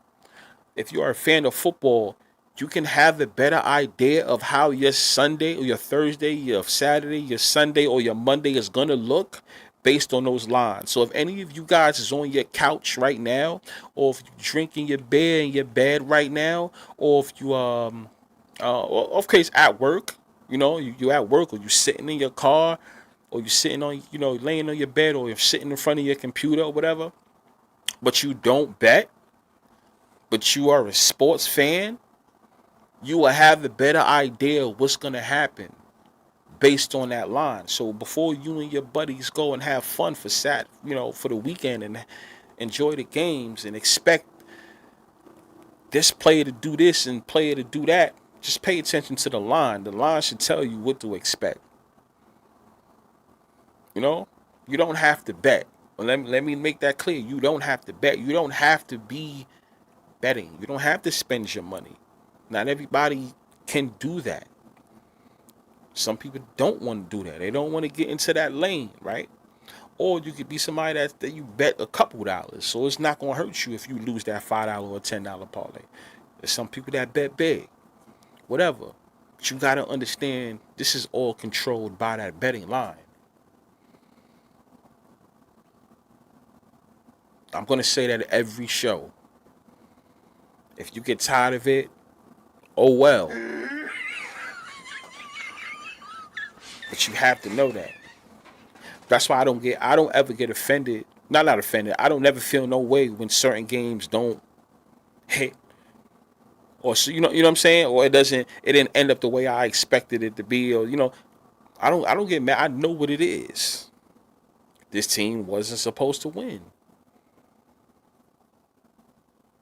if you are a fan of football, you can have a better idea of how your Sunday or your Thursday, your Saturday, your Sunday, or your Monday is gonna look based on those lines. So if any of you guys is on your couch right now, or if you're drinking your beer in your bed right now, or if you or of case at work, you at work, or you sitting in your car, or you sitting on, laying on your bed, or you're sitting in front of your computer or whatever, but you don't bet, but you are a sports fan, you will have a better idea of what's going to happen based on that line. So before you and your buddies go and have fun for for the weekend and enjoy the games and expect this player to do this and player to do that, just pay attention to the line. The line should tell you what to expect. You don't have to bet. Let me make that clear. You don't have to bet. You don't have to be betting. You don't have to spend your money. Not everybody can do that. Some people don't want to do that. They don't want to get into that lane, right? Or you could be somebody that you bet a couple dollars. So it's not going to hurt you if you lose that $5 or $10 parlay. There's some people that bet big. Whatever. But you got to understand this is all controlled by that betting line. I'm going to say that every show. If you get tired of it, oh well. But you have to know that. That's why I don't ever get offended. Not offended. I don't never feel no way when certain games don't hit. Or so you know what I'm saying? Or it didn't end up the way I expected it to be. Or I don't get mad. I know what it is. This team wasn't supposed to win.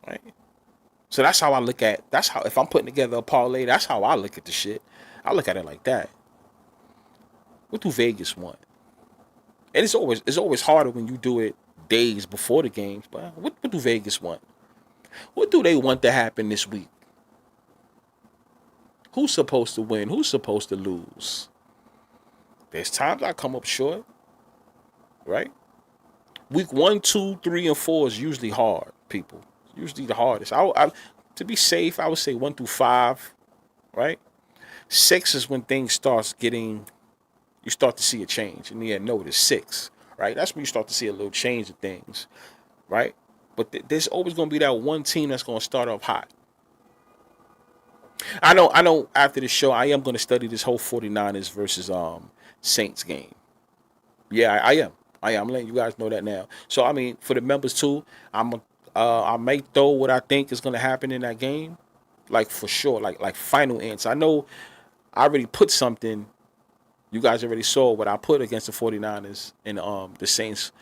Right? So that's how I look at, if I'm putting together a parlay, that's how I look at the shit. I look at it like that. What do Vegas want? And it's always harder when you do it days before the games, but what do Vegas want? What do they want to happen this week? Who's supposed to win? Who's supposed to lose? There's times I come up short, right? Week 1, 2, 3, and 4 is usually hard, people. Usually the hardest. To be safe, I would say 1 through 5, right? 6 is when things you start to see a change. And yeah, notice 6, right? That's when you start to see a little change of things, right? But there's always going to be that one team that's going to start off hot. I know after the show, I am going to study this whole 49ers versus Saints game. Yeah, I am. I'm letting you guys know that now. So, I mean, for the members too, I may throw what I think is going to happen in that game, like for sure, like final answer. I know I already put something. You guys already saw what I put against the 49ers and the Saints,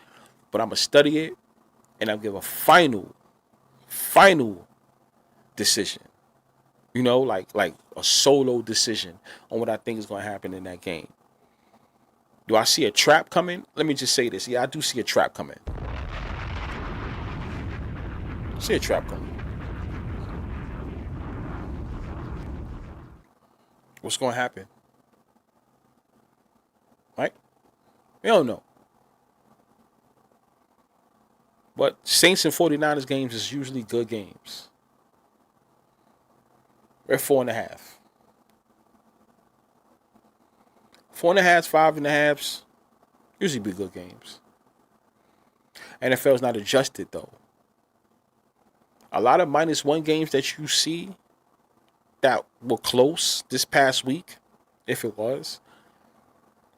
but I'm going to study it and I'll give a final decision. Like a solo decision on what I think is going to happen in that game. Do I see a trap coming? Let me just say this. Yeah, I do see a trap coming. See a trap coming. What's going to happen? Right? We don't know. But Saints and 49ers games is usually good games. We're 4.5. 4.5, 5.5, usually be good games. NFL's not adjusted though. A lot of -1 games that you see that were close this past week, if it was,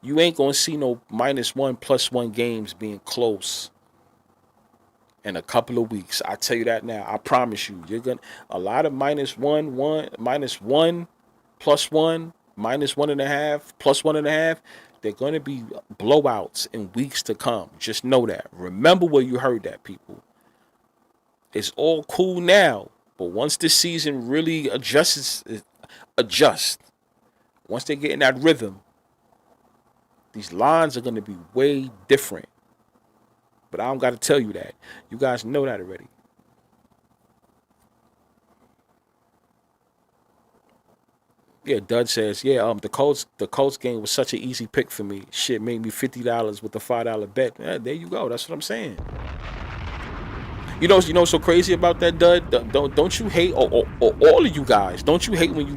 you ain't gonna see no -1, +1 games being close in a couple of weeks. I tell you that now. I promise you. You're gonna a lot of -1, +1, -1.5, +1.5. They're gonna be blowouts in weeks to come. Just know that. Remember where you heard that, people. It's all cool now, but once the season really adjust. Once they get in that rhythm, these lines are gonna be way different. But I don't got to tell you that. You guys know that already. Yeah, Dud says, yeah, the Colts game was such an easy pick for me. Shit made me $50 with a $5 bet. Yeah, there you go. That's what I'm saying. You know what's so crazy about that, Dud? Don't you hate or all of you guys? Don't you hate when you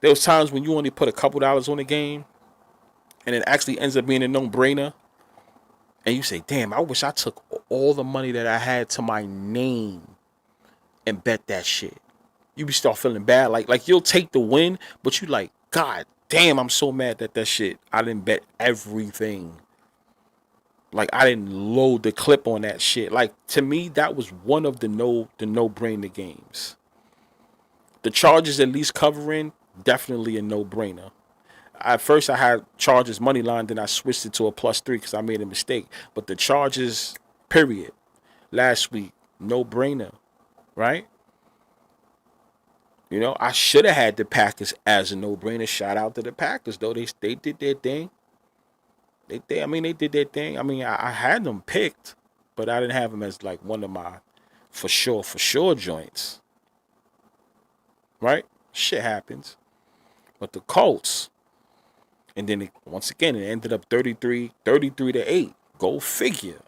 there was times when you only put a couple dollars on the game and it actually ends up being a no-brainer, and you say, damn, I wish I took all the money that I had to my name and bet that shit. You be start feeling bad. Like you'll take the win, but you like, God damn, I'm so mad that shit. I didn't bet everything. Like I didn't load the clip on that shit. Like to me, that was one of the no-brainer games. The Chargers at least covering, definitely a no-brainer. At first I had Chargers money line, then I switched it to a +3 because I made a mistake. But the Chargers, period, last week, no-brainer, right? I should have had the Packers as a no-brainer. Shout out to the Packers, though. They did their thing. They did their thing. I had them picked, but I didn't have them as like one of my for sure joints. Right? Shit happens. But the Colts, and then once again, it ended up 33-8. Go figure.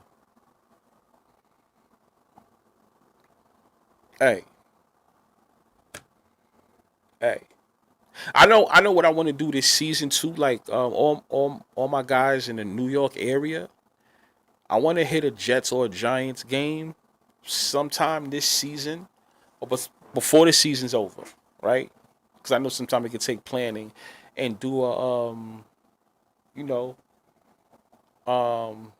Hey. Hey. I know what I want to do this season too. Like all my guys in the New York area, I want to hit a Jets or a Giants game sometime this season, or before the season's over, right? Because I know sometimes it can take planning, and do a you know, um,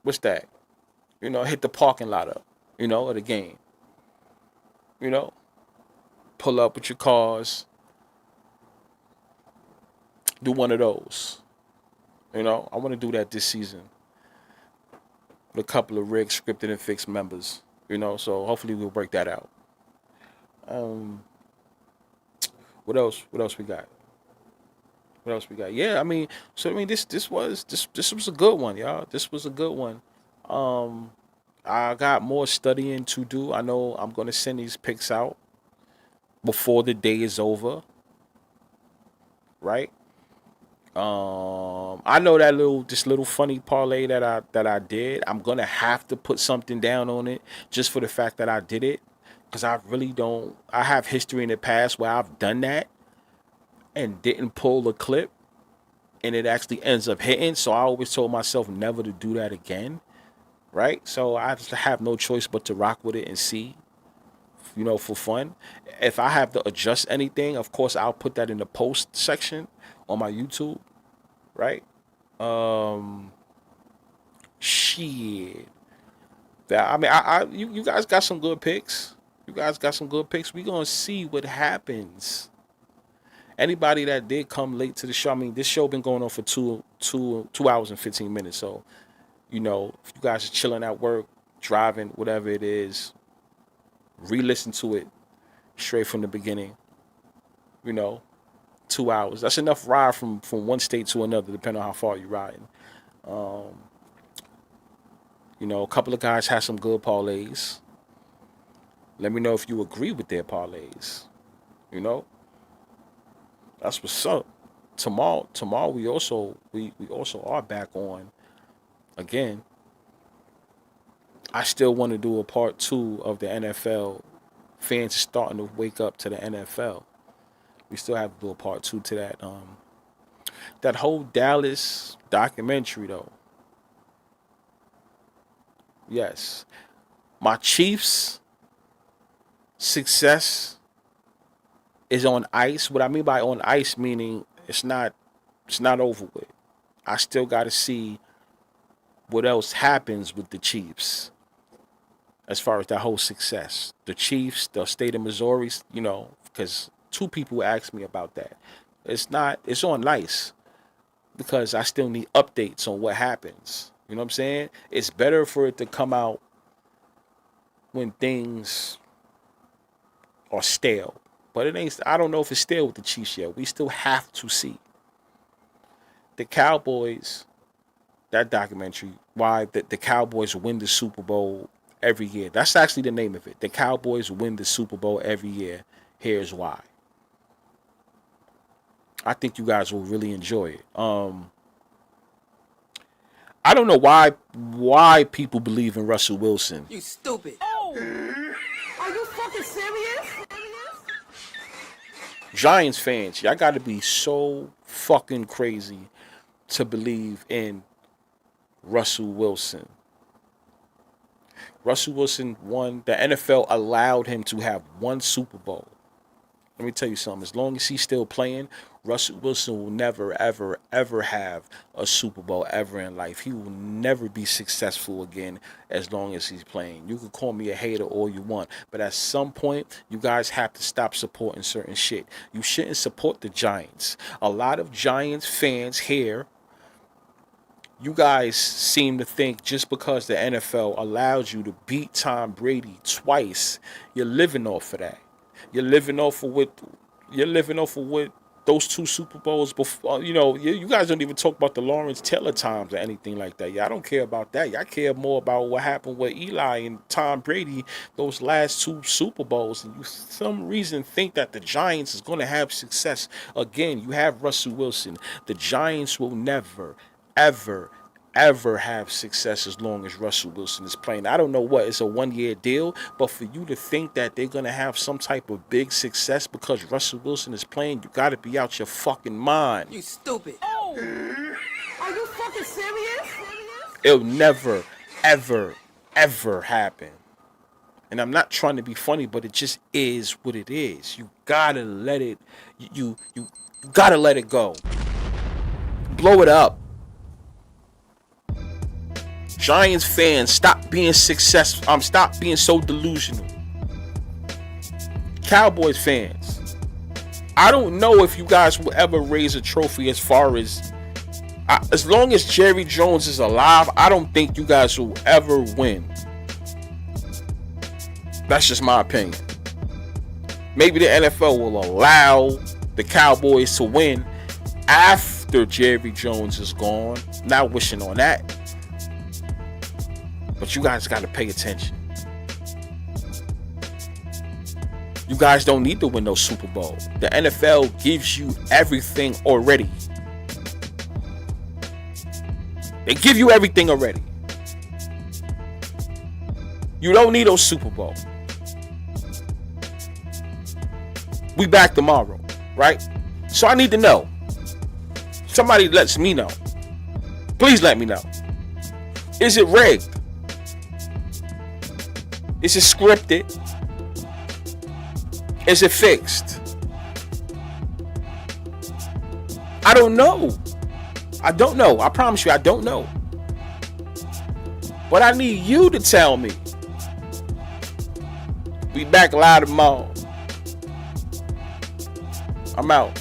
what's that? Hit the parking lot up, of the game. You know, pull up with your cars, do one of those. I want to do that this season with a couple of rigs, scripted and fixed members. So hopefully we'll work that out. Um, what else? What else we got? What else we got? Yeah, this was a good one, y'all. This was a good one. Um, I got more studying to do. I know I'm gonna send these picks out before the day is over, right? I know that this little funny parlay that I did. I'm gonna have to put something down on it just for the fact that I did it, because I really don't. I have history in the past where I've done that and didn't pull the clip, and it actually ends up hitting. So I always told myself never to do that again, right? So I just have no choice but to rock with it and see, for fun. If I have to adjust anything, of course I'll put that in the post section on my YouTube, right? Um, Shit. You guys got some good picks. You guys got some good picks. We gonna see what happens. Anybody that did come late to the show, this show been going on for 2 hours and 15 minutes. So, if you guys are chilling at work, driving, whatever it is, re-listen to it straight from the beginning. 2 hours. That's enough ride from one state to another, depending on how far you're riding. Um, a couple of guys had some good parlays. Let me know if you agree with their parlays. That's what's up. Tomorrow we also are back on again. I still want to do a part 2 of the NFL. Fans starting to wake up to the NFL. We still have to do a part 2 to that. That whole Dallas documentary though. Yes. My Chiefs' success is on ice. What I mean by on ice, meaning it's not over with. I still got to see what else happens with the Chiefs. as far as that whole success. The Chiefs, the state of Missouri, because two people asked me about that. It's on nice because I still need updates on what happens. You know what I'm saying? It's better for it to come out when things are stale. But it ain't, I don't know if it's stale with the Chiefs yet. We still have to see. The Cowboys, that documentary, why the Cowboys win the Super Bowl every year. That's actually the name of it. The Cowboys win the Super Bowl every year. Here's why. I think you guys will really enjoy it. I don't know why people believe in Russell Wilson. You stupid. Oh! Are you fucking serious? Giants fans, y'all got to be so fucking crazy to believe in Russell Wilson. Russell Wilson won. The NFL allowed him to have one Super Bowl. Let me tell you something. As long as he's still playing, Russell Wilson will never, ever, ever have a Super Bowl ever in life. He will never be successful again as long as he's playing. You can call me a hater all you want, but at some point, you guys have to stop supporting certain shit. You shouldn't support the Giants. A lot of Giants fans here, you guys seem to think just because the NFL allows you to beat Tom Brady twice, you're living off of that. You're living off of what those two Super Bowls before. You guys don't even talk about the Lawrence Taylor times or anything like that. Y'all don't care about that. Y'all care more about what happened with Eli and Tom Brady those last two Super Bowls. And you, for some reason, think that the Giants is going to have success again. You have Russell Wilson. The Giants will never, ever have success as long as Russell Wilson is playing. I don't know what, it's a 1-year deal, but for you to think that they're going to have some type of big success because Russell Wilson is playing, you got to be out your fucking mind. You stupid. Oh! Are you fucking serious? It'll never, ever happen. And I'm not trying to be funny, but it just is what it is. You got to let it, you got to let it go. Blow it up. Giants fans, stop being successful. Stop being so delusional. Cowboys fans, I don't know if you guys will ever raise a trophy as long as Jerry Jones is alive. I don't think you guys will ever win. That's just my opinion. Maybe the NFL will allow the Cowboys to win after Jerry Jones is gone. Not wishing on that. But you guys got to pay attention. You guys don't need to win no Super Bowl. The NFL gives you everything already. They give you everything already. You don't need no Super Bowl. We back tomorrow, right? So I need to know. Somebody lets me know. Please let me know. Is it rigged? Is it scripted? Is it fixed? I don't know. I don't know. I promise you, I don't know. But I need you to tell me. We back live tomorrow. I'm out.